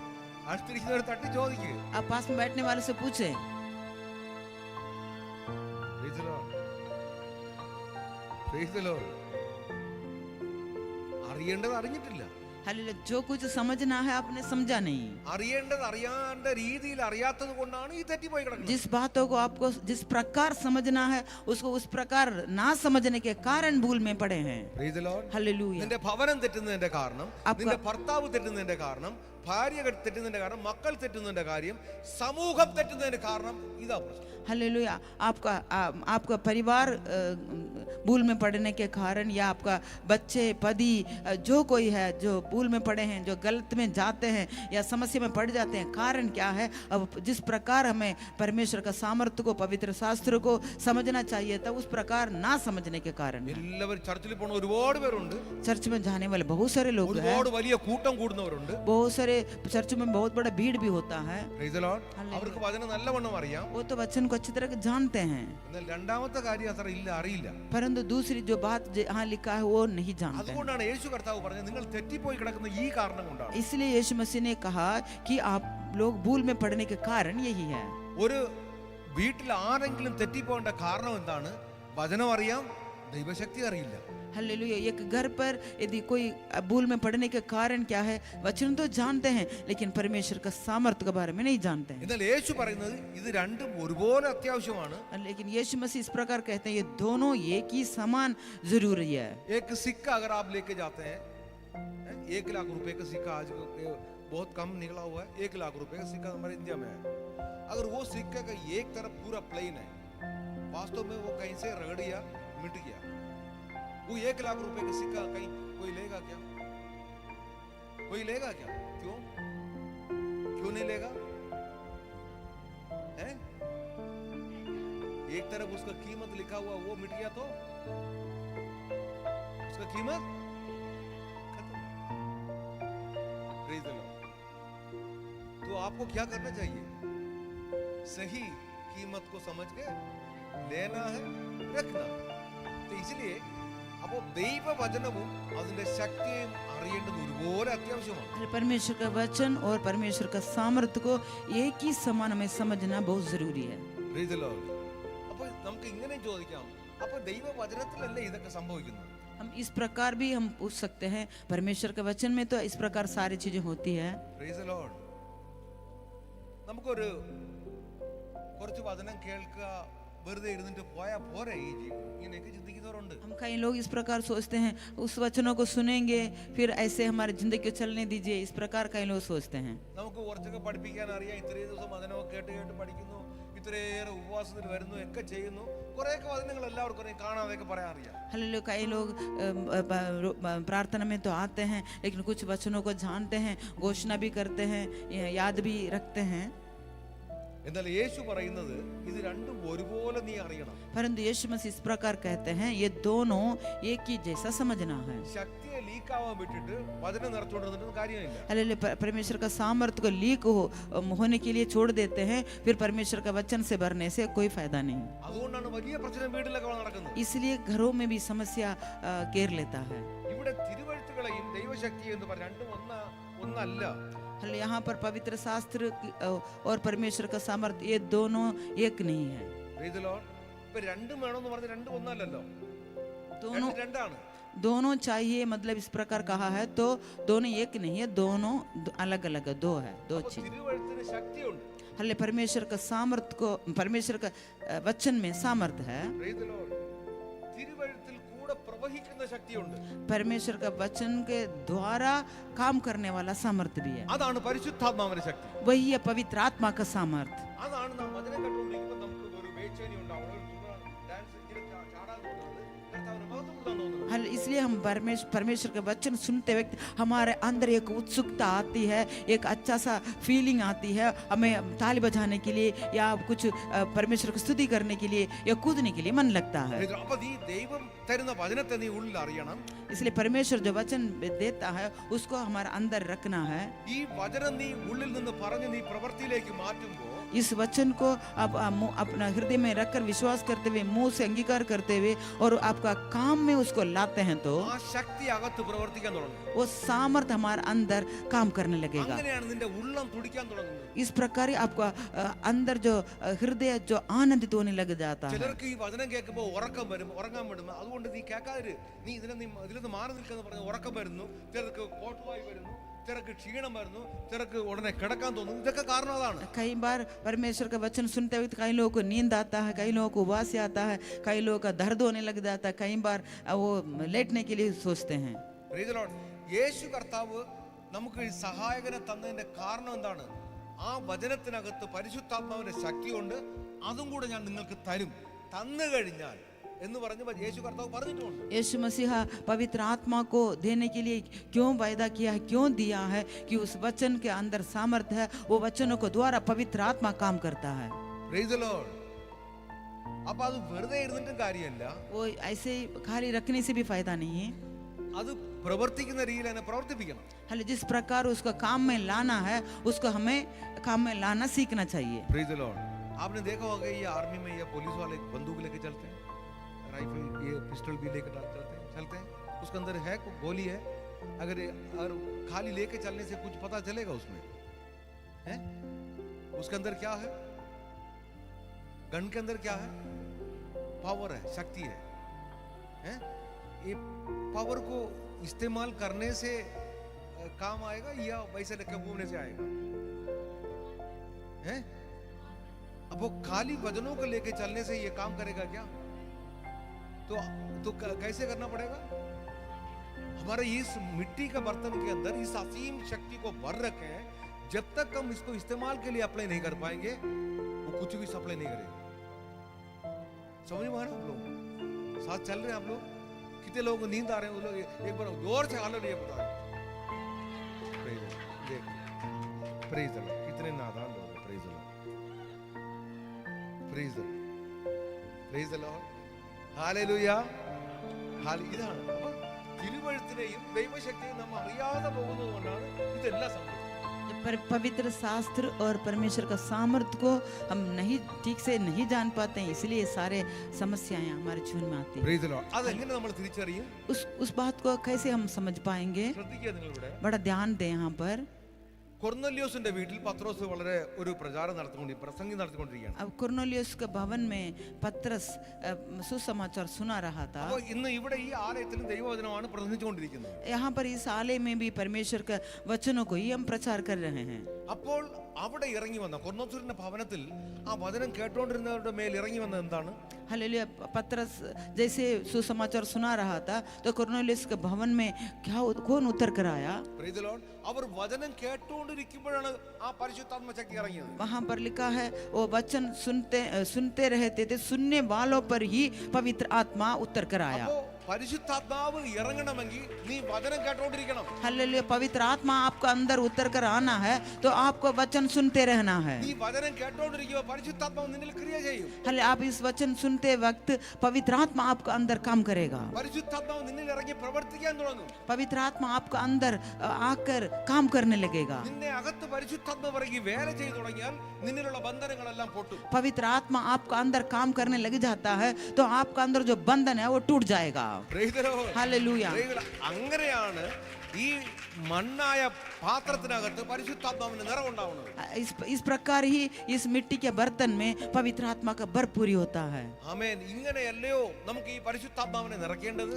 [SPEAKER 2] അടുത്തിരിക്കുന്നവർ തട്ടി ചോദിക്കുക.
[SPEAKER 3] आप पास में बैठने वाले से पूछे.
[SPEAKER 2] Praise the Lord. Praise the Lord. അറിയേണ്ടത് അറിഞ്ഞിട്ടില്ല.
[SPEAKER 3] हालेलुया. जो कुछ समझना है आपने समझा नहीं.
[SPEAKER 2] അറിയേണ്ടത് അറിയാണ്ട രീതിയിൽ അറിയാത്തത് കൊണ്ടാണ് ഈ തെറ്റിപ്പോയി കിടക്കുന്നത്.
[SPEAKER 3] जिस बातों को आपको जिस प्रकार समझना है उसको उस प्रकार ना समझने के कारण भूल में पड़े हैं.
[SPEAKER 2] Praise the Lord.
[SPEAKER 3] हालेलुया.
[SPEAKER 2] നിന്റെ ഭവനം തെറ്റുന്നതിന്റെ കാരണം, നിന്റെ ഭർത്താവ് തെറ്റുന്നതിന്റെ കാരണം, ഭാര്യ തെറ്റുന്നതിന്റെ കാരണം, മക്കൾ തെറ്റുന്നതിന്റെ കാര്യം, സമൂഹം തെറ്റുന്നതിന്റെ കാരണം ഇതാ പ്രശ്നം.
[SPEAKER 3] हालेलुया. आपका परिवार भूल में पड़ने के कारण या आपका बच्चे पति जो कोई है जो भूल में पड़े हैं, जो गलत में जाते हैं या समस्या में पड़ जाते हैं, कारण क्या है? अब जिस प्रकार हमें परमेश्वर का सामर्थ्य को पवित्र शास्त्र को समझना चाहिए था उस प्रकार ना समझने के कारण.
[SPEAKER 2] എല്ലാവരും ചർച്ചിൽ പോണ ഒരുപാട് പേരുണ്ട്.
[SPEAKER 3] चर्च में जाने वाले बहुत सारे लोग हैं.
[SPEAKER 2] ഒരുപാട് വലിയ കൂട്ടം കൂടുന്നവരുണ്ട്.
[SPEAKER 3] बहुत सारे चर्च में बहुत बड़ा भीड़ भी होता है.
[SPEAKER 2] Praise the Lord. അവർക്ക് വചനം നല്ലവണ്ണം അറിയാം.
[SPEAKER 3] वो तो वचन को अच्छी तरह जानते हैं,
[SPEAKER 2] എന്നാൽ രണ്ടാമത്തെ കാര്യം അത്ര ഇല്ല, അറിയില്ല.
[SPEAKER 3] परंतु दूसरी जो बात यहाँ लिखा है वो नहीं जानते हैं.
[SPEAKER 2] അതുകൊണ്ടാണ് യേശു കർത്താവ് പറഞ്ഞത് നിങ്ങൾ തെറ്റിപ്പോയി കിടക്കുന്ന ഈ കാരണം കൊണ്ടാണ്.
[SPEAKER 3] इसलिए यीशु मसीह ने कहा कि आप लोग भूल में पड़ने के कारण यही है.
[SPEAKER 2] ഒരു വീട്ടിൽ ആരെങ്കിലും തെറ്റിപ്പോകേണ്ട കാരണം എന്താണ്? വചനം അറിയാം, ദൈവശക്തി അറിയില്ല.
[SPEAKER 3] हालेलुया. एक घर पर यदि कोई भूल में पड़ने के कारण क्या है? वचन तो जानते हैं लेकिन परमेश्वर का सामर्थ्य के बारे में नहीं जानते हैं.
[SPEAKER 2] എന്നാൽ യേശു പറയുന്നത് ഇത് രണ്ടും ഒരുപോലെ അത്യാവശ്യമാണ്.
[SPEAKER 3] लेकिन यीशु मसीह इस प्रकार कहते हैं ये दोनों एक ही समान जरूरी है.
[SPEAKER 2] एक सिक्का अगर आप लेके जाते हैं, 1 लाख रुपए का सिक्का आज बहुत कम निकला हुआ है, 1 लाख रुपए का सिक्का हमारे इंडिया में है. अगर वो सिक्के का एक तरफ पूरा प्लेन है, वास्तव में वो कहीं से रगड़ गया, मिट गया, वो 1 लाख रुपए का सिक्का कहीं कोई लेगा क्या? कोई लेगा क्या? क्यों नहीं लेगा? है एक तरफ उसका कीमत लिखा हुआ वो मिट गया तो उसका कीमत खत्म। Praise the Lord। तो आपको क्या करना चाहिए? सही कीमत को समझ के लेना है, रखना है। तो इसलिए അപ്പോൾ ദൈവവചനവും അതിന്റെ ശക്തിയും അറിയേണ്ടത് ഒരുപോലെ അത്യാവശ്യമാണ്।
[SPEAKER 3] परमेश्वर का वचन और परमेश्वर का सामर्थ्य को एक ही समान हमें समझना बहुत जरूरी है।
[SPEAKER 2] Praise the Lord। അപ്പോൾ നമുക്ക് ഇങ്ങനെ ചോദിക്കാം, അപ്പോൾ ദൈവവചനത്തിലല്ലേ ഇതൊക്കെ സംഭവിക്കുന്നത്?
[SPEAKER 3] हम इस प्रकार भी हम पूछ सकते हैं, परमेश्वर के वचन में तो इस प्रकार सारी चीजें होती है।
[SPEAKER 2] Praise the Lord। നമുക്കൊരു കുറച്ച് വചനം കേൾക്കുക, വെറുതെ ഇരുന്നിട്ട് പോയാ പോരെ ഈ ജീവിതം, ഇങ്ങനെയൊക്കെ ചിന്തിക്കുന്നവരുണ്ട്।
[SPEAKER 3] हम कई लोग इस प्रकार सोचते हैं, उस वचनों को सुनेंगे फिर ऐसे हमारी जिंदगी को चलने दीजिए, इस प्रकार कई लोग सोचते हैं।
[SPEAKER 2] നമുക്ക് കുറച്ചൊക്കെ പഠിപ്പിക്കാൻ അറിയാം, ഇത്രയും ദിവസം വചനമൊക്കെ കേട്ട് കേട്ട് പഠിക്കുന്നു, ഇത്രയേറെ ഉപവാസത്തിൽ വരുന്നു, ഒക്കെ ചെയ്യുന്നു, കുറേയൊക്കെ വചനങ്ങൾ എല്ലാവർക്കും അറിയാം, കാണാതെയൊക്കെ പറയാൻ അറിയാം।
[SPEAKER 3] हालेलुया, कई लोग प्रार्थना में तो आते हैं लेकिन कुछ वचनों को जानते हैं, घोषणा भी करते हैं, याद भी रखते हैं।
[SPEAKER 2] എന്നാൽ യേശു പറയുന്നത് ഇത് രണ്ടും ഒരുപോലെ നീ അറിയണം।
[SPEAKER 3] परंतु यीशु मसीह इस प्रकार कहते हैं, ये दोनों एक ही जैसा समझना है।
[SPEAKER 2] ശക്തിയെ ലീക്കാവാൻ വിട്ടിട്ട് വചനം നിറച്ചുകൊണ്ടിരുന്നിട്ട് കാര്യമില്ല।
[SPEAKER 3] हालेलुया, परमेश्वर का सामर्थ्य को लीक होने के लिए छोड़ देते हैं, फिर परमेश्वर का वचन से भरने से कोई फायदा नहीं।
[SPEAKER 2] അതുകൊണ്ടാണ് വലിയ പ്രശ്നം വീട്ടിലൊക്കെ നടക്കുന്നത്।
[SPEAKER 3] इसलिए घरों में भी समस्या घेर लेता है।
[SPEAKER 2] ഇവിടെ തിരുവെഴുത്തുകളെയും ദൈവശക്തിയും എന്ന് പറഞ്ഞ രണ്ടും ഒന്നല്ല।
[SPEAKER 3] यहाँ पर पवित्र शास्त्र और परमेश्वर का सामर्थ्य ये दोनों एक नहीं है।
[SPEAKER 2] Praise the Lord। ഇപ്പൊ രണ്ടും വേണമെന്ന് പറഞ്ഞ രണ്ടും ഒന്നല്ലല്ലോ,
[SPEAKER 3] दोनों
[SPEAKER 2] രണ്ടാണ്।
[SPEAKER 3] दोनों चाहिए मतलब इस प्रकार कहा है तो दोनों एक नहीं है, दोनों अलग अलग है, दो है, दो चीज।
[SPEAKER 2] തിരുവെഴുത്തിന് ശക്തിയുണ്ട്।
[SPEAKER 3] हले परमेश्वर का सामर्थ्य को, परमेश्वर का वचन में सामर्थ्य है।
[SPEAKER 2] Praise the Lord। തിരുവെഴുത്തിൽ കൂടെ പ്രവഹിക്കുന്ന ശക്തിയുണ്ട്।
[SPEAKER 3] परमेश्वर का वचन के द्वारा काम करने वाला सामर्थ्य भी है,
[SPEAKER 2] അതാണ് പരിശുദ്ധാത്മാവിന്റെ ശക്തി।
[SPEAKER 3] वही है पवित्र आत्मा का सामर्थ्य।
[SPEAKER 2] അതാണ് നാം വചനം കേട്ടുകൊണ്ടിരിക്കുമ്പോൾ നമുക്ക് ഒരു ബേച്ചേനി ഉണ്ടാവും, ഒരു ഡാൻസ് ഇങ്ങനെ ചാടാൻ തോന്നുന്നത്, കർത്താവിനെ മഹത്വപ്പെടുത്താൻ തോന്നുന്നത്।
[SPEAKER 3] हल इसलिए हम परमेश्वर का वचन सुनते वक्त हमारे अंदर एक उत्सुकता आती है, एक अच्छा सा फीलिंग आती है, हमें ताली बजाने के लिए या कुछ परमेश्वर की स्तुति करने के लिए या कूदने के लिए मन लगता है।
[SPEAKER 2] അപ്പൊ ഈ ദൈവം തരുന്ന വചനത്തെ നീ ഉള്ളിൽ അറിയണം।
[SPEAKER 3] इसलिए परमेश्वर जो वचन देता है उसको हमारे अंदर रखना है।
[SPEAKER 2] ഈ വചനം നീ ഉള്ളിൽ നിന്ന് പറഞ്ഞ് നീ പ്രവൃത്തിയിലേക്ക് മാറ്റുമ്പോൾ
[SPEAKER 3] इस वचन को आप अपना हृदय में रखकर विश्वास करते हुए, मुंह से अंगीकार करते हुए और आपका काम में उसको लाते हैं तो
[SPEAKER 2] ആ ശക്തി അകത്ത് പ്രവർത്തിക്കാൻ തുടങ്ങും।
[SPEAKER 3] वो सामर्थ्य हमारे अंदर काम करने लगेगा।
[SPEAKER 2] അങ്ങനെയാണ് നിന്റെ ഉള്ളം തുടിക്കാൻ തുടങ്ങുന്നത്।
[SPEAKER 3] इस प्रकार ही आपका अंदर जो हृदय जो आनंदित होने लग जाता है।
[SPEAKER 2] ചിലർക്ക് ഈ വചനം കേൾക്കുമ്പോൾ ഉറക്കം വരും, ഉറങ്ങാൻ വിടും, അതുകൊണ്ട് നീ കേൾക്കാതിര്, നീ ഇതിലൊന്ന് മാറി നിൽക്കുന്ന പറഞ്ഞ് ഉറക്കം വരുന്നു, ചിലർക്ക് കോട്ടുവായി വരുന്നു, ചിലർക്ക് ക്ഷീണം വരുന്നു, ചിലർക്ക് ഉടനെ കിടക്കാൻ തോന്നുന്നു, ഇതൊക്കെ കാരണം അതാണ്।
[SPEAKER 3] कई बार परमेश्वर का वचन सुनते हुए कई लोगों को नींद आता है, कई लोगों को उबासी आता है, कई लोगों का दर्द होने लग जाता है, कई बार वो लेटने के लिए सोचते हैं।
[SPEAKER 2] Praise the Lord। യേശു കർത്താവ് നമുക്ക് ഈ സഹായകനെ തന്നതിന്റെ കാരണം എന്താണ്? ആ വചനത്തിനകത്ത് പരിശുദ്ധാത്മാവിന്റെ ശക്തിയുണ്ട്, അതും കൂടെ ഞാൻ നിങ്ങൾക്ക് തരും, തന്നു കഴിഞ്ഞാൽ എന്ന് പറഞ്ഞ് യേശു കർത്താവ് പറഞ്ഞിട്ടുണ്ട്।
[SPEAKER 3] यीशु मसीह पवित्र आत्मा को देने के लिए क्यों वायदा किया है, क्यों दिया है कि उस वचन के अंदर सामर्थ्य है, वो वचनों को द्वारा पवित्र आत्मा काम करता है।
[SPEAKER 2] Praise the Lord। അപ്പൊ അത് വെറുതെ ഇരുന്നിട്ടും കാര്യമില്ല,
[SPEAKER 3] वो ऐसे ही खाली रखने से भी फायदा नहीं है,
[SPEAKER 2] അത് പ്രവർത്തിക്കുന്ന രീതിയിൽ തന്നെ പ്രവർത്തിപ്പിക്കണം।
[SPEAKER 3] हल जिस प्रकार उसको काम में लाना है उसको हमें काम में लाना सीखना चाहिए।
[SPEAKER 2] Praise the Lord। आपने देखा होगा ये आर्मी में या पुलिस वाले बंदूक लेके चलते हैं, राइफल ये पिस्टल भी लेकर चलते हैं, उसके अंदर है गोली है, अगर खाली लेके चलने से कुछ पता चलेगा उसमें है? उसके अंदर क्या है? गन के अंदर क्या है? पावर है, शक्ति है? ये पावर को इस्तेमाल करने से काम आएगा या वैसे लेके घूमने से आएगा? है? अब वो खाली वजनों को लेके चलने से ये काम करेगा क्या? तो कैसे करना पड़ेगा? हमारे इस मिट्टी का बर्तन के अंदर इस असीम शक्ति को भर रखे हैं, जब तक हम इसको इस्तेमाल के लिए अप्लाई नहीं कर पाएंगे वो कुछ भी सप्लाई नहीं करेगा। समझ में आ रहा है? आप लोग साथ चल रहे हैं? आप लोग कितने लोगों को नींद आ रहे हैं? वो लोग एक बार जोर से हालो नहीं बता रहे। Praise the Lord. कितने नादान लोग हैं। Praise the Lord, praise the Lord. Praise the Lord. Hallelujah. ഇതാണ് അപ്പോൾ തിരുവഴുത്തിനെയും ദൈവശക്തിയും നാം അറിയാതെ പോകുന്നത് കൊണ്ടാണ് ഇതെല്ലാം സംഭവിക്കുന്നത്.
[SPEAKER 3] पवित्र शास्त्र और परमेश्वर का सामर्थ्य को हम नहीं ठीक से नहीं जान पाते हैं, इसलिए सारे समस्याएं हमारे जीवन में आती हैं।
[SPEAKER 2] Praise the Lord. അതെങ്ങനെ നമ്മൾ തിരിച്ചറിയും?
[SPEAKER 3] उस बात को कैसे हम समझ पाएंगे?
[SPEAKER 2] ശ്രദ്ധിക്കുക നിങ്ങൾ ഇവിടെ.
[SPEAKER 3] बड़ा ध्यान दें यहाँ पर।
[SPEAKER 2] കൊർന്നല്യോസിന്റെ വീട്ടിൽ പത്രോസ് വളരെ ഒരു പ്രചാരം പ്രസംഗം നടത്തിക്കൊണ്ടിരിക്കുകയാണ്.
[SPEAKER 3] अब कुर्नेलियुस के भवन में पत्रस सुसमाचार सुना रहा था।
[SPEAKER 2] അപ്പോൾ ഇന്ന് ഇവിടെ ഈ ആലയത്തിൽ ദൈവവചനമാണ് പ്രസംഗിച്ചുകൊണ്ടിരിക്കുന്നത്.
[SPEAKER 3] यहाँ पर इस आलय में भी परमेश्वर के वचनों को ही हम प्रचार कर रहे हैं।
[SPEAKER 2] അപ്പോൾ അവിടെ ഇറങ്ങി വന്ന കൊർന്നല്യോസിന്റെ ഭവനത്തിൽ ആ വചനം കേട്ടുകൊണ്ടിരുന്നവരുടെ മേൽ ഇറങ്ങി വന്നത് എന്താണ്?
[SPEAKER 3] हालेलुया। पत्रस जैसे सुसमाचार सुना रहा था तो कुर्नेलियुस के भवन में कौन उतर कर आया?
[SPEAKER 2] Praise the Lord. അവർ വചനം കേട്ടുകൊണ്ടിരിക്കുമ്പോഴാണ് ആ പരിശുദ്ധാത്മ ശക്തി ഇറങ്ങിയത്.
[SPEAKER 3] वहां पर लिखा है वो वचन सुनते रहते थे, सुनने वालों पर ही पवित्र आत्मा उतर कर आया।
[SPEAKER 2] അപ്പോൾ പരിശുദ്ധാത്മാവ് ഇറങ്ങണമെങ്കിൽ നീ വചനം കേട്ടുകൊണ്ടിരിക്കണം.
[SPEAKER 3] हालेलुया। पवित्र आत्मा आपका अंदर उतर कर आना है तो आपको वचन सुनते रहना है।
[SPEAKER 2] നീ വചനം കേട്ടുകൊണ്ടിരിക്കുമ്പോൾ പരിശുദ്ധാത്മാവ് നിന്നിൽ ക്രിയ ചെയ്യും.
[SPEAKER 3] हाले आप इस वचन सुनते वक्त पवित्र आत्मा आपका अंदर काम करेगा।
[SPEAKER 2] പരിശുദ്ധാത്മാവ് നിന്നിൽ ഇറങ്ങി പ്രവർത്തിക്കാൻ തുടങ്ങും.
[SPEAKER 3] पवित्र आत्मा आपका अंदर आकर काम करने लगेगा।
[SPEAKER 2] നിന്നെ അകത്ത് പരിശുദ്ധാത്മാവ് ഇറങ്ങി വേല ചെയ്തു തുടങ്ങിയാൽ നിന്നിലുള്ള ബന്ധനങ്ങളെല്ലാം പൊട്ടും.
[SPEAKER 3] पवित्र आत्मा आपका अंदर काम करने लग जाता है तो आपका अंदर जो बंधन है वो टूट जाएगा।
[SPEAKER 2] Praise the Lord.
[SPEAKER 3] हालेलुया।
[SPEAKER 2] അങ്ങനെയാണ് ഈ മണ്ണായ പാത്രത്തിനകത്ത് പരിശുദ്ധാത്മാവിന്റെ നിറവുണ്ടാവുന്നത്.
[SPEAKER 3] इस प्रकार ही इस मिट्टी के बर्तन में पवित्र आत्मा का भरपूरी होता है।
[SPEAKER 2] ആമേൻ. ഇങ്ങനെയല്ലയോ നമുക്ക് ഈ പരിശുദ്ധാത്മാവിനെ നിറയ്ക്കേണ്ടത്?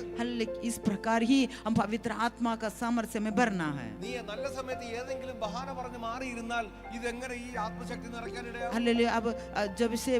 [SPEAKER 3] इस प्रकार ही हम पवित्र आत्मा का सामर्थ्य में भरना है।
[SPEAKER 2] നീ നല്ല സമയത്ത് ഏതെങ്കിലും ബഹാന പറഞ്ഞ് മാറിയിരുന്നാൽ ഇതെങ്ങനെ ഈ ആത്മശക്തി നിറയ്ക്കാൻ ഇടയാകും?
[SPEAKER 3] हालेलुया। अब जब से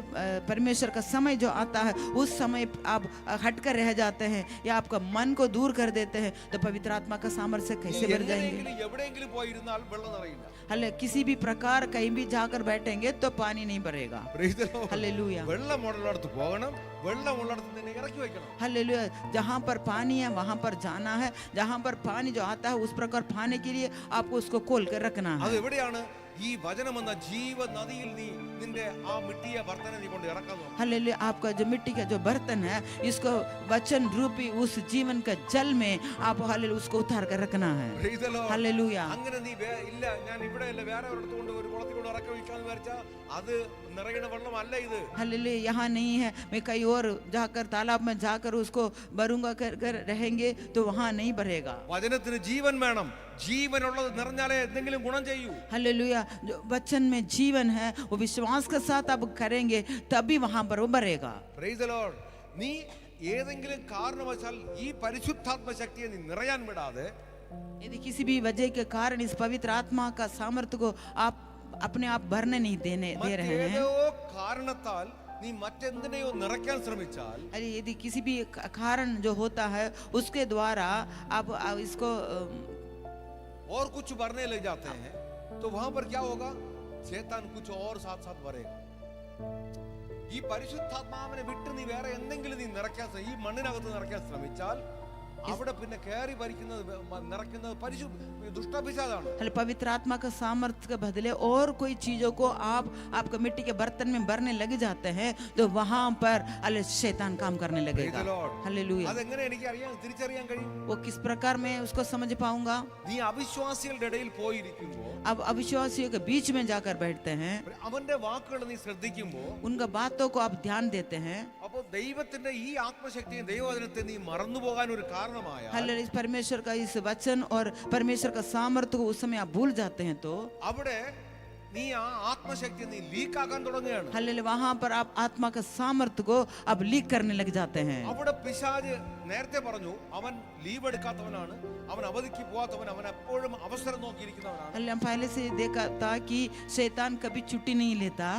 [SPEAKER 3] परमेश्वर का समय जो आता है उस समय आप हटकर रह जाते हैं या आपका मन को दूर कर देते हैं तो पवित्र आत्मा का सामर्थ्य कैसे बढ़ जाएंगे?
[SPEAKER 2] എവിടെയെങ്കിലും പോയിരുന്നാൽ വെള്ളം നിറയില്ല.
[SPEAKER 3] हाले किसी भी प्रकार कहीं भी जाकर बैठेंगे तो पानी नहीं भरेगा।
[SPEAKER 2] Praise the Lord.
[SPEAKER 3] हालेलुया।
[SPEAKER 2] വെള്ളമുള്ളിടത്ത് പോകണം, വെള്ളമുള്ളിടത്ത് നിന്നെ ഇറക്കി വെക്കണം.
[SPEAKER 3] हालेलुया। जहाँ पर पानी है वहाँ पर जाना है, जहाँ पर पानी जो आता है उस प्रकार पाने के लिए आपको उसको खोल कर रखना
[SPEAKER 2] അത്
[SPEAKER 3] है।
[SPEAKER 2] എവിടെയാണ്? ഈ വചനമെന്ന ജീവ നദിയിൽ നീ നിന്റെ ആ മിട്ടിയ ബർത്തനെ നീ കൊണ്ട് ഇറക്കാൻ നോക്ക്.
[SPEAKER 3] हालेलुया। आपका जो मिट्टी का जो बर्तन है इसको वचन रूपी उस जीवन का जल में आप हालेलुया उसको उतार कर रखना है।
[SPEAKER 2] Praise the Lord.
[SPEAKER 3] हालेलुया।
[SPEAKER 2] അങ്ങനെ നീ ഇല്ല ഞാൻ ഇവിടെ അല്ല വേറെ ഒരിടത്ത് കൊണ്ട് ഒരു കുളത്തിൽ കൊണ്ട് ഇറക്കി വെക്കാന്ന് വിചാരിച്ചാൽ അത് നിറയണ വെള്ളമല്ല ഇത്.
[SPEAKER 3] हालेलुया। यहाँ नहीं है मैं कहीं और जाकर तालाब में जाकर उसको भरूंगा कर रहेंगे तो वहाँ नहीं भरेगा।
[SPEAKER 2] വചനത്തിന് ജീവൻ വേണം. ജീവനുള്ളത് നിറഞ്ഞാലേ എന്തെങ്കിലും ഗുണം ചെയ്യൂ.
[SPEAKER 3] हालेलुया। जो वचन में जीवन है वो विश्वास के साथ आप करेंगे तभी वहां पर वो भरेगा।
[SPEAKER 2] Praise the Lord. നീ ഏതെങ്കിലും കാരണവശാൽ ഈ പരിശുദ്ധാത്മ ശക്തിയെ നീ നിറയാൻ വിടാതെ
[SPEAKER 3] यदि किसी भी वजह के कारण इस पवित्र आत्मा का सामर्थ्य को आप अपने आप भरने नहीं दे रहे हैं,
[SPEAKER 2] മറ്റേതോ കാരണത്താൽ നീ മറ്റെന്തിനെയോ നിറയ്ക്കാൻ ശ്രമിച്ചാൽ
[SPEAKER 3] अरे यदि किसी भी कारण जो होता है उसके द्वारा आप इसको
[SPEAKER 2] और कुछ भरने लग जाते हैं तो वहां पर क्या होगा? शैतान कुछ और साथ साथ भरेगा. ഈ പരിശുദ്ധാത്മാവിനെ വിട്ട് നീ വേറെ എന്തെങ്കിലും നീ നിറയ്ക്കാൻ ഈ മണ്ണിനകത്ത് നിറയ്ക്കാൻ ശ്രമിച്ചാൽ അവിടെ പിന്നെ കയറി ഭരിക്കുന്നത് നിറയ്ക്കുന്നത് दुष्टाभिषादाണ്.
[SPEAKER 3] पवित्र आत्मा का सामर्थ्य के बदले और कोई चीजों को आप आपका मिट्टी के बर्तन में भरने लग जाते हैं तो वहां पर शैतान काम करने लगेगा। हालेलुया।
[SPEAKER 2] അതെങ്ങനെ എനിക്ക് തിരിച്ചറിയാൻ കഴിയും?
[SPEAKER 3] वो किस प्रकार मैं उसको समझ पाऊंगा?
[SPEAKER 2] നീ അവിശ്വാസികളുടെ ഇടയിൽ പോയിരിക്കുമ്പോൾ
[SPEAKER 3] अब अविश्वासियों के बीच में जाकर बैठते हैं,
[SPEAKER 2] അവന്റെ വാക്കുകൾ നീ ശ്രദ്ധിക്കുമ്പോൾ
[SPEAKER 3] उनका बातों को आप ध्यान देते हैं।
[SPEAKER 2] അപ്പോൾ ദൈവത്തിന്റെ ഈ ആത്മശക്തിയും ദൈവവചനത്തെ നീ മറന്നു പോകാൻ ഒരു കാരണമായ
[SPEAKER 3] हालेलुया। परमेश्वर का इस वचन और परमेश्वर का सामर्थ्य को उस समय आप भूल जाते हैं तो
[SPEAKER 2] അവിടെ നീ ആ ആത്മശക്തി നീ ലീക്ക് ആക്കാൻ തുടങ്ങുകയാണ്.
[SPEAKER 3] हालेलुया वहां पर आप आत्मा का सामर्थ्य को अब लीक करने लग जाते हैं।
[SPEAKER 2] അവിടെ പിശാച് നേരത്തെ പറഞ്ഞു അവൻ ലീവ് എടുക്കാത്തവനാണ്, അവൻ അവധിക്ക് പോവാത്തവൻ, അവൻ എപ്പോഴും അവസരം നോക്കിയിരിക്കുന്നവനാണ്.
[SPEAKER 3] हालेलुया। हम पहले से देखा था कि शैतान कभी छुट्टी नहीं लेता,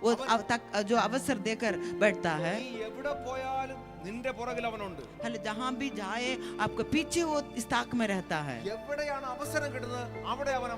[SPEAKER 3] वो अब तक जो अवसर देकर बैठता है।
[SPEAKER 2] നീ എവിടെ പോയാലും നിന്റെ പുറകിൽ അവനുണ്ട്.
[SPEAKER 3] हालेलुया। जहां भी जाए आपके पीछे वो इस ताक में रहता है।
[SPEAKER 2] എവിടെയാണ് അവസരം കിട്ടുന്നത് അവിടെ അവൻ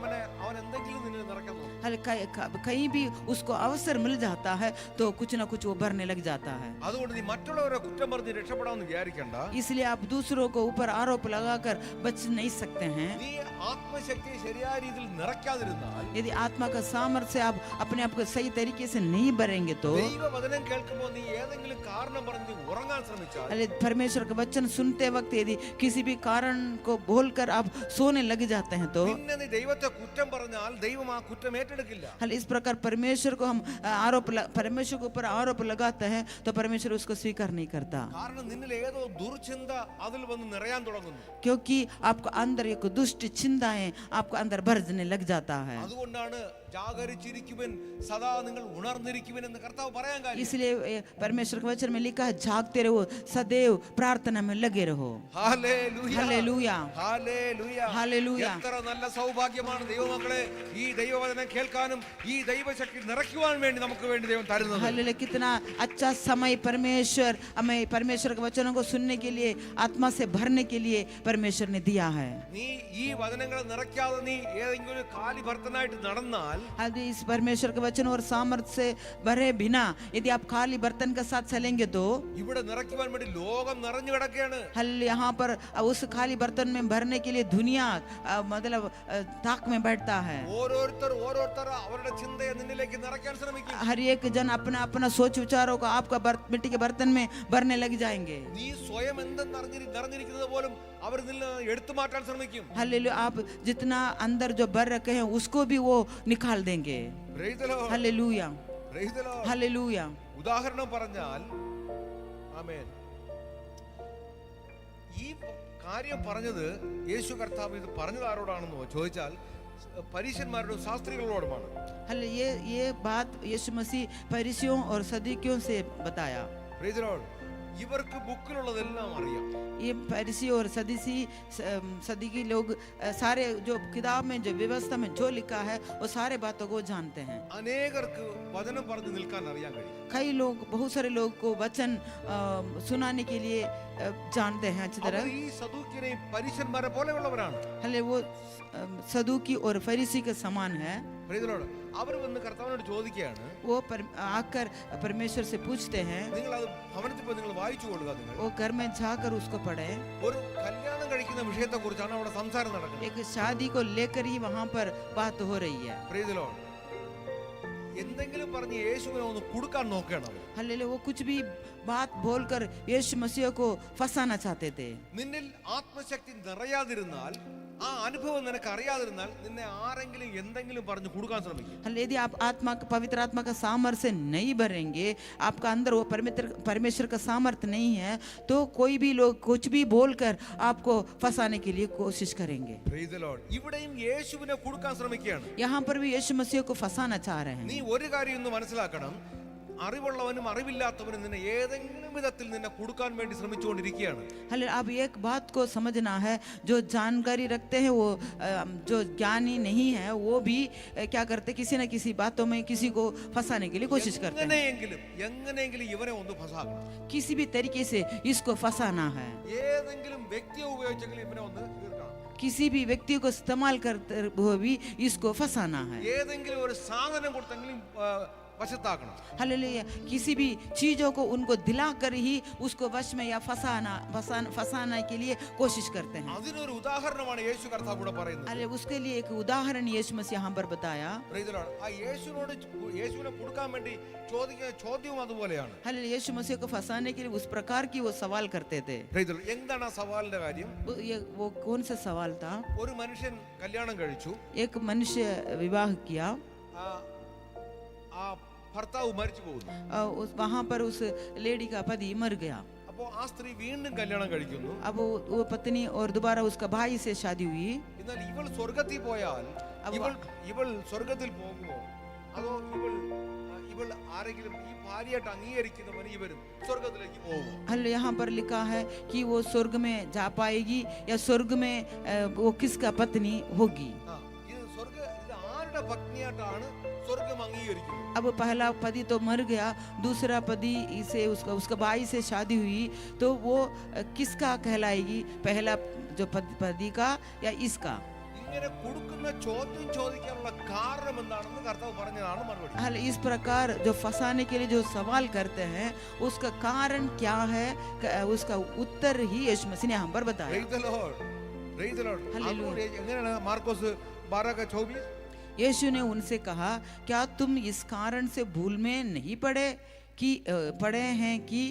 [SPEAKER 2] എന്തെങ്കിലും നിന്നെ നിറയ്ക്കാൻ നോക്കും.
[SPEAKER 3] कहीं भी उसको अवसर मिल जाता है तो कुछ ना कुछ वो भरने लग जाता है।
[SPEAKER 2] അതുകൊണ്ട് നീ മറ്റുള്ളവരെ കുറ്റം പറഞ്ഞ് രക്ഷപ്പെടാമെന്ന് വിചാരിക്കണ്ട.
[SPEAKER 3] इसलिए आप दूसरों को ऊपर आरोप लगाकर बच नहीं सकते हैं।
[SPEAKER 2] നീ ആത്മശക്തിയെ ശരിയായ രീതിയിൽ നിറയ്ക്കാതിരുന്നാൽ
[SPEAKER 3] यदि आत्मा का सामर्थ्य से आप अपने आप को सही तरीके से नहीं भरेंगे तो
[SPEAKER 2] ദൈവവചനം കേൾക്കുമ്പോൾ നീ ഏതെങ്കിലും കാരണം പറഞ്ഞ് ഉറങ്ങാൻ ശ്രമിച്ചാൽ,
[SPEAKER 3] अरे परमेश्वर का वचन सुनते वक्त यदि किसी भी कारण को बोलकर आप सोने लग जाते हैं तो
[SPEAKER 2] പിന്നെ നീ ദൈവത്തെ കുറ്റം പറഞ്ഞാൽ ദൈവം ആ കുറ്റം ഏറ്റെടുക്കില്ല.
[SPEAKER 3] हल इस प्रकार परमेश्वर को हम परमेश्वर के ऊपर आरोप लगाते हैं तो परमेश्वर उसको स्वीकार नहीं करता,
[SPEAKER 2] കാരണം നിന്നിൽ ഏതോ ദുർചിന്ത അതിൽ വന്ന് നിറയാൻ തുടങ്ങുന്നു.
[SPEAKER 3] क्योंकि आपको अंदर एक दुष्ट चिंताएं आपको अंदर भरने लग जाता है।
[SPEAKER 2] അതുകൊണ്ടാണ് ജാഗരിച്ചിരിക്കുവൻ सदा നിങ്ങൾ ഉണർന്നിരിക്കുവൻ എന്ന് കർത്താവ് പറയാൻ കാര്യം.
[SPEAKER 3] इसलिए परमेश्वर के वचन में लिखा है जागते रहो, सदैव प्रार्थना में लगे रहो।
[SPEAKER 2] Hallelujah,
[SPEAKER 3] hallelujah,
[SPEAKER 2] hallelujah,
[SPEAKER 3] hallelujah.
[SPEAKER 2] എത്ര നല്ല സൗഭാഗ്യമാണ് ദൈവമക്കളെ ഈ ദൈവവചനം കേൾക്കാനും ഈ ദൈവശക്തി നിറയ്ക്കുവാൻ വേണ്ടി നമുക്ക് വേണ്ടി ദൈവം തരുന്നത്.
[SPEAKER 3] हालेलुया, कितना अच्छा समय परमेश्वर हमें परमेश्वर के वचनों को सुनने के लिए, आत्मा से भरने के लिए परमेश्वर ने दिया है।
[SPEAKER 2] നീ ഈ വചനങ്ങളെ നിറയ്ക്കാതെ നീ ഏതെങ്കിലും ഒരു കാലി ഭർത്തനായിട്ട് നടന്നാൽ,
[SPEAKER 3] यदि इस परमेश्वर के वचन और सामर्थ्य से भरे बिना यदि आप खाली बर्तन के साथ चलेंगे तो
[SPEAKER 2] ഇവിടെ നിറയ്ക്കുവാൻ വേണ്ടി ലോകം നിറഞ്ഞു കിടക്കുകയാണ്.
[SPEAKER 3] हल यहाँ पर उस खाली बर्तन में भरने के लिए दुनिया मतलब ताक में बैठता है।
[SPEAKER 2] ഓരോരുത്തർ അവരുടെ ചിന്തയെ നിന്നിലേക്ക് നിറയ്ക്കാൻ ശ്രമിക്കും.
[SPEAKER 3] हर एक जन अपना अपना सोच विचारों को आपका मिट्टी के बर्तन में भरने लग जाएंगे।
[SPEAKER 2] നീ സ്വയം എന്തെന്ന് നിറഞ്ഞിരിക്കുന്നത് പോലും അവർ നിന്ന് എടുത്തു മാറ്റാൻ ശ്രമിക്കും.
[SPEAKER 3] हालेलुया, आप जितना अंदर जो भर रखे हैं उसको भी वो निकाल देंगे।
[SPEAKER 2] Praise the Lord.
[SPEAKER 3] Hallelujah,
[SPEAKER 2] Praise the Lord.
[SPEAKER 3] Hallelujah.
[SPEAKER 2] ഉദാഹരണം പറഞ്ഞാൽ, ആമേൻ, ഈ കാര്യം പറഞ്ഞത് യേശു കർത്താവ് ഇത് പറഞ്ഞത് ആരോടാണെന്നോ ചോദിച്ചാൽ പരീശന്മാരോടും ശാസ്ത്രികളോടുമാണ്.
[SPEAKER 3] हल ये बात यीशु मसीह फरीसियों और सदूकियों से बताया।
[SPEAKER 2] Praise the Lord. ഇവർക്ക് ബുക്കിലുള്ളതെല്ലാം അറിയാം.
[SPEAKER 3] ये फरीसी और सदूकी लोग सारे जो किताब में जो व्यवस्था में जो लिखा है वो सारे बातों को जानते हैं।
[SPEAKER 2] അനേകർക്ക് വചനം പറഞ്ഞു നിൽക്കാൻ അറിയാൻ കഴിയും.
[SPEAKER 3] कई लोग, बहुत सारे लोग को वचन सुनाने के लिए जानते हैं अच्छी तरह।
[SPEAKER 2] ഈ സദൂക്യരെയും പരീശന്മാരെ പോലെയുള്ളവരാണ്.
[SPEAKER 3] हले वो सदूकी और फरीसी के समान है।
[SPEAKER 2] Praise the Lord. അവർ വന്ന് കർത്താവിനോട് ചോദിക്കുകയാണ്,
[SPEAKER 3] वो आकर परमेश्वर से पूछते हैं,
[SPEAKER 2] നിങ്ങൾ അത് ഭവനത്തിൽ പോയി നിങ്ങൾ വായിച്ചു കൊടുക്കുക. നിങ്ങൾ
[SPEAKER 3] वो घर में जाकर उसको पढ़े।
[SPEAKER 2] ഒരു കല്യാണം കഴിക്കുന്ന വിഷയത്തെ കുറിച്ചാണ് അവിടെ സംസാരം നടക്കുന്നത്.
[SPEAKER 3] एक शादी को लेकर ही वहाँ पर बात हो रही है।
[SPEAKER 2] Praise the Lord. എന്തെങ്കിലും പറഞ്ഞ് യേശുവിനെ ഒന്ന് കൊടുക്കാൻ നോക്കണം.
[SPEAKER 3] हालेलुया, वो कुछ भी बात बोलकर यीशु मसीह को फंसाना चाहते थे।
[SPEAKER 2] നിന്നിൽ ആത്മശക്തി നിറയാതിരുന്നാൽ, ആ അനുഭവം നിനക്ക് അറിയാതിരുന്നാൽ നിന്നെ ആരെങ്കിലും എന്തെങ്കിലും പറഞ്ഞു കൊടുക്കാൻ ശ്രമിക്കും.
[SPEAKER 3] यदि आप पवित्र आत्मा का सामर्थ्य नहीं भरेंगे, आपका अंदर वो परमेश्वर का सामर्थ्य नहीं है तो कोई भी लोग कुछ भी बोलकर आपको फंसाने के लिए कोशिश करेंगे।
[SPEAKER 2] Praise the Lord. ഇവിടെയും യേശുവിനെ കൊടുക്കാൻ ശ്രമിക്കുകയാണ്.
[SPEAKER 3] यहाँ पर भी यीशु मसीह को फंसाना चाह रहे हैं।
[SPEAKER 2] നീ ഒരു കാര്യം ഒന്ന് മനസ്സിലാക്കണം, അറിവുള്ളവനും അറിവില്ലാത്തവനും നിന്നെ ഏതെങ്കിലും വിധത്തിൽ നിന്നെ കൊടുക്കാൻ വേണ്ടി ശ്രമിച്ചുകൊണ്ടിരിക്കുകയാണ്.
[SPEAKER 3] हले अब एक बात को समझना है, जो जानकारी रखते हैं वो जो ज्ञानी नहीं है वो भी क्या करते, किसी न किसी बातों में किसी को फंसाने के लिए कोशिश करते हैं।
[SPEAKER 2] എങ്ങനെയെങ്കിലും ഇവനെ ഒന്ന് ഫസാക്കണം.
[SPEAKER 3] किसी भी तरीके से इसको फंसाना है,
[SPEAKER 2] ഏതെങ്കിലും വ്യക്തിയെ ഉപയോഗിച്ചെങ്കിലും ഇവനെ ഒന്ന് തീർക്കണം.
[SPEAKER 3] किसी भी व्यक्ति को इस्तेमाल करते हुए भी इसको फंसाना है।
[SPEAKER 2] ഏതെങ്കിലും ഒരു സാധനം കൊടുത്തെങ്കിലും വശത്താക്കണം.
[SPEAKER 3] हालेलुया, किसी भी चीजों को उनको दिलाकर ही उसको वश में या फंसाने के लिए कोशिश करते हैं।
[SPEAKER 2] അതിനൊരു ഉദാഹരണമാണ് യേശു കർത്താവ് ഇവിടെ പറയുന്നത്.
[SPEAKER 3] अरे उसके लिए एक उदाहरण यीशु मसीह यहाँ पर बताया।
[SPEAKER 2] Praise the Lord. ആ യേശുവിനെ കൊടുക്കാൻ വേണ്ടി ചോദിക്കുന്ന ചോദ്യവും അതുപോലെയാണ്.
[SPEAKER 3] हालेलुया, यीशु मसीह को फंसाने के लिए उस प्रकार की वो सवाल करते थे।
[SPEAKER 2] Praise the Lord. എന്താണ് ആ സവാലിന്റെ കാര്യം?
[SPEAKER 3] वो कौन सा सवाल था?
[SPEAKER 2] ഒരു മനുഷ്യൻ കല്യാണം കഴിച്ചു.
[SPEAKER 3] एक मनुष्य विवाह किया,
[SPEAKER 2] ആ ഭർത്താവ് മരിച്ചു പോകുന്നു.
[SPEAKER 3] वहाँ पर उस लेडी का पति मर गया।
[SPEAKER 2] അപ്പോൾ ആ സ്ത്രീ വീണ്ടും കല്യാണം കഴിക്കുന്നു.
[SPEAKER 3] अब वो पत्नी और दोबारा उसका भाई से शादी हुई।
[SPEAKER 2] എന്നാൽ ഇവൾ സ്വർഗത്തിൽ പോയാൽ ഇവൾ സ്വർഗത്തിൽ പോകുമോ അതോ ഇവൾ ആരെങ്കിലും ഈ ഭാര്യയായിട്ട് അംഗീകരിക്കുന്നവന് ഇവരും സ്വർഗത്തിലേക്ക് പോകുമോ?
[SPEAKER 3] हल यहाँ पर लिखा है कि वो स्वर्ग में जा पाएगी या स्वर्ग में वो किसका पत्नी होगी।
[SPEAKER 2] ഇത് ആരുടെ പത്നിയായിട്ടാണ് സ്വർഗം അംഗീകരിക്കുന്നത്?
[SPEAKER 3] अब पहला पति तो मर गया, दूसरा पति से उसका भाई से शादी हुई तो वो किसका कहलाएगी, पहला जो पति का या इसका?
[SPEAKER 2] ഇങ്ങനെ കൊടുക്കുന്ന ചോദ്യം ചോദിക്കാനുള്ള കാരണം എന്താണെന്ന് കർത്താവ് പറഞ്ഞതാണ് മറുപടി.
[SPEAKER 3] हल इस प्रकार जो फंसाने के लिए जो सवाल करते हैं उसका कारण क्या है, उसका उत्तर ही यीशु मसीह ने हम पर बताया।
[SPEAKER 2] Praise the Lord. Praise the Lord.
[SPEAKER 3] Hallelujah.
[SPEAKER 2] എങ്ങനെയാണ് മാർക്കോസ് 12:24?
[SPEAKER 3] यीशु ने उनसे कहा, क्या तुम इस कारण से भूल में नहीं पड़े हैं कि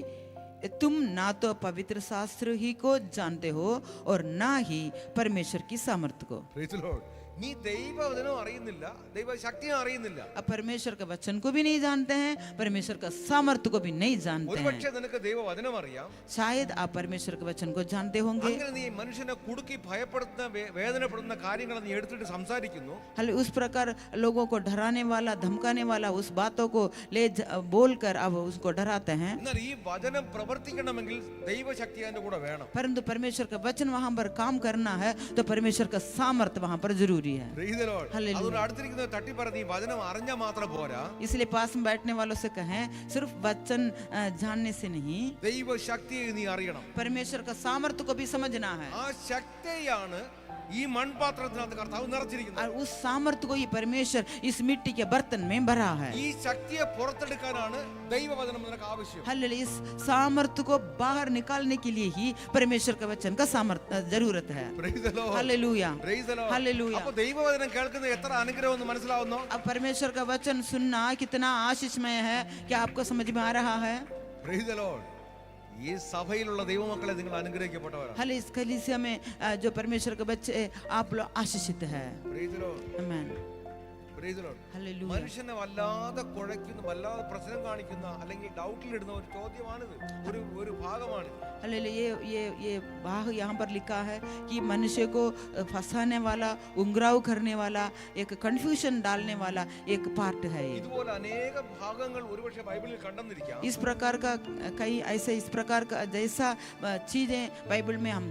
[SPEAKER 3] तुम ना तो पवित्र शास्त्र ही को जानते हो और ना ही परमेश्वर की सामर्थ्य को।
[SPEAKER 2] Praise the Lord. നീ ദൈവവചനം അറിയുന്നില്ല, ദൈവശക്തിയും അറിയുന്നില്ല.
[SPEAKER 3] अब परमेश्वर का वचन को भी नहीं जानते हैं, परमेश्वर का सामर्थ्य को भी नहीं जानते हैं।
[SPEAKER 2] ഒരുപക്ഷേ നിനക്ക് ദൈവവചനം അറിയാം,
[SPEAKER 3] शायद आप परमेश्वर के वचन को जानते होंगे।
[SPEAKER 2] അങ്ങനെ നീ മനുഷ്യനെ കുടുക്കി ഭയപ്പെടുത്തുന്ന വേദനപ്പെടുന്ന കാര്യങ്ങൾ നീ എടുത്തിട്ട് സംസാരിക്കുന്നു.
[SPEAKER 3] हालांकि उस प्रकार लोगों को डराने वाला, धमकाने वाला उस बातों को बोलकर अब उसको डराते हैं।
[SPEAKER 2] എന്നാൽ ഈ വചനം പ്രവർത്തിക്കണമെങ്കിൽ ദൈവശക്തി അതിന്റെ കൂടെ വേണം.
[SPEAKER 3] परंतु परमेश्वर का वचन वहां पर काम करना है तो परमेश्वर का सामर्थ्य वहां पर जरूरी है।
[SPEAKER 2] Praise the Lord.
[SPEAKER 3] Hallelujah.
[SPEAKER 2] അതുകൊണ്ട് അടുത്തിരിക്കുന്ന തട്ടിപ്പറ നീ വചനം അറിഞ്ഞാൽ മാത്രം പോരാ,
[SPEAKER 3] इसलिए पास में बैठने वालों से कहें, सिर्फ वचन जानने से नहीं,
[SPEAKER 2] ദൈവശക്തിയെ നീ അറിയണം.
[SPEAKER 3] परमेश्वर का सामर्थ्य को भी समझना है।
[SPEAKER 2] ആ ശക്തിയാണ് ഈ മൺപാത്രത്തിനകത്ത് കർത്താവ് നിറച്ചിരിക്കുന്നത്.
[SPEAKER 3] और उस सामर्थ्य को ही परमेश्वर इस मिट्टी के बर्तन में भरा है।
[SPEAKER 2] ഈ ശക്തിയെ പുറത്തെടുക്കാനാണ് ദൈവവചനം നിനക്ക് ആവശ്യം.
[SPEAKER 3] हालेलुया, इस सामर्थ्य को बाहर निकालने के लिए ही परमेश्वर का वचन का सामर्थ्य जरूरत है।
[SPEAKER 2] Praise the Lord.
[SPEAKER 3] Hallelujah,
[SPEAKER 2] Praise the Lord.
[SPEAKER 3] Hallelujah.
[SPEAKER 2] അപ്പോൾ ദൈവവചനം കേൾക്കുന്നത് എത്ര അനുഗ്രഹം എന്ന് മനസ്സിലാവുന്നോ?
[SPEAKER 3] अब परमेश्वर का वचन सुनना कितना आशीषमय है, क्या आपको समझ में आ रहा है?
[SPEAKER 2] Praise the Lord. ഈ സഭയിലുള്ള ദൈവമക്കളെ നിങ്ങൾ അനുഗ്രഹിക്കപ്പെട്ടവരാണ്.
[SPEAKER 3] हाल इस कलीसिया में जो परमेश्वर के बच्चे आप लोग आशीषित है।
[SPEAKER 2] Praise the Lord.
[SPEAKER 3] आमीन,
[SPEAKER 2] Praise the Lord.
[SPEAKER 3] हालेलुया।
[SPEAKER 2] മനുഷ്യനെ വല്ലാതെ കുഴയ്ക്കുന്ന, വല്ലാതെ പ്രശ്നം കാണിക്കുന്ന, അല്ലെങ്കിൽ ഡൗട്ടിലിടുന്ന ഒരു ചോദ്യമാണിത്, ഒരു ഭാഗമാണ്.
[SPEAKER 3] हालेलुया, ये भाग यहाँ पर लिखा है कि मनुष्य को फंसाने वाला, उंगराव करने वाला, एक कंफ्यूजन डालने वाला एक पार्ट है ये।
[SPEAKER 2] ഇതുപോലെ അനേക ഭാഗങ്ങൾ ഒരുപക്ഷെ ബൈബിളിൽ കണ്ടെന്നിരിക്കാം.
[SPEAKER 3] इस प्रकार का कई ऐसे इस प्रकार का जैसा चीजें बाइबल में हम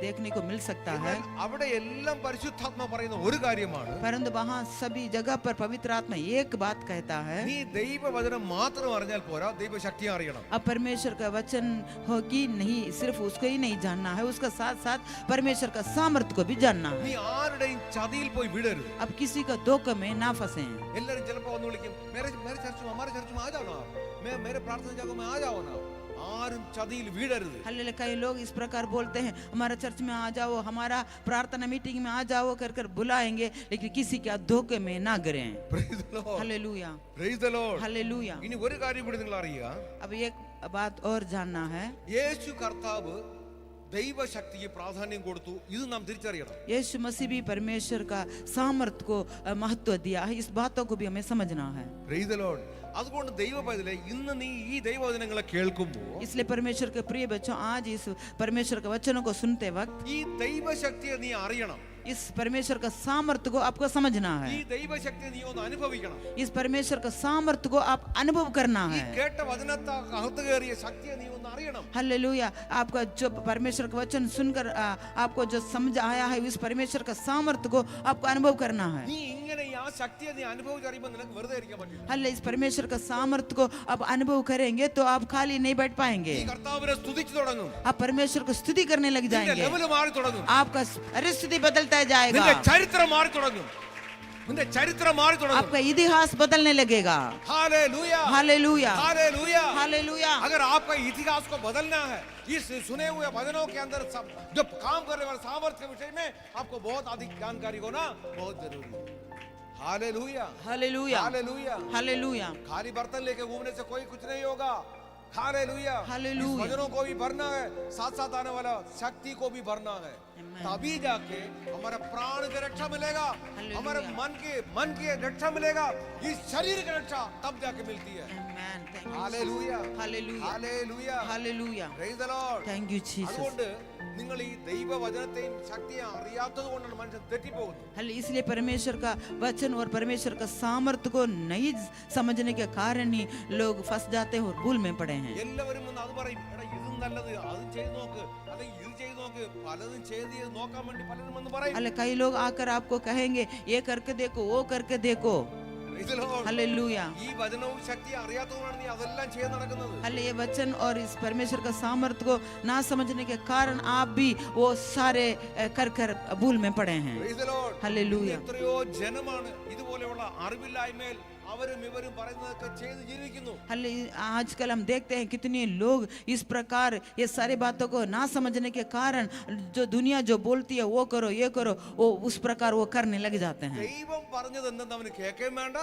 [SPEAKER 3] देखने को मिल सकता है।
[SPEAKER 2] അവിടെ എല്ലാം പരിശുദ്ധാത്മ പറയുന്ന ഒരു കാര്യമാണ്,
[SPEAKER 3] परंतु वहाँ सभी जगह पर पवित्र आत्मा एक बात कहता है,
[SPEAKER 2] നീ ദൈവവചനം മാത്രം അറിഞ്ഞാൽ പോരാ, ദൈവശക്തി അറിയണം.
[SPEAKER 3] अब परमेश्वर का वचन हो कि नहीं, सिर्फ उसको ही नहीं जानना है, उसका साथ साथ परमेश्वर का सामर्थ्य को भी जानना है।
[SPEAKER 2] നീ ആരുടെയും ചതിയിൽ പോയി വിടരുത്.
[SPEAKER 3] अब किसी का धोखे में ना फंसे।
[SPEAKER 2] എല്ലാവരും ചിലപ്പോൾ വന്ന് വിളിക്കും, मेरे चर्च में हमारे चर्च में आ जाओ ना, मेरे प्रार्थना जगह में आ जाओ ना. ആരും ചതിയിൽ വീഴരുത്.
[SPEAKER 3] हालेलुया, कई लोग इस प्रकार बोलते हैं, हमारा चर्च में आ जाओ, हमारा प्रार्थना मीटिंग में आ जाओ कर कर बुलाएंगे, लेकिन किसी के धोखे में ना गिरें।
[SPEAKER 2] Praise the Lord.
[SPEAKER 3] Hallelujah,
[SPEAKER 2] Praise the Lord.
[SPEAKER 3] Hallelujah.
[SPEAKER 2] ഇനി ഒരു കാര്യം കൂടി നിങ്ങൾ അറിയുക,
[SPEAKER 3] अब एक बात और जानना है,
[SPEAKER 2] യേശു കർത്താവ് ദൈവശക്തിക്ക് പ്രാധാന്യം കൊടുത്തു. ഇത് നാം തിരിച്ചറിയണം.
[SPEAKER 3] यीशु मसीह भी परमेश्वर का सामर्थ्य को महत्व दिया है, इस बातों को भी हमें समझना है।
[SPEAKER 2] Praise the Lord. അതുകൊണ്ട് ദൈവപൈതലേ, ഇന്ന് നീ ഈ ദൈവവചനങ്ങളെ കേൾക്കുമ്പോൾ
[SPEAKER 3] इसलिए परमेश्वर के प्रिय बच्चों, आज इस परमेश्वर के वचनों को सुनते वक्त
[SPEAKER 2] ഈ ദൈവശക്തിയെ നീ അറിയണം.
[SPEAKER 3] इस परमेश्वर का सामर्थ्य को आपको समझना
[SPEAKER 2] ഈ
[SPEAKER 3] है।
[SPEAKER 2] ദൈവശക്തിയെ നീ ഒന്ന് അനുഭവിക്കണം.
[SPEAKER 3] इस परमेश्वर का सामर्थ्य को आप अनुभव करना
[SPEAKER 2] ഈ
[SPEAKER 3] है।
[SPEAKER 2] കേട്ട വചനത്തകത്ത് കയറിയ ശക്തിയെ നീ ഒന്ന് അറിയണം.
[SPEAKER 3] हालेलुया, आपका जो परमेश्वर का वचन सुनकर आपको जो समझ आया है, इस परमेश्वर का सामर्थ्य को आपको अनुभव करना है।
[SPEAKER 2] നീ ഇങ്ങനെ ആ ശക്തിയെ നീ അനുഭവിച്ചറിയുമ്പോൾ നിനക്ക് വെറുതെ ഇരിക്കാൻ പറ്റില്ല.
[SPEAKER 3] हालेलुया, इस परमेश्वर का सामर्थ्य को आप अनुभव करेंगे तो आप खाली नहीं बैठ पाएंगे,
[SPEAKER 2] നീ കർത്താവിനെ സ്തുതിച്ചു തുടങ്ങും.
[SPEAKER 3] आप परमेश्वर को स्तुति करने लग
[SPEAKER 2] നിന്റെ
[SPEAKER 3] जाएंगे,
[SPEAKER 2] ലെവൽ മാറി തുടങ്ങും.
[SPEAKER 3] आपका परिस्थिति बदलता जाएगा,
[SPEAKER 2] നിന്റെ ചരിത്രം മാറി തുടങ്ങും. നിന്റെ ചരിത്രം മാറി തുടങ്ങും.
[SPEAKER 3] आपका इतिहास बदलने लगेगा।
[SPEAKER 2] Hallelujah,
[SPEAKER 3] hallelujah,
[SPEAKER 2] hallelujah.
[SPEAKER 3] हालेलुया।
[SPEAKER 2] अगर आपका इतिहास को बदलना है, इस सुने हुए वचनों के अंदर सब जो काम करने वाले सामर्थ्य के विषय में आपको बहुत अधिक जानकारी होना बहुत जरूरी है. Hallelujah,
[SPEAKER 3] hallelujah,
[SPEAKER 2] hallelujah.
[SPEAKER 3] हालेलुया।
[SPEAKER 2] खाली बर्तन लेके घूमने से कोई कुछ नहीं होगा. हालेलुया.
[SPEAKER 3] हालेलुया।
[SPEAKER 2] इस वचनों को भी भरना है, साथ साथ आने वाला शक्ति को भी भरना है. तभी जाके हमारा प्राण की रक्षा मिलेगा,
[SPEAKER 3] हालेलुया।
[SPEAKER 2] हमारे मन की रक्षा मिलेगा, इस शरीर की रक्षा तब जाके मिलती है.
[SPEAKER 3] Amen. Thank you.
[SPEAKER 2] Hallelujah,
[SPEAKER 3] hallelujah,
[SPEAKER 2] hallelujah.
[SPEAKER 3] Hallelujah.
[SPEAKER 2] Praise the Lord.
[SPEAKER 3] Thank you, Jesus.
[SPEAKER 2] അതുകൊണ്ട് നിങ്ങൾ ഈ ദൈവവചനത്തെയും ശക്തിയെ അറിയാത്തത് കൊണ്ടാണ് മനുഷ്യൻ തെറ്റിപ്പോകുന്നത്.
[SPEAKER 3] हल इसलिए परमेश्वर का वचन और परमेश्वर का सामर्थ्य को नहीं समझने के कारण ही लोग फंस जाते हैं और भूल में पड़े हैं।
[SPEAKER 2] എല്ലാവരും വന്ന് അത് പറയും, എടാ ഇതും നല്ലത്, അത് ചെയ്ത് നോക്ക്, അല്ലെങ്കിൽ ഇത് ചെയ്ത് നോക്ക്, പലതും ചെയ്ത് നോക്കാൻ വേണ്ടി പലരും വന്ന് പറയും.
[SPEAKER 3] अल कई लोग आकर आपको कहेंगे, ये करके देखो, वो करके देखो।
[SPEAKER 2] Praise the Lord.
[SPEAKER 3] हालेलुया,
[SPEAKER 2] ഈ വചനവും ശക്തിയും അറിയാത്തതുകൊണ്ടാണ് നീ അതെല്ലാം ചെയ്ത് നടക്കുന്നത്.
[SPEAKER 3] हल ये वचन और इस परमेश्वर का सामर्थ्य को ना समझने के कारण आप भी वो सारे कर कर भूल में पड़े हैं।
[SPEAKER 2] Praise the Lord.
[SPEAKER 3] हालेलुया,
[SPEAKER 2] എത്രയോ ജനമാണ് ഇതുപോലെയുള്ള അറിവില്ലായ്മയിൽ അവരും ഇവരും പറയുന്നതൊക്കെ ചെയ്ത് ജീവിക്കുന്നു.
[SPEAKER 3] आजकल हम देखते हैं कितने लोग इस प्रकार ये सारी बातों को ना समझने के कारण जो दुनिया जो बोलती है वो करो ये करो वो उस प्रकार वो करने लग जाते हैं.
[SPEAKER 2] ദൈവം പറഞ്ഞത് എന്തെന്ന് അവന് കേൾക്കുകയും വേണ്ട,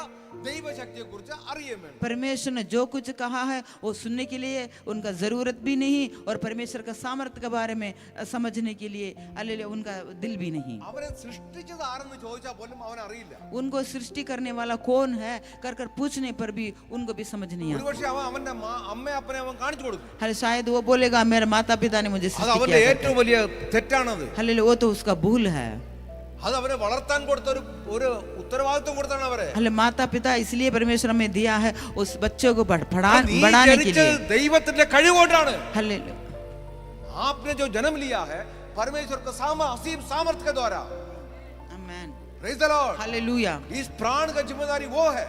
[SPEAKER 2] ദൈവശക്തിയെ കുറിച്ച് അറിയുകയും വേണ്ട.
[SPEAKER 3] परमेश्वर ने जो कुछ कहा है वो सुनने के लिए उनका जरूरत भी नहीं और परमेश्वर का सामर्थ्य के बारे में समझने के लिए हालेलुया उनका दिल भी नहीं.
[SPEAKER 2] അവരെ സൃഷ്ടിച്ചത് ആരെന്ന് ചോദിച്ചാൽ പോലും അവൻ അറിയില്ല.
[SPEAKER 3] उनको सृष्टि करने वाला कौन है कर कर पूछने पर भी उनको भी समझ नहीं आता.
[SPEAKER 2] ഒരുപക്ഷെ അവൻ അവന്റെ അമ്മയെ അപ്പനെ അവൻ കാണിച്ചു കൊടുക്കും.
[SPEAKER 3] हाले शायद वो बोलेगा मेरे माता पिता ने मुझे
[SPEAKER 2] അത്
[SPEAKER 3] सृष्टि
[SPEAKER 2] അവന്റെ
[SPEAKER 3] किया.
[SPEAKER 2] ഏറ്റവും വലിയ തെറ്റാണത്.
[SPEAKER 3] हालेलुया वो तो उसका भूल है.
[SPEAKER 2] അത് അവരെ വളർത്താൻ കൊടുത്ത ഒരു ഉത്തരവാദിത്വം കൊടുത്താണ് അവരെ.
[SPEAKER 3] हाले माता पिता इसलिए परमेश्वर हमें दिया है उस बच्चों को
[SPEAKER 2] നീ
[SPEAKER 3] बढ़ाने के लिए.
[SPEAKER 2] ജനിച്ചത് ദൈവത്തിന്റെ കഴിവുകൊണ്ടാണ്.
[SPEAKER 3] हालेलुया
[SPEAKER 2] आपने जो जन्म लिया है परमेश्वर का असीम सामर्थ्य के द्वारा.
[SPEAKER 3] Amen.
[SPEAKER 2] Praise the Lord.
[SPEAKER 3] Hallelujah.
[SPEAKER 2] इस प्राण का जिम्मेदारी वो है,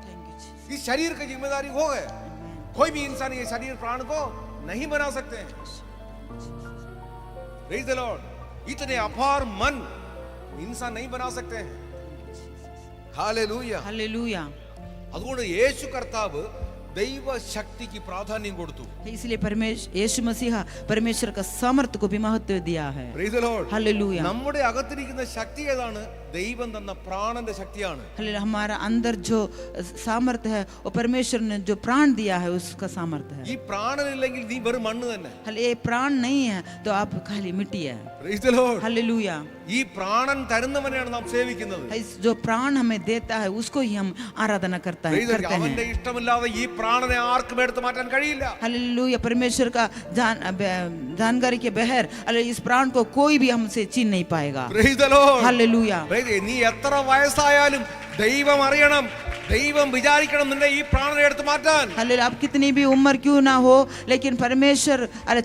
[SPEAKER 3] थैंक यू जीसस.
[SPEAKER 2] इस शरीर की जिम्मेदारी वो है. कोई भी इंसान ये शरीर प्राण को नहीं बना सकते हैं. Praise the Lord. इतने अपार मन इंसान नहीं बना सकते हैं. हालेलुया.
[SPEAKER 3] हालेलुया.
[SPEAKER 2] അതുകൊണ്ട് യേശു കർത്താവ് ദൈവ ശക്തിക്ക് പ്രാധാന്യം കൊടുത്തു.
[SPEAKER 3] इसलिए यीशु मसीहा परमेश्वर का सामर्थ्य को भी महत्व दिया है.
[SPEAKER 2] Praise the Lord.
[SPEAKER 3] हालेलुया.
[SPEAKER 2] നമ്മുടെ അകത്തിരിക്കുന്ന ശക്തി ഏതാണ്? ദൈവം തന്ന പ്രാണന്റെ ശക്തിയാണ്.
[SPEAKER 3] हालेलुया. हमारा अंदर जो सामर्थ्य है वो परमेश्वर ने जो प्राण दिया है उसका सामर्थ्य है.
[SPEAKER 2] ഈ പ്രാണനില്ലെങ്കിൽ നീ വെറും മണ്ണ് തന്നെ.
[SPEAKER 3] हालेलुया. ये प्राण नहीं है तो आप खाली मिट्टी है.
[SPEAKER 2] Praise the Lord.
[SPEAKER 3] हालेलुया.
[SPEAKER 2] ഈ പ്രാണൻ തരുന്നവനെയാണ് നാം സേവിക്കുന്നത്.
[SPEAKER 3] जो प्राण हमें देता है उसको ही हम आराधना करते हैं.
[SPEAKER 2] അവന്റെ ഇഷ്ടമില്ലാതെ ഈ പ്രാണനെ ആർക്കും എടുത്തു മാറ്റാൻ കഴിയില്ല.
[SPEAKER 3] हालेलुया. परमेश्वर का जानकारी के बहर इस प्राण को कोई भी हमसे छीन नहीं पाएगा.
[SPEAKER 2] Praise the Lord.
[SPEAKER 3] हालेलुया.
[SPEAKER 2] നീ എത്ര വയസ്സായാലും ദൈവം അറിയണം, ദൈവം വിചാരിക്കണം നിന്റെ ഈ പ്രാണനെ എടുത്തു മാറ്റാൻ.
[SPEAKER 3] हालेलुया. आप कितनी भी उम्र क्यों ना हो लेकिन परमेश्वर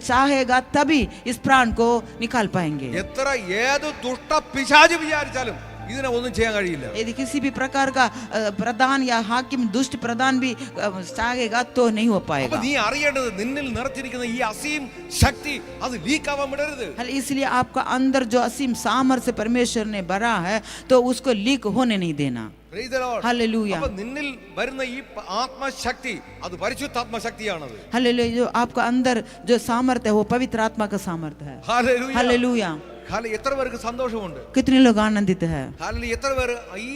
[SPEAKER 3] चाहेगा तभी इस प्राण को निकाल पाएंगे.
[SPEAKER 2] എത്ര ഏത് ദുഷ്ട പിശാച് വിചാരിച്ചാലും ഇതിനെ ഒന്നും ചെയ്യാൻ കഴിയില്ല.
[SPEAKER 3] यदि किसी भी प्रकार का प्रधान या हाकिम दुष्ट प्रधान भी चाहेगा तो नहीं हो पाएगा.
[SPEAKER 2] നീ അറിയേണ്ടത് നിന്നിൽ നിറച്ചിരിക്കുന്ന ഈ അസീം ശക്തി അത് ലീക്ക് ആവാൻ വിടരുത്.
[SPEAKER 3] इसलिए आपका अंदर जो असीम सामर्थ्य परमेश्वर ने भरा है तो उसको लीक होने नहीं देना.
[SPEAKER 2] Praise the Lord.
[SPEAKER 3] हालेलुया.
[SPEAKER 2] അപ്പോൾ നിന്നിൽ വരുന്ന ഈ ആത്മശക്തി അത് പരിശുദ്ധാത്മ ശക്തിയാണത്.
[SPEAKER 3] हालेलुया. जो आपका अंदर जो सामर्थ्य है वो पवित्र आत्मा का सामर्थ्य है.
[SPEAKER 2] ഹല്ലേലൂയ.
[SPEAKER 3] हालेलुया.
[SPEAKER 2] എത്ര പേർക്ക് സന്തോഷമുണ്ട്?
[SPEAKER 3] कितने लोग आनंदित है?
[SPEAKER 2] ഹല്ലേലൂയ. എത്ര പേർ ഈ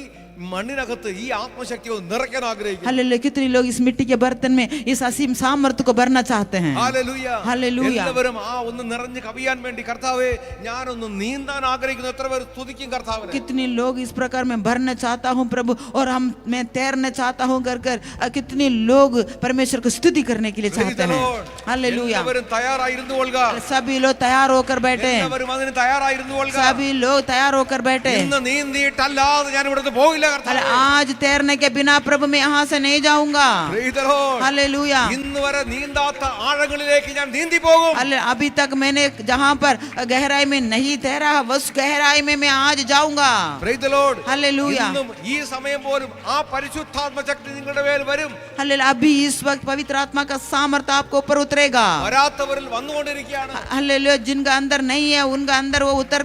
[SPEAKER 2] മണ്ണിനകത്ത് ഈ ആത്മശക്തി ഒന്ന് നിറയ്ക്കാൻ ആഗ്രഹിക്കുന്നു?
[SPEAKER 3] हालेलुया. कितने लोग इस मिट्टी के बर्तन में इस असीम सामर्थ्य को भरना चाहते हैं?
[SPEAKER 2] ഹല്ലേലൂയ.
[SPEAKER 3] हालेलुया.
[SPEAKER 2] എല്ലാവരും ഒന്ന് നിറഞ്ഞ് കവിയാൻ വേണ്ടി കർത്താവേ ഞാനൊന്ന് നീന്താൻ ആഗ്രഹിക്കുന്നു. എത്ര പേർ സ്തുതിക്കും കർത്താവിനെ?
[SPEAKER 3] कितने लोग इस प्रकार मैं भरना चाहता हूँ प्रभु और मैं तैरना चाहता हूँ कर कर कितने लोग परमेश्वर को स्तुति करने के लिए चाहते हैं. हालेलुया.
[SPEAKER 2] എല്ലാവരും തയ്യാറായിരുന്നു കൊള്ളുക.
[SPEAKER 3] सभी लोग तैयार होकर बैठे.
[SPEAKER 2] എല്ലാവരും അതിന് തയ്യാറായിരുന്നു കൊള്ളുക.
[SPEAKER 3] सभी लोग तैयार होकर बैठे.
[SPEAKER 2] ഇന്ന് നീന്തിയിട്ടല്ലാതെ ഞാൻ ഇവിടുന്ന് പോകില്ല കർത്താവേ.
[SPEAKER 3] आज तैरने के बिना प्रभु मैं यहाँ से नहीं जाऊंगा.
[SPEAKER 2] Praise the Lord.
[SPEAKER 3] हालेलुया.
[SPEAKER 2] ഇന്ന് വരെ നീന്താത്ത ആഴങ്ങളിലേക്ക് ഞാൻ നീന്തി പോകും.
[SPEAKER 3] अभी तक मैंने जहाँ पर गहराई में नहीं तैरा उस गहराई में मैं आज जाऊंगा.
[SPEAKER 2] Praise the Lord.
[SPEAKER 3] हालेलुया.
[SPEAKER 2] ഇന്നും ഈ സമയം പോലും ആ പരിശുദ്ധാത്മ ശക്തി നിങ്ങളുടെ മേൽ വരും.
[SPEAKER 3] हालेलुया. अभी इस वक्त पवित्र आत्मा का सामर्थ्य आपको ऊपर उतरेगा.
[SPEAKER 2] വരാത്തവരിൽ വന്നുകൊണ്ടിരിക്കുകയാണ്.
[SPEAKER 3] हालेलुया. जिनका अंदर नहीं है उनका अंदर वो उतर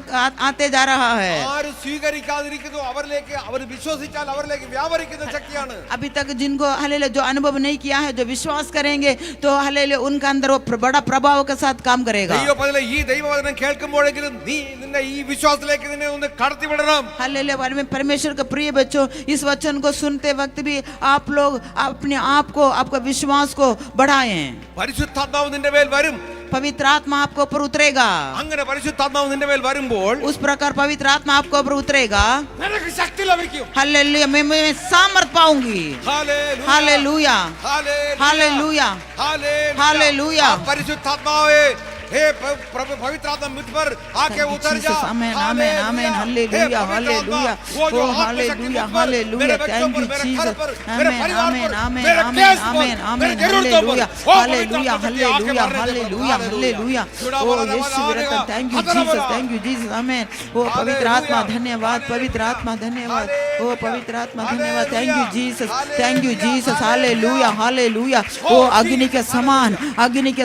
[SPEAKER 3] आते जा रहा है.
[SPEAKER 2] ആര് സ്വീകരിക്കാതിരിക്കുന്നു അവരിലേക്ക് അവർ വിശ്വസിച്ചാൽ അവരിലേക്ക് വ്യാപരിക്കുന്ന ശക്തിയാണ്.
[SPEAKER 3] अभी तक जिनको हालेलुया जो अनुभव नहीं किया है जो विश्वास करेंगे तो हालेलुया उनका अंदर वो बड़ा प्रभाव के साथ काम करेगा.
[SPEAKER 2] ദൈവപദത്തിലെ ഈ ദൈവവചനം കേൾക്കുമ്പോഴെങ്കിലും നീ നിന്റെ ഈ വിശ്വാസത്തിലേക്ക് നിന്നെ ഒന്ന് കടത്തിവിടണം.
[SPEAKER 3] हालेलुया. परमेश्वर के प्रिय बच्चों इस वचन को सुनते वक्त भी आप लोग अपने आप को आपका विश्वास को बढ़ाएं.
[SPEAKER 2] പരിശുദ്ധാത്മാവ് നിന്റെ മേൽ വരും.
[SPEAKER 3] पवित्र आत्मा आपको ऊपर उतरेगा.
[SPEAKER 2] അങ്ങനെ പരിശുദ്ധാത്മാവ് നിന്റെ മേൽ വരുമ്പോൾ
[SPEAKER 3] उस प्रकार पवित्र आत्मा आपको ऊपर उतरेगा.
[SPEAKER 2] നിനക്ക് ശക്തി ലഭിക്കും.
[SPEAKER 3] हालेलुया. मैं सामर्थ पाऊंगी.
[SPEAKER 2] ഹല്ലേലൂയ.
[SPEAKER 3] हालेलुया. हालेलुया. हालेलुया.
[SPEAKER 2] പരിശുദ്ധാത്മാവേ हे प्रभु पवित्र आत्मा मुझ पर आके उतर जा.
[SPEAKER 3] Amen amen amen. Hallelujah. Hallelujah. ओ hallelujah. Hallelujah. Thank you Jesus. Amen amen amen amen amen amen. Hallelujah. Hallelujah. Hallelujah. Hallelujah. Hallelujah. ओ यीशु रतन. Thank you Jesus. Thank you Jesus. Amen. ओ पवित्र आत्मा धन्यवाद. पवित्र आत्मा धन्यवाद. ओ पवित्र आत्मा धन्यवाद. Thank you Jesus. Thank you Jesus. Hallelujah. Hallelujah. ओ अग्नि के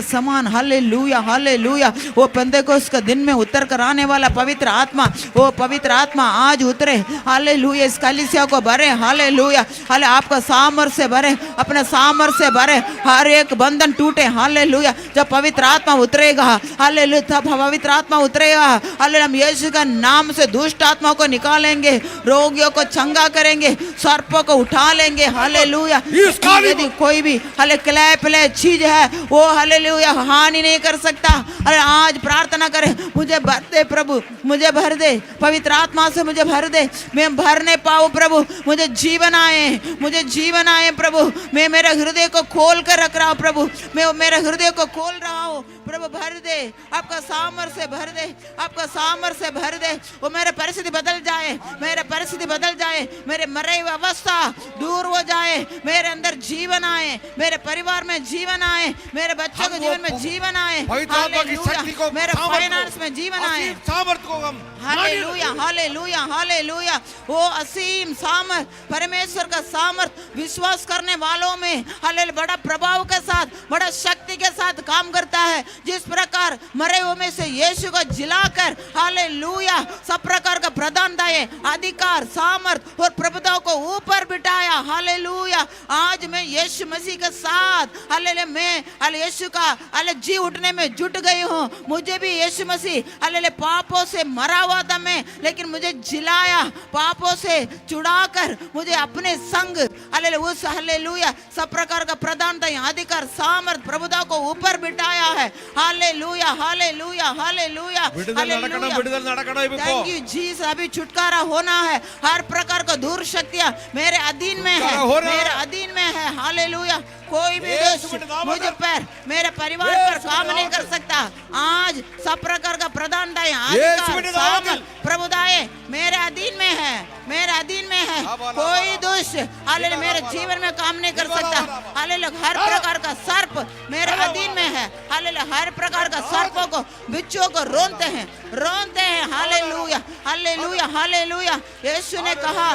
[SPEAKER 3] समान हालेलुया. हालेलुया. हालेलुया। वो पेंतेकोस्त का दिन में उतर कर आने वाला पवित्र आत्मा, वो पवित्र आत्मा आज उतरे, हालेलुया। इस कलीसिया को भरे, हालेलुया। हाले आपका सामर्थ्य से भरे, अपने सामर्थ्य से भरे, हर एक बंधन टूटे, हालेलुया। जब पवित्र आत्मा उतरेगा, हालेलुया, तब पवित्र आत्मा उतरेगा, हालेलुया। हम यीशु का नाम से दुष्ट आत्मा को निकालेंगे, रोगियों को चंगा करेंगे, सर्पों को उठा लेंगे, हालेलुया। यदि कोई भी हाले क्ले प्ले चीज है वो हालेलुया हानि नहीं कर सकता। अरे आज प्रार्थना करें, मुझे भर दे प्रभु, मुझे भर दे पवित्र आत्मा से, मुझे भर दे, मैं भर नहीं पाऊं प्रभु, मुझे जीवन आए, मुझे जीवन आए प्रभु। मैं मेरे हृदय को खोल कर रख रहा हूं प्रभु, मैं मेरे हृदय को खोल रहा हूं प्रभु। भर दे, आपका सामर्थ्य से भर दे, आपका सामर्थ्य से भर दे। वो मेरे परिस्थिति बदल जाए, मेरे परिस्थिति बदल जाए, मेरे मरे हुए अवस्था दूर हो जाए, मेरे अंदर जीवन आए, मेरे परिवार में जीवन आए, मेरे बच्चों के जीवन में जीवन आए, हालेलुया। मेरे फाइनेंस में जीवन आए,
[SPEAKER 2] सामर्थ को हम
[SPEAKER 3] हालेलुया, हालेलुया, हालेलुया। वो असीम सामर्थ, परमेश्वर का सामर्थ विश्वास करने वालों में हालेलुया बड़ा प्रभाव के साथ, बड़ा शक्ति के साथ काम करता है। जिस प्रकार मरे हुए में से यीशु को जिलाकर हालेलुया सब प्रकार का प्रदान दाए, अधिकार, सामर्थ और प्रभुताओं को ऊपर बिठाया, हालेलुया। आज मैं यीशु मसीह के साथ हालेलुया, मैं हालेलुया यीशु का हालेलुया जी उठने में जुट गई हूँ। मुझे भी यीशु मसीह हालेलुया पापों से मरा हुआ था मैं, लेकिन मुझे जिलाया, पापों से छुड़ाकर मुझे अपने संग हालेलुया उस हालेलुया सब प्रकार का प्रदान दाए, अधिकार, सामर्थ, प्रभुताओं को ऊपर बिठाया है, hallelujah, hallelujah, hallelujah, thank you Jesus. अभी छुटकारा होना है, हर प्रकार का दूर शक्तियां मेरे अधीन में है, मेरे अधीन में है, हालेलुया। कोई भी दुष्ट मुझ पर, मेरे परिवार पर काम नहीं कर सकता। आज सब प्रकार का प्रदान दाए, अधिकार, सामर्थ, प्रभुदाए मेरे अधीन में है, मेरे अधीन में है। कोई दुष्ट हालेलुया मेरे जीवन में काम नहीं कर सकता, हालेलुया। हर प्रकार का सर्प मेरे अधीन में है, हालेलुया। हर प्रकार का सर्पों को, बिच्छुओं को रोनते हैं, रोनते हैं, हालेलुया, हालेलुया, हालेलुया। यीशु ने कहा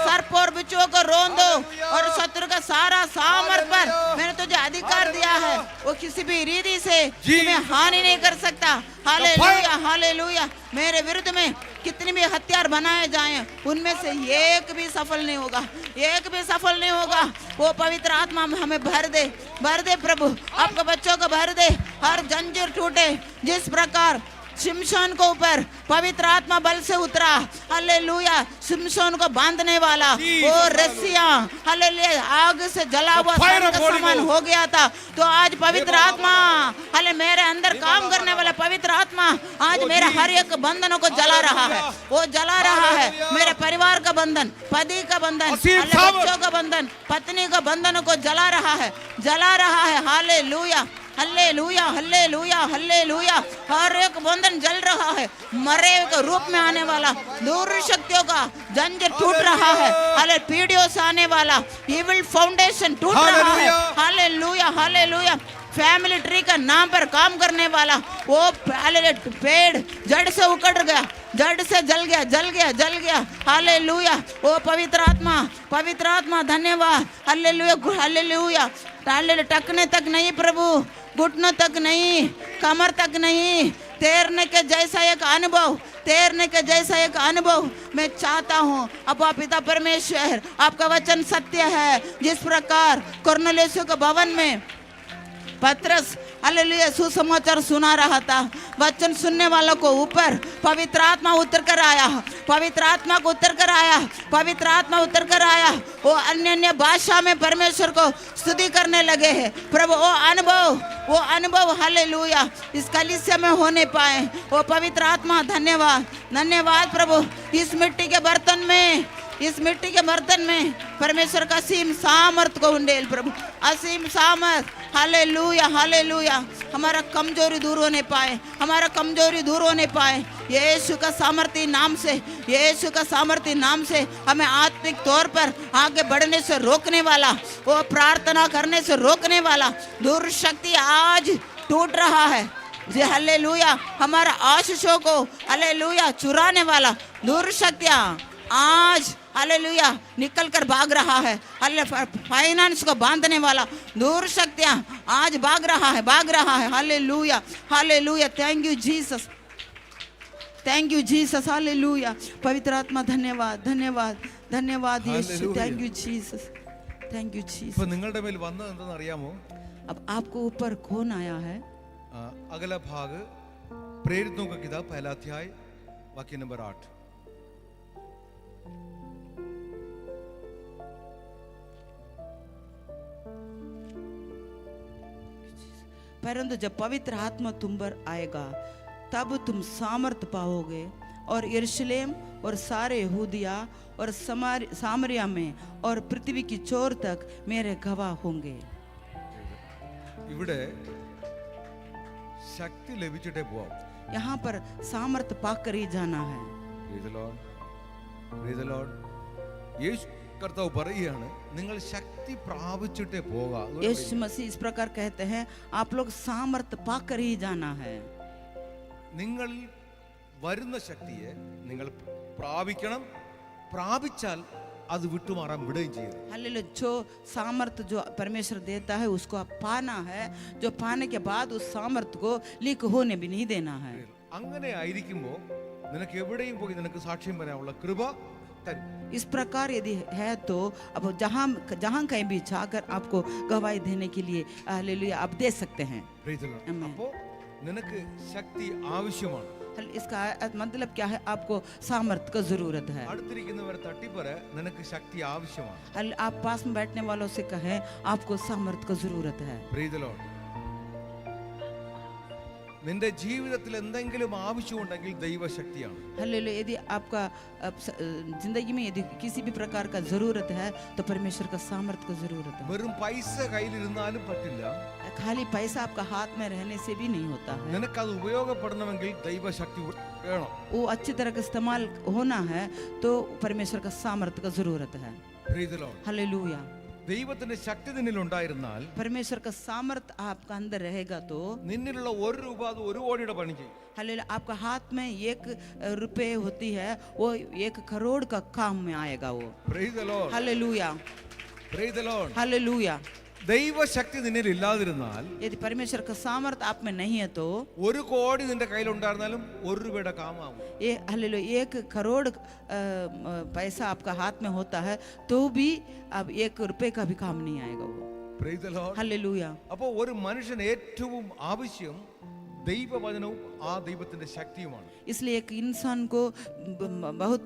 [SPEAKER 3] सर्प और बिच्छुओं को रोन दो, और शत्रु का सारा सामर्थ पर मैंने तुझे अधिकार दिया है, वो किसी भी रीति से तुम्हें हानि नहीं कर सकता, हालेलुया, हालेलुया। मेरे विरुद्ध में कितने भी हथियार बनाए जाएं, उनमें से एक भी सफल नहीं होगा, एक भी सफल नहीं होगा। वो पवित्र आत्मा हमें भर दे, भर दे प्रभु, आपके बच्चों को भर दे, हर जंजीर टूटे। जिस प्रकार शिमशोन को ऊपर पवित्र आत्मा बल से उतरा, हालेलुया, शिमशोन को बांधने वाला वो रस्सियां हालेलुया आग से जला हुआ सन का समान हो गया था। तो आज पवित्र आत्मा हाले मेरे अंदर काम करने वाला पवित्र आत्मा आज मेरे हर एक बंधनों को जला रहा है, वो जला रहा है। मेरे परिवार का बंधन, पति का बंधन, बच्चों का बंधन, पत्नी का बंधनों को जला रहा है, जला रहा है, हालेलुया, हल्लेलुया, हल्लेलुया, हल्लेलुया। हर एक बंधन जल रहा है, मरे के रूप में आने वाला दूर शक्तियों का जंजीर टूट रहा है, हाले पीढ़ियों से आने वाला इविल फाउंडेशन टूट रहा है, हालेलुया, हालेलुया। फैमिली ट्री का नाम पर काम करने वाला वो पेड़ जड़ से उखड़ गया, जड़ से जल गया, जल गया, जल गया, हालेलुया। वो पवित्र आत्मा, पवित्र आत्मा धन्यवाद, हालेलुया, हालेलुया। टकने तक नहीं प्रभु, घुटनों तक नहीं, कमर तक नहीं, तैरने के जैसा एक अनुभव, तैरने के जैसा एक अनुभव मैं चाहता हूँ। अब पिता परमेश्वर आपका वचन सत्य है। जिस प्रकार कुरनेलियुस के भवन में पत्रस हालेलुया सुसमाचार सुना रहा था, वचन सुनने वालों को ऊपर पवित्र आत्मा उतर कर आया, पवित्र आत्मा को उतर कर आया, पवित्र आत्मा उतर कर आया। वो अन्य अन्य भाषा में परमेश्वर को स्तुति करने लगे हैं प्रभु। वो अनुभव हालेलुया इस कलीसिया में होने पाए। वो पवित्र आत्मा धन्यवाद, धन्यवाद प्रभु। इस मिट्टी के बर्तन में, इस मिट्टी के बर्तन में परमेश्वर का असीम सामर्थ को उंडेल प्रभु, असीम सामर्थ, हालेलुया, हालेलुया। हमारा कमजोरी दूर होने पाए, हमारा कमजोरी दूर होने पाए। यीशु का सामर्थी नाम से, यीशु का सामर्थी नाम से हमें आत्मिक तौर पर आगे बढ़ने से रोकने वाला, वो प्रार्थना करने से रोकने वाला दूर शक्ति आज टूट रहा है जी, हालेलुया। हमारा आशीषों को हालेलुया चुराने वाला दूर शक्तियाँ आज हालेलुया निकल कर भाग रहा है। हालेलुया फाइनेंस को बांधने वाला दूर शक्तियां आज भाग रहा है। Hallelujah hallelujah thank you Jesus, thank you Jesus, hallelujah. पवित्र आत्मा धन्यवाद धन्यवाद धन्यवाद यीशु,
[SPEAKER 2] Hallelujah.
[SPEAKER 3] Thank you Jesus, thank you
[SPEAKER 2] ഇപ്പൊ
[SPEAKER 3] जीसस।
[SPEAKER 2] നിങ്ങളുടെ മേൽ വന്നത് എന്തെന്ന് അറിയാമോ?
[SPEAKER 3] अब आपको ऊपर कौन आया है?
[SPEAKER 2] अगला भाग प्रेरितों का किताब पहला अध्याय वाक्य नंबर 8।
[SPEAKER 3] परंतु जब पवित्र आत्मा तुम पर आएगा तब तुम सामर्थ पाओगे और यरूशलेम और सारे यहूदिया और सामरिया में और पृथ्वी की छोर तक मेरे गवाह होंगे।
[SPEAKER 2] ഇവിടെ ശക്തി ലഭിച്ചിട്ടേ പോവാം।
[SPEAKER 3] यहाँ पर सामर्थ पाकर ही जाना है।
[SPEAKER 2] Praise the Lord. Praise the Lord. യേശു കർത്താവ് പറയുകയാണ് നിങ്ങൾ ശക്തി പ്രാപിച്ചിട്ടേ പോകാം।
[SPEAKER 3] यीशु मसीह इस प्रकार कहते हैं आप लोग सामर्थ पाकर ही जाना है।
[SPEAKER 2] നിങ്ങൾ വരുന്ന ശക്തിയെ നിങ്ങൾ പ്രാപിക്കണം, പ്രാപിച്ചാൽ അത് വിട്ടുമാറാൻ വിടുകയും ചെയ്യരുത്।
[SPEAKER 3] हालेलुया जो सामर्थ जो परमेश्वर देता है उसको आप पाना है, जो पाने के बाद उस सामर्थ को लीक होने भी नहीं देना है।
[SPEAKER 2] അങ്ങനെ ആയിരിക്കുമ്പോൾ നിനക്ക് എവിടെയും പോയി നിനക്ക് സാക്ഷ്യം പറയാനുള്ള കൃപ തരും।
[SPEAKER 3] इस प्रकार यदि है तो अब जहाँ कहीं भी जाकर आपको गवाही देने के लिए हालेलुया आप दे सकते हैं।
[SPEAKER 2] Praise the Lord.
[SPEAKER 3] Amen.
[SPEAKER 2] അപ്പോൾ നിനക്ക് ശക്തി ആവശ്യമാണ്।
[SPEAKER 3] इसका मतलब क्या है? आपको सामर्थ का जरूरत है।
[SPEAKER 2] അടുത്തിരിക്കുന്നവരെ തട്ടിപ്പറ നിനക്ക് ശക്തി ആവശ്യമാണ്।
[SPEAKER 3] आप पास में बैठने वालों से कहें आपको सामर्थ का जरूरत है।
[SPEAKER 2] Praise the Lord. നിന്റെ ജീവിതത്തിൽ എന്തെങ്കിലും ആവശ്യമുണ്ടെങ്കിൽ ദൈവശക്തിയാണ്।
[SPEAKER 3] हालेलुया यदि आपका जिंदगी में यदि किसी भी प्रकार का जरूरत है तो परमेश्वर का सामर्थ का जरूरत है।
[SPEAKER 2] വെറും പൈസ കയ്യിലിരുന്നാലും പറ്റില്ല।
[SPEAKER 3] खाली पैसा आपका हाथ में रहने से भी नहीं होता है।
[SPEAKER 2] നിനക്കത് ഉപയോഗപ്പെടണമെങ്കിൽ ദൈവശക്തി വേണം।
[SPEAKER 3] वो अच्छी तरह का इस्तेमाल होना है तो परमेश्वर का सामर्थ का जरूरत है।
[SPEAKER 2] Praise the Lord.
[SPEAKER 3] हालेलुया
[SPEAKER 2] ദൈവത്തിന്റെ ശക്തി നിന്നിൽ ഉണ്ടായിരുന്നാൽ
[SPEAKER 3] परमेश्वर का सामर्थ आपका अंदर रहेगा तो
[SPEAKER 2] നിന്നിലുള്ള 1 രൂപ അത് 1 കോടിയുടെ പണി ചെയ്യും।
[SPEAKER 3] हालेलुया आपका हाथ में 1 रुपए होती है वो 1 करोड़ का काम में आएगा वो।
[SPEAKER 2] Praise the Lord.
[SPEAKER 3] Hallelujah
[SPEAKER 2] Praise the Lord.
[SPEAKER 3] Hallelujah
[SPEAKER 2] ദൈവശക്തി നിന്നിൽ ഇല്ലാതിരുന്നാൽ
[SPEAKER 3] यदि परमेश्वर का सामर्थ आप में नहीं है तो
[SPEAKER 2] 1 കോടി നിന്റെ കയ്യിൽ ഉണ്ടായിരുന്നാലും 1 രൂപയുടെ കാമാവും।
[SPEAKER 3] ये हालेलुया 1 करोड़ पैसा आपका हाथ में होता है तो भी अब 1 रुपए का भी काम नहीं आएगा वो।
[SPEAKER 2] Praise the Lord.
[SPEAKER 3] हालेलुया
[SPEAKER 2] അപ്പോൾ ഒരു മനുഷ്യന് ഏറ്റവും ആവശ്യം ദൈവവചനവും ആ ദൈവത്തിന്റെ ശക്തിയുമാണ്।
[SPEAKER 3] इसलिए एक इंसान को बहुत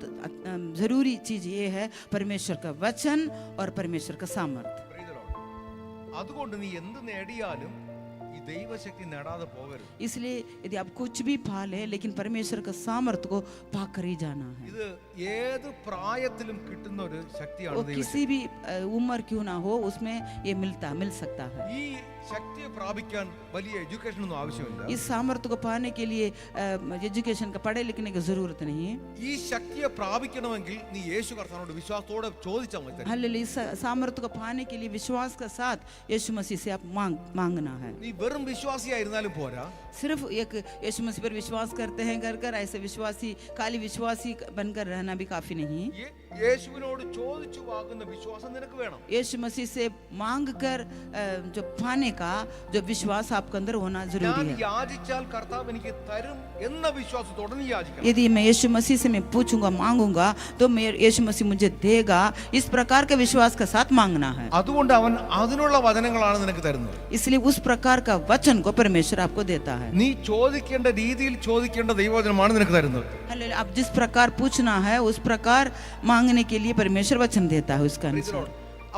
[SPEAKER 3] जरूरी चीज ये है परमेश्वर का वचन और परमेश्वर का सामर्थ।
[SPEAKER 2] Praise the Lord. അതുകൊണ്ട് നീ എന്ത് നേടിയാലും ഈ ദൈവശക്തി നേടാതെ പോകരുത്।
[SPEAKER 3] इसलिए यदि आप कुछ भी पाले लेकिन परमेश्वर का सामर्थ को पाकर ही जाना है।
[SPEAKER 2] ഇത് ഏത് പ്രായത്തിലും കിട്ടുന്ന ഒരു ശക്തിയാണ്
[SPEAKER 3] वो
[SPEAKER 2] ദൈവശക്തി।
[SPEAKER 3] किसी भी उम्र क्यों ना हो उसमें ये मिल सकता है।
[SPEAKER 2] ഈ ശക്തിയെ പ്രാപിക്കാൻ വലിയ എഡ്യൂക്കേഷൻ ഒന്നും ആവശ്യമില്ല।
[SPEAKER 3] इस सामर्थ्य को पाने के लिए एजुकेशन का पढ़े लिखने की जरूरत नहीं है।
[SPEAKER 2] ഈ ശക്തിയെ പ്രാപിക്കണമെങ്കിൽ നീ യേശു കർത്താവിനോട് വിശ്വാസത്തോടെ ചോദിച്ചാൽ മതി।
[SPEAKER 3] हालेलुया इस सामर्थ्य को पाने के लिए विश्वास के साथ यीशु मसीह से आप मांगना है।
[SPEAKER 2] നീ വെറും വിശ്വാസിയായിരുന്നാലും പോരാ।
[SPEAKER 3] सिर्फ एक यीशु मसीह पर विश्वास करते हैं कर ऐसे विश्वासी खाली विश्वासी बनकर रहना भी काफी नहीं।
[SPEAKER 2] യേശുവിനോട് ചോദിച്ചു വാങ്ങുന്ന വിശ്വാസം നിനക്ക് വേണം।
[SPEAKER 3] यीशु मसीह से मांग कर जो पाने का जो विश्वास आपके अंदर होना जरूरी
[SPEAKER 2] ഞാൻ
[SPEAKER 3] है।
[SPEAKER 2] യാചിച്ചാൽ കർത്താവ് എനിക്ക് തരും എന്ന വിശ്വാസത്തോടെ നീ യാചിക്കണം।
[SPEAKER 3] यदि मैं यीशु मसीह से मैं पूछूंगा मांगूंगा तो यीशु मसीह मुझे देगा, इस प्रकार के विश्वास के साथ मांगना है।
[SPEAKER 2] അതുകൊണ്ട് അവൻ അതിനുള്ള വചനങ്ങളാണ് നിനക്ക് തരുന്നത്।
[SPEAKER 3] इसलिए उस प्रकार का वचन को परमेश्वर आपको देता है।
[SPEAKER 2] നീ ചോദിക്കേണ്ട രീതിയിൽ ചോദിക്കേണ്ട ദൈവവചനമാണ് നിനക്ക് തരുന്നത്।
[SPEAKER 3] हालेलुया आप जिस प्रकार पूछना है उस प्रकार मांगने के लिए परमेश्वर वचन देता है उसका अनुसार।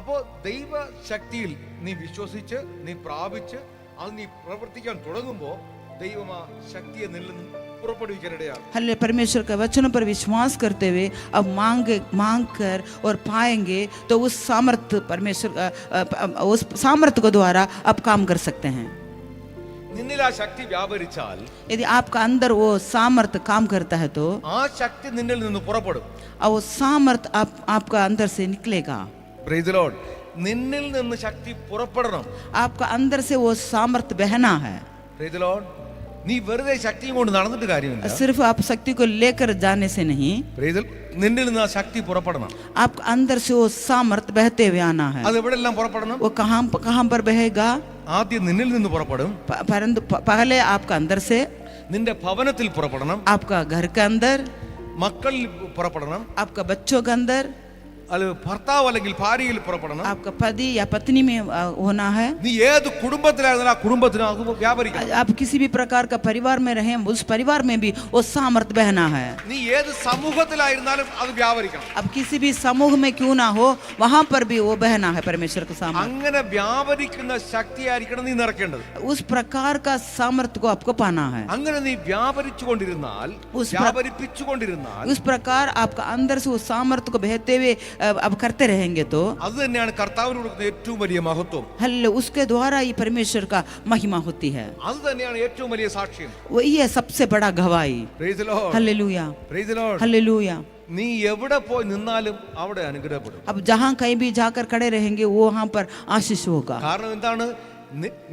[SPEAKER 2] അപ്പോൾ ദൈവശക്തിയിൽ നീ വിശ്വസിച്ച് നീ പ്രാപിച്ച് അത് നീ പ്രവർത്തിക്കാൻ തുടങ്ങുമ്പോൾ ദൈവം ആ ശക്തിയെ നിന്നിൽ നിന്ന് പുറപ്പെടുവിക്കാനിടയാണ്।
[SPEAKER 3] हालेलुया परमेश्वर के वचनों पर विश्वास करते हुए अब मांग कर और पाएंगे तो उस सामर्थ्य परमेश्वर उस सामर्थ्य को द्वारा आप काम कर सकते हैं।
[SPEAKER 2] നിന്നിൽ ആ ശക്തി വ്യാപരിച്ചാൽ
[SPEAKER 3] यदि आपका अंदर वो सामर्थ्य काम करता है तो
[SPEAKER 2] ആ ശക്തി നിന്നിൽ നിന്ന് പുറപ്പെടും।
[SPEAKER 3] और वो सामर्थ्य आपका अंदर से निकलेगा।
[SPEAKER 2] Praise the Lord. നിന്നിൽ നിന്ന് ശക്തി പുറപ്പെടണം।
[SPEAKER 3] आपका अंदर से वो सामर्थ्य बहना है।
[SPEAKER 2] Praise the Lord. നീ വെറുതെ ശക്തിയും കൊണ്ട് നടന്നിട്ട് കാര്യമില്ല।
[SPEAKER 3] सिर्फ आप शक्ति को लेकर जाने से नहीं।
[SPEAKER 2] Praise the നിന്നിൽ നിന്ന് ആ ശക്തി പുറപ്പെടണം.
[SPEAKER 3] आपका अंदर से वो सामर्थ बहते हुए आना है.
[SPEAKER 2] അത് എവിടെല്ലാം പുറപ്പെടണം?
[SPEAKER 3] वो कहाँ पर बहेगा?
[SPEAKER 2] ആദ്യം നിന്നിൽ നിന്ന് പുറപ്പെടും.
[SPEAKER 3] परंतु पहले आपका अंदर से,
[SPEAKER 2] നിന്റെ ഭവനത്തിൽ പുറപ്പെടണം.
[SPEAKER 3] आपका घर के अंदर,
[SPEAKER 2] മക്കളിൽ പുറപ്പെടണം.
[SPEAKER 3] आपका बच्चों के अंदर,
[SPEAKER 2] അത് ഭർത്താവ് അല്ലെങ്കിൽ ഭാര്യയിൽ പുറപ്പെടണം.
[SPEAKER 3] आपका पति या पत्नी में होना है.
[SPEAKER 2] നീ ഏത് കുടുംബത്തിലായിരുന്നാലും ആ കുടുംബത്തിന് അത് വ്യാപരിക്കണം.
[SPEAKER 3] आप किसी भी प्रकार का परिवार में रहे, उस परिवार में भी वो सामर्थ बहना है.
[SPEAKER 2] നീ ഏത് സമൂഹത്തിലായിരുന്നാലും അത് വ്യാപരിക്കണം.
[SPEAKER 3] अब किसी भी समूह में क्यों ना हो, वहां पर भी वो बहना है परमेश्वर का सामर्थ.
[SPEAKER 2] അങ്ങനെ വ്യാപരിക്കുന്ന ശക്തിയായിരിക്കണം നീ നിറയ്ക്കേണ്ടത്.
[SPEAKER 3] उस प्रकार का सामर्थ को आपको पाना है.
[SPEAKER 2] അങ്ങനെ നീ വ്യാപരിച്ചുകൊണ്ടിരുന്നാൽ, വ്യാപരിപ്പിച്ചുകൊണ്ടിരുന്നാൽ,
[SPEAKER 3] उस प्रकार आपका अंदर से वो सामर्थ को बहते हुए अब करते रहेंगे तो
[SPEAKER 2] അത് തന്നെയാണ് കർത്താവിന് കൊടുക്കുന്ന ഏറ്റവും വലിയ മഹത്വം.
[SPEAKER 3] हल्ले उसके द्वारा ही परमेश्वर का महिमा होती है.
[SPEAKER 2] അത് തന്നെയാണ് ഏറ്റവും വലിയ സാക്ഷ്യം.
[SPEAKER 3] वही है सबसे बड़ा गवाही.
[SPEAKER 2] Price the Lord,
[SPEAKER 3] hallelujah,
[SPEAKER 2] praise the Lord.
[SPEAKER 3] Hallelujah.
[SPEAKER 2] നീ എവിടെ പോയി നിന്നാലും അവിടെ അനുഗ്രഹപ്പെടും.
[SPEAKER 3] अब जहाँ कहीं भी जाकर खड़े रहेंगे वो वहाँ पर आशीष होगा.
[SPEAKER 2] കാരണം എന്താണ്?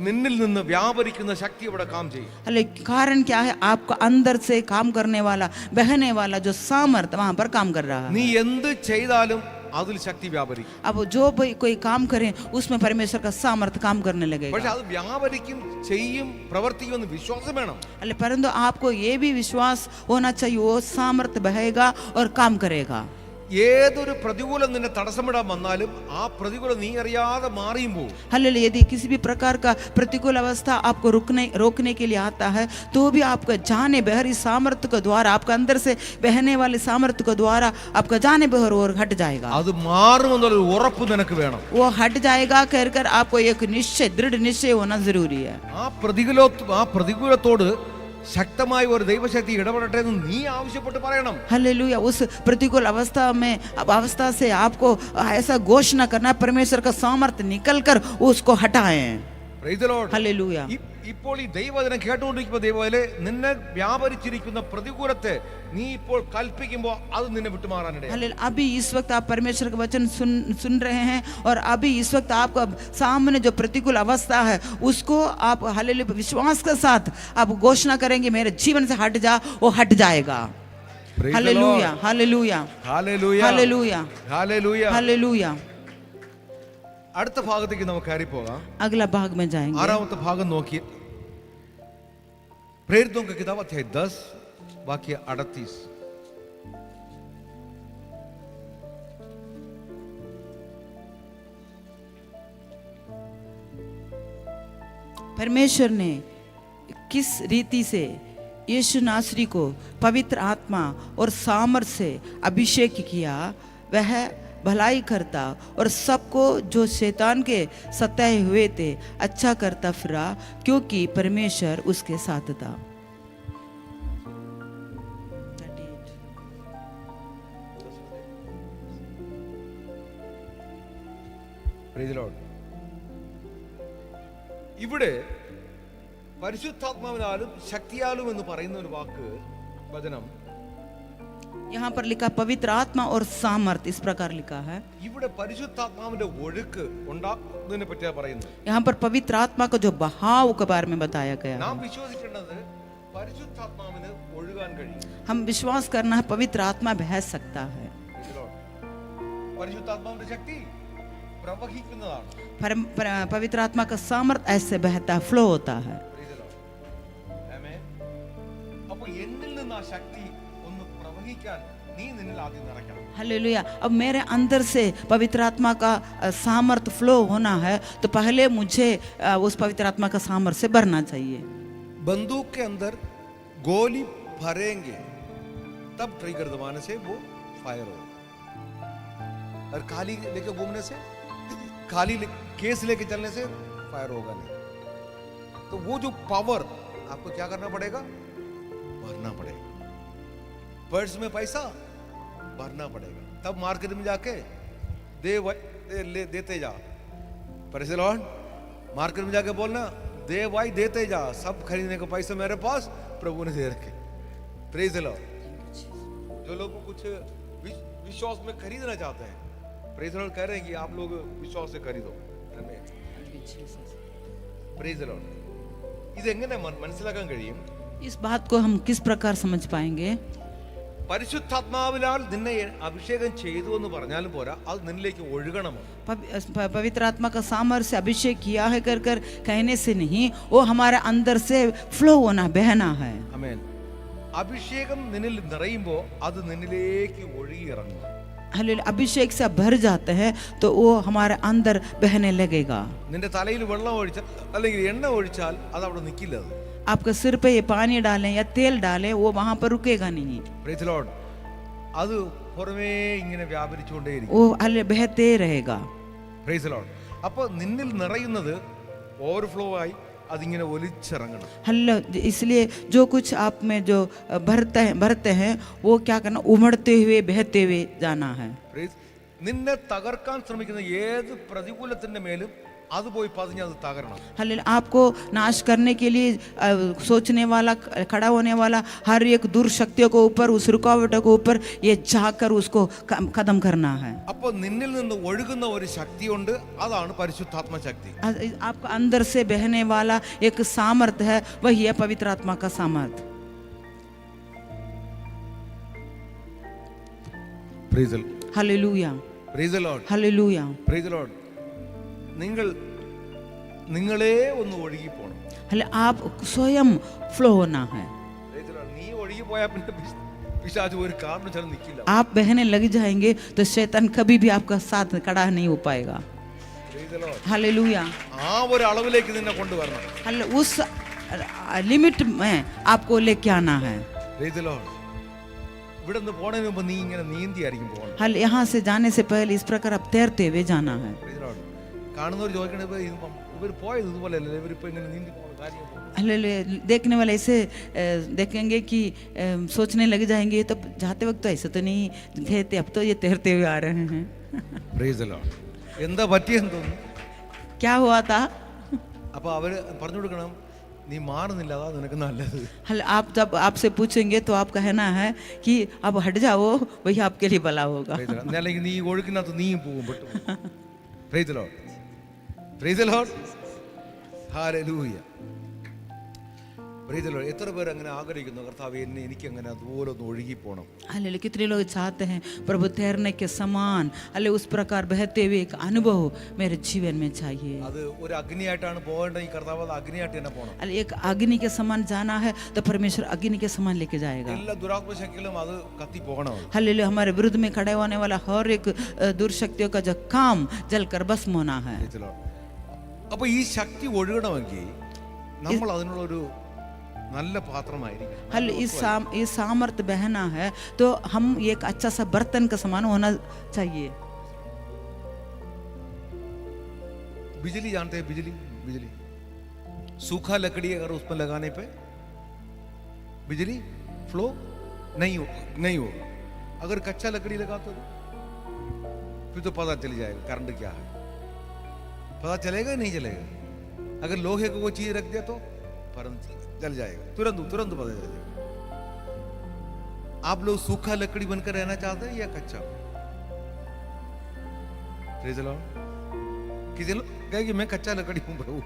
[SPEAKER 2] നിന്നിൽ നിന്ന് വ്യാപരിക്കുന്ന ശക്തി ഇവിടെ കാം ചെയ്യും.
[SPEAKER 3] हले कारण क्या है? आपका अंदर से काम करने वाला, बहने वाला जो सामर्थ वहाँ पर काम कर रहा है.
[SPEAKER 2] നീ എന്ത് ചെയ്താലും അതിൽ ശക്തി വ്യാപരിക്കും.
[SPEAKER 3] अब जो भी कोई काम करे उसमें परमेश्वर का सामर्थ काम करने लगेगा.
[SPEAKER 2] പക്ഷെ അത് വ്യാപരിക്കും, ചെയ്യും, പ്രവർത്തിക്കുമെന്ന് വിശ്വാസം വേണം.
[SPEAKER 3] अरे परंतु आपको ये भी विश्वास होना चाहिए वो सामर्थ बहेगा और काम करेगा.
[SPEAKER 2] ഏതൊരു പ്രതികൂലം നിന്നെ തടസ്സമിടാൻ വന്നാലും ആ പ്രതികൂലം നീ അറിയാതെ മാറിയും പോകും.
[SPEAKER 3] हालेलुया. यदि किसी भी प्रकार का प्रतिकूल अवस्था आपको रोकने के लिए आता है तो भी आपका जाने बहरी सामर्थ्य के द्वारा, आपका अंदर से बहने वाले सामर्थ्य के द्वारा आपका जाने बहर और हट जाएगा.
[SPEAKER 2] അത് മാറുമെന്നുള്ള ഉറപ്പ് നിനക്ക് വേണം.
[SPEAKER 3] वो हट जाएगा कहकर आपको एक निश्चय, दृढ़ निश्चय होना जरूरी है.
[SPEAKER 2] ആ പ്രതികൂലത്തോട് ശക്തമായ ഒരു ദൈവശക്തി ഇടപെടട്ടെ എന്ന് നീ ആവശ്യപ്പെട്ട് പറയണം.
[SPEAKER 3] हालेलुया. उस प्रतिकूल अवस्था में, अब अवस्था से आपको ऐसा घोषणा करना, परमेश्वर का सामर्थ्य निकलकर उसको हटाएं.
[SPEAKER 2] Price the Lord.
[SPEAKER 3] हालेलुया.
[SPEAKER 2] ഇപ്പോൾ ഈ ദൈവവചനം കേട്ടുകൊണ്ടിരിക്കുമ്പോൾ ദൈവത്തിലെ നിന്നെ വ്യാപരിച്ചിരിക്കുന്ന പ്രതികൂലത്തെ നീ ഇപ്പോൾ കൽപ്പിക്കുമ്പോൾ അത് നിന്നെ വിട്ടുമാറാനിടയാ.
[SPEAKER 3] हालेलुया. अभी इस वक्त आप परमेश्वर का वचन सुन रहे हैं और अभी इस वक्त आपका सामने जो प्रतिकूल अवस्था है उसको आप हालेलुया विश्वास के साथ आप घोषणा करेंगे मेरे जीवन से हट जा, वो हट जाएगा.
[SPEAKER 2] Praise the
[SPEAKER 3] hallelujah,
[SPEAKER 2] Lord.
[SPEAKER 3] Hallelujah,
[SPEAKER 2] hallelujah,
[SPEAKER 3] hallelujah,
[SPEAKER 2] hallelujah.
[SPEAKER 3] Hallelujah.
[SPEAKER 2] അടുത്ത ഭാഗത്തേക്ക് നമുക്ക് കയറി പോകാം.
[SPEAKER 3] अगला भाग में जाएंगे.
[SPEAKER 2] ആറാമത്തെ ഭാഗം നോക്കി प्रेरितों की किताब अध्याय 10 वाक्य 38.
[SPEAKER 3] परमेश्वर ने किस रीति से यीशु नासरी को पवित्र आत्मा और सामर्थ से अभिषेक किया, वह भलाई करता और सबको जो शैतान के सताए हुए थे अच्छा करता फिरा, क्योंकि परमेश्वर उसके साथ था.
[SPEAKER 2] Praise the Lord. ഇവിടെ പരിശുദ്ധാത്മാവിനാലും ശക്തിയാലും എന്ന് പറയുന്ന ഒരു വാക്ക് വചനം
[SPEAKER 3] यहाँ पर लिखा पवित्र आत्मा और सामर्थ, इस प्रकार लिखा है.
[SPEAKER 2] ഇവിടെ പരിശുദ്ധാത്മാവിന്റെ ഒഴുക്ക് ഉണ്ടാകുന്നതിനെ പറ്റിയാണ് പറയുന്നത്.
[SPEAKER 3] यहाँ पर पवित्र आत्मा का जो बहाव के बारे में बताया गया
[SPEAKER 2] നാം
[SPEAKER 3] है.
[SPEAKER 2] വിശ്വസിക്കേണ്ടത് പരിശുദ്ധാത്മാവിന് ഒഴുകാൻ കഴിയും.
[SPEAKER 3] हम विश्वास करना है पवित्र आत्मा बह सकता है.
[SPEAKER 2] Praise the Lord. പരിശുദ്ധാത്മാവിന്റെ ശക്തി പ്രവഹിക്കുന്നതാണ്.
[SPEAKER 3] पवित्र आत्मा का सामर्थ ऐसे बहता है, फ्लो होता है.
[SPEAKER 2] Praise the Lord. Amen. അപ്പോൾ എന്നിൽ നിന്ന് ആ ശക്തി ഒന്ന് പ്രവഹിക്കാൻ നീ നിന്നിൽ ആദ്യം നിറയ്ക്കണം.
[SPEAKER 3] हालेलुया. अब मेरे अंदर से पवित्र आत्मा का सामर्थ फ्लो होना है तो पहले मुझे उस पवित्र आत्मा का सामर्थ से भरना चाहिए.
[SPEAKER 2] बंदूक के अंदर गोली भरेंगे तब ट्रिगर दबाने से वो फायर होगा, और खाली लेके घूमने से, खाली केस लेके चलने से फायर होगा नहीं. तो वो जो पावर आपको क्या करना पड़ेगा? भरना पड़ेगा. पर्स में पैसा भरना पड़ेगा, तब मार्केट में जाके देते जा. Praise the Lord. मार्केट में जाके बोलना दे भाई देते जा, सब खरीदने का पैसा मेरे पास प्रभु ने दे रखे. Praise the Lord. जो लोग कुछ विश्वास में खरीदना चाहते हैं, प्रेज़ द लॉर्ड कह रहे हैं कि आप लोग विश्वास से खरीदो. Praise the Lord. ഇത് എങ്ങനെ മനസ്സിലാക്കാൻ കഴിയും?
[SPEAKER 3] इस बात को हम किस प्रकार समझ पाएंगे?
[SPEAKER 2] പരിശുദ്ധാത്മാവിനാൽ നിന്നെ അഭിഷേകം ചെയ്തു എന്ന് പറഞ്ഞാലും പോരാ, അത് നിന്നിലേക്ക് ഒഴുകണമോ.
[SPEAKER 3] पवित्र आत्मा का सामर्थ्य से अभिषेक किया है कर कर कहने से नहीं, वो हमारे अंदर से फ्लो होना, बहना है.
[SPEAKER 2] ആമേൻ. അഭിഷേകം നിന്നിൽ നിറയുമ്പോൾ അത് നിന്നിലേക്ക് ഒഴുകി ഇറങ്ങും.
[SPEAKER 3] हालेलुया. अभिषेक से भर जाते हैं तो वो हमारे अंदर बहने लगेगा.
[SPEAKER 2] നിന്റെ തലയിൽ വെള്ളം ഒഴിച്ചാൽ അല്ലെങ്കിൽ എണ്ണ ഒഴിച്ചാൽ അത് അവിടെ നിൽക്കില്ല. അത്
[SPEAKER 3] आपके सिर पे ये पानी डालें या तेल डालें, वो वहां पर रुकेगा नहीं.
[SPEAKER 2] Price the Lord. അത് പുറമേ ഇങ്ങനെ വ്യാപരിച്ചുകൊണ്ടേയിരിക്കും.
[SPEAKER 3] वो हले बहते रहेगा.
[SPEAKER 2] Price the Lord. അപ്പോൾ നിന്നിൽ നിറയുന്നത് ഓവർഫ്ലോ ആയി അതിങ്ങനെ ഒലിച്ചിറങ്ങണം.
[SPEAKER 3] हल्लो. इसलिए जो कुछ आप में जो भरते हैं वो क्या करना, उमड़ते हुए बहते हुए जाना है.
[SPEAKER 2] നിന്നെ തകർക്കാൻ ശ്രമിക്കുന്ന ഏത് പ്രതികൂലത്തിന്റെ മേലും അത് പോയി പതിഞ്ഞ് അത് തകരണം.
[SPEAKER 3] हल्लो. आपको नाश करने के लिए सोचने वाला, खड़ा होने वाला हर एक दुर्शक्तियों को ऊपर, उस रुकावटों को ऊपर ये जाकर उसको खत्म करना है.
[SPEAKER 2] അപ്പോൾ നിന്നിൽ നിന്ന് ഒഴുകുന്ന ഒരു ശക്തിയുണ്ട്, അതാണ് പരിശുദ്ധാത്മ ശക്തി.
[SPEAKER 3] आपका अंदर से बहने वाला एक सामर्थ्य है, वही है पवित्र आत्मा का सामर्थ्य.
[SPEAKER 2] Price the Lord.
[SPEAKER 3] Hallelujah.
[SPEAKER 2] Praise the Lord.
[SPEAKER 3] Hallelujah.
[SPEAKER 2] Praise the Lord. നിങ്ങളെ ഒന്ന് ഒഴുകി പോണം.
[SPEAKER 3] हले आप स्वयं फ्लो होना है.
[SPEAKER 2] Price the Lord. നീ ഒഴുകി പോയാൽ പിന്നെ പിശാച് ഒരു കാരണവശാലും നിൽക്കില്ല.
[SPEAKER 3] आप बहने लग जाएंगे तो शैतान कभी भी आपका साथ खड़ा नहीं हो पाएगा.
[SPEAKER 2] Price the Lord.
[SPEAKER 3] हालेलुया.
[SPEAKER 2] ആ ഒരു അളവിലേക്ക് നിന്നെ കൊണ്ടുവരണം.
[SPEAKER 3] हले उस लिमिट में आपको लेके आना है.
[SPEAKER 2] Price the Lord. ഇവിടെ നിന്ന് പോണതിന് മുമ്പ് നീ ഇങ്ങനെ നീന്തിയായിരിക്കും പോകണം.
[SPEAKER 3] हल यहाँ से जाने से पहले इस प्रकार आप तैरते हुए जाना है.
[SPEAKER 2] Price the Lord. കാണുന്നവർ ചോദിക്കണേ, ഇവർ പോയത് ഇതുപോലെയല്ലേ, ഇവരിപ്പോൾ ഇങ്ങനെ നീന്തി പോകുന്ന കാര്യം.
[SPEAKER 3] हालेलुया. देखने वाले ऐसे देखेंगे कि सोचने लग जाएंगे तो जाते वक्त तो ऐसे तो नहीं थे, अब तो ये तैरते हुए आ रहे हैं.
[SPEAKER 2] Price the Lord. എന്താ പറ്റിയെന്ന് തോന്നുന്നു.
[SPEAKER 3] क्या हुआ था?
[SPEAKER 2] അപ്പോൾ അവർ പറഞ്ഞു കൊടുക്കണം, നീ മാറുന്നില്ല, അതാ നിനക്ക് നല്ലത്.
[SPEAKER 3] हल आप जब आपसे पूछेंगे तो आप कहना है कि अब हट जाओ, वही आपके लिए भला होगा.
[SPEAKER 2] അല്ലെങ്കിൽ നീ ഒഴുക്കിനകത്ത് നീയും പോകും പെട്ടു. Price the Lord. Price the Lord. Hallelujah. Price the Lord. എത്ര പേർ അങ്ങനെ ആഗ്രഹിക്കുന്നു, കർത്താവേ എനിക്ക് അങ്ങനെ അതുപോലെ ഒന്ന് ഒഴുകി പോകണം.
[SPEAKER 3] हालेलुया. कितने लोग चाहते हैं प्रभु तैरने के समान, अले उस प्रकार बहते हुए एक अनुभव मेरे जीवन में चाहिए.
[SPEAKER 2] അത് ഒരു അഗ്നിയായിട്ടാണ് പോകേണ്ടത്. ഈ കർത്താവ് അത് അഗ്നിയായിട്ട് തന്നെ പോകണം.
[SPEAKER 3] अले एक अग्नि के समान जाना है तो परमेश्वर अग्नि के समान लेके जाएगा.
[SPEAKER 2] എല്ലാ ദുരാത്മ ശക്തികളും അത് കത്തി പോകണം.
[SPEAKER 3] हालेलुया. हमारे विरुद्ध में खड़े होने वाला हर एक दुर्शक्तियों का जो काम जलकर भस्म होना है.
[SPEAKER 2] അപ്പോൾ ഈ ശക്തി ഒഴുകണമെങ്കിൽ നമ്മൾ അതിനുള്ളൊരു നല്ല പാത്രമായിരിക്കും.
[SPEAKER 3] हल इस सामर्थ्य बहना है तो हम एक अच्छा सा बर्तन का समान होना चाहिए.
[SPEAKER 2] बिजली जानते हैं? बिजली सूखा लकड़ी अगर उस पर लगाने पे बिजली फ्लो नहीं हो. अगर कच्चा लकड़ी लगाते हो फिर तो पता चल जाएगा करंट क्या है. पता चलेगा नहीं चलेगा. अगर लोहे को वो चीज रख दिया तो जल जाएगा, तुरंत पता चल जाएगा. आप लोग सूखा लकड़ी बनकर रहना चाहते हैं या कच्चा? किसी लोग कहे कि मैं कच्चा लकड़ी हूं प्रभु,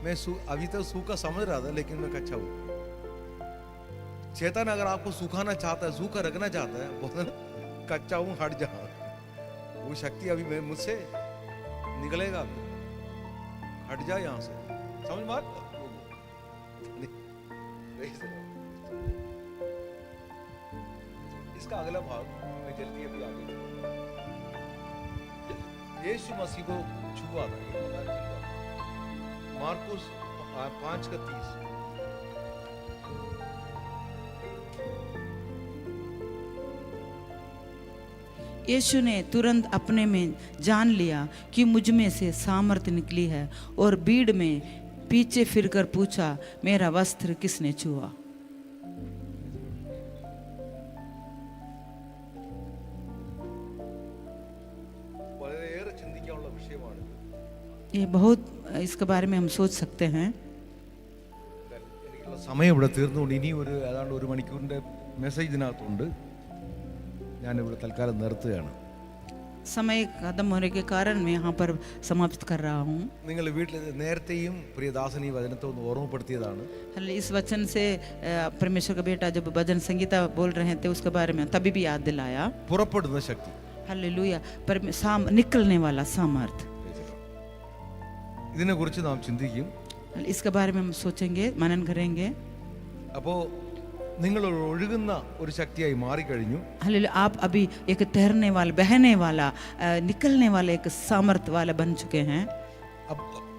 [SPEAKER 2] मैं अभी तक सूखा समझ रहा था लेकिन मैं कच्चा हूं. शैतान अगर आपको सुखाना चाहता है, सूखा रखना चाहता है, बोलता है कच्चा हूं हट जा. वो शक्ति अभी मुझसे निकलेगा, हट जा यहां से. समझ मार. इसका अगला भाग मैं जल्दी अभी आगे. यीशु मसीह को छुआ था मार्कुस 5:30.
[SPEAKER 3] यीशु ने तुरंत अपने में जान लिया कि मुझ में से सामर्थ्य निकली है और भीड़ में पीछे फिरकर पूछा, मेरा वस्त्र किसने छुआ? ये बहुत इसके बारे में हम सोच सकते हैं.
[SPEAKER 2] സമയം ഇവിടെ തീർന്നുകൊണ്ട് ഇനി ഏതാണ്ട് 1 മണിക്കൂറിന്റെ മെസ്സേജ് ഇതിനകത്തുണ്ട്. ഞാനിവിടെ തൽക്കാലം നിർത്തുകയാണ്.
[SPEAKER 3] समय खत्म होने के कारण मैं यहाँ पर समाप्त कर रहा हूँ।
[SPEAKER 2] നിങ്ങൾ വീട്ടിൽ നേരത്തെയും പ്രിയദാസൻ ഈ വചനത്തെ ഒന്ന് ഓർമ്മപ്പെടുത്തിയതാണ്.
[SPEAKER 3] इस वचन से परमेश्वर का बेटा जब भजन संगीता बोल रहे थे उसके बारे में तभी भी याद दिलाया।
[SPEAKER 2] പുറപ്പെടുന്ന ശക്തി.
[SPEAKER 3] हालेलुया, निकलने वाला सामर्थ,
[SPEAKER 2] ഇതിനെക്കുറിച്ച് നാം ചിന്തിക്കും.
[SPEAKER 3] इसके बारे में हम सोचेंगे, मनन करेंगे।
[SPEAKER 2] അപ്പോൾ നിങ്ങൾ ഒഴുകുന്ന ഒരു ശക്തിയായി മാറിക്കഴിഞ്ഞു.
[SPEAKER 3] हालेलुया, आप अभी एक तैरने वाला, बहने वाला, निकलने वाला एक सामर्थ वाला बन चुके हैं।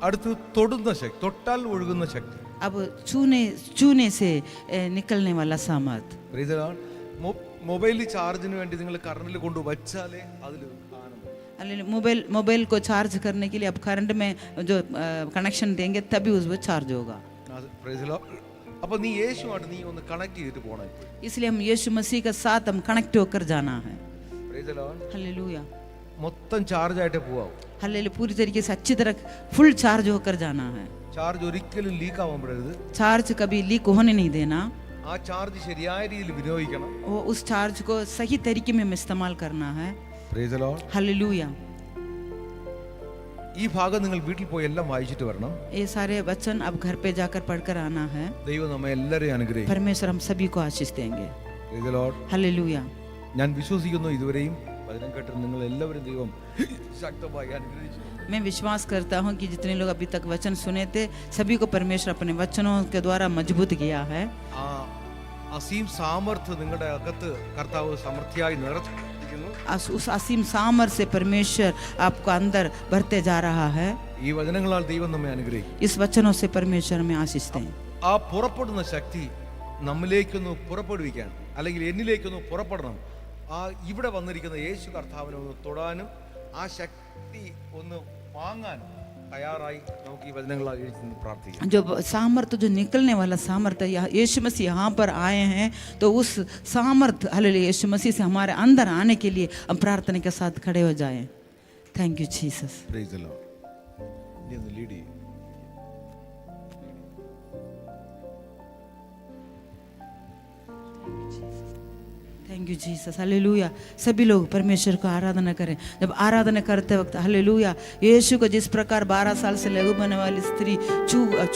[SPEAKER 2] അടുത്ത് തൊടുന്ന ശക്തി, തൊട്ടാൽ ഒഴുകുന്ന ശക്തി.
[SPEAKER 3] अब छूने से निकलने वाला सामर्थ।
[SPEAKER 2] Price the Lord. മൊബൈൽ ചാർജിന് വേണ്ടി നിങ്ങൾ കറണ്ടിൽ കൊണ്ട് വച്ചാലേ അതിൽ ആനന്ദം.
[SPEAKER 3] मोबाइल को चार्ज करने के लिए अब करंट में जो कनेक्शन देंगे तभी उसमें चार्ज होगा।
[SPEAKER 2] Price the Lord. അപ്പോൾ നീ യേശുവായിട്ട് നീ ഒന്ന് കണക്ട് ചെയ്തിട്ട് പോകണം.
[SPEAKER 3] इसलिए हम यीशु मसीह के साथ हम कनेक्ट होकर जाना है।
[SPEAKER 2] Price the Lord.
[SPEAKER 3] हालेलुया,
[SPEAKER 2] മൊത്തം ചാർജ് ആയിട്ട് പോവാം.
[SPEAKER 3] हालेलुया, पूरी तरीके से अच्छी तरह फुल चार्ज होकर जाना है।
[SPEAKER 2] ചാർജ് ഒരിക്കലും ലീക്ക് ആവാൻ പാടില്ല.
[SPEAKER 3] चार्ज कभी लीक होने नहीं देना।
[SPEAKER 2] ആ ചാർജ് ശരിയായ രീതിയിൽ വിനിയോഗിക്കണം.
[SPEAKER 3] वो उस चार्ज को सही तरीके में इस्तेमाल करना है।
[SPEAKER 2] Price the Lord.
[SPEAKER 3] हालेलुया।
[SPEAKER 2] ഈ ഭാഗം നിങ്ങൾ വീട്ടിൽ പോയി എല്ലാം വായിച്ചിട്ട് വരണം.
[SPEAKER 3] ये सारे वचन अब घर पे जाकर पढ़कर आना है।
[SPEAKER 2] ദൈവം നമ്മെ എല്ലാവരെയും അനുഗ്രഹിക്കും.
[SPEAKER 3] परमेश्वर हम सभी को आशीष देंगे।
[SPEAKER 2] Price the Lord.
[SPEAKER 3] हालेलुया।
[SPEAKER 2] ഞാൻ വിശ്വസിക്കുന്നു ഇതുവരെയും വചനം കേട്ട് നിങ്ങൾ എല്ലാവരും ദൈവം ശക്തമായി അനുഗ്രഹിച്ചു.
[SPEAKER 3] मैं विश्वास करता हूँ कि जितने लोग अभी तक वचन सुने थे सभी को परमेश्वर अपने वचनों के द्वारा मजबूत किया है।
[SPEAKER 2] അസീം സാമർത്ഥ്യം നിങ്ങളുടെ അകത്ത് കർത്താവ് സമൃദ്ധിയായി നിറച്ചിരിക്കുന്നു.
[SPEAKER 3] उस असीम सामर्थ से परमेश्वर आपको अंदर बढ़ते जा रहा है।
[SPEAKER 2] ഈ വചനങ്ങളാൽ ദൈവം നമ്മെ അനുഗ്രഹിക്കും.
[SPEAKER 3] इस वचनों से परमेश्वर में आशीष दें।
[SPEAKER 2] ആ പുറപ്പെടുന്ന ശക്തി നമ്മിലേക്കൊന്ന് പുറപ്പെടുവിക്കാൻ, അല്ലെങ്കിൽ എന്നിലേക്കൊന്ന് പുറപ്പെടണം. ആ ഇവിടെ വന്നിരിക്കുന്ന യേശു കർത്താവിനെ ഒന്ന് തൊടാനും ആ ശക്തി ഒന്ന് വാങ്ങാനും തയ്യാറായി നമുക്ക് ഈ വചനങ്ങളാൽ പ്രാർത്ഥിക്കാം.
[SPEAKER 3] जो सामर्थ, जो निकलने वाला सामर्थ है, यीशु मसीह यहाँ पर आए हैं तो उस सामर्थ हालेलुया यीशु मसीह से हमारे अंदर आने के लिए हम प्रार्थना के साथ खड़े हो जाएं। Thank you Jesus.
[SPEAKER 2] Price the Lord. നീ ഒന്ന് ലീഡ് ചെയ്യ്.
[SPEAKER 3] Thank you Jesus. हालेलुया। सभी लोग परमेश्वर को आराधना करें। जब आराधना करते वक्त हालेलुया, यीशु को जिस प्रकार 12 साल से लहू बहने वाली स्त्री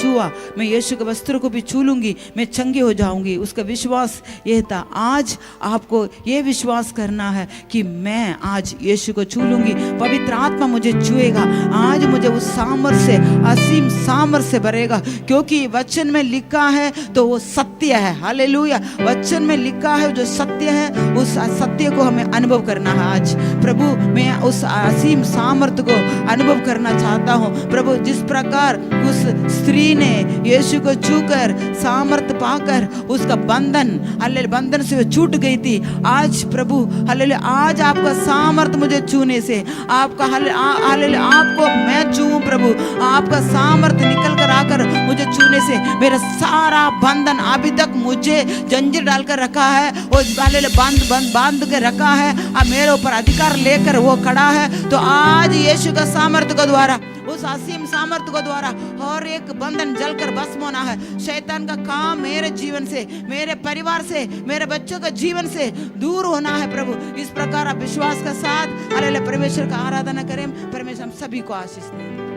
[SPEAKER 3] छुआ, मैं यीशु के वस्त्रों को भी छू लूंगी, मैं चंगी हो जाऊंगी। उसका विश्वास यह था। आज आपको ये विश्वास करना है कि मैं आज यीशु को छू लूंगी, पवित्र आत्मा मुझे छुएगा। आज मुझे उस सामर्थ से, असीम सामर्थ से भरेगा, क्योंकि वचन में लिखा है तो वो सत्य है। हालेलुया। वचन में लिखा है जो सत्य है, उस सत्य को हमें अनुभव करना है। आज प्रभु मैं उस असीम सामर्थ्य को अनुभव करना चाहता हूँ। प्रभु जिस प्रकार उस स्त्री ने यीशु को छूकर सामर्थ्य पाकर उसका बंधन से वो छूट गई थी, आज प्रभु हालेलुया आज आपका सामर्थ्य मुझे छूने से, आपका हालेलुया आपको मैं छूऊं प्रभु, आपका सामर्थ्य निकल कर आकर मुझे छूने से मेरा सारा बंधन अभी तक मुझे जंजीर डालकर रखा है, वो हालेलुया बांध के रखा है, अब मेरे ऊपर अधिकार लेकर वो खड़ा है। तो आज यीशु का सामर्थ्य के द्वारा, उस असीम सामर्थ्य को द्वारा और एक बंधन जलकर भस्म होना है। शैतान का काम मेरे जीवन से, मेरे परिवार से, मेरे बच्चों का जीवन से दूर होना है प्रभु। इस प्रकार आप विश्वास के साथ हालेलुया परमेश्वर का आराधना करें। परमेश्वर हम सभी को आशीष दें।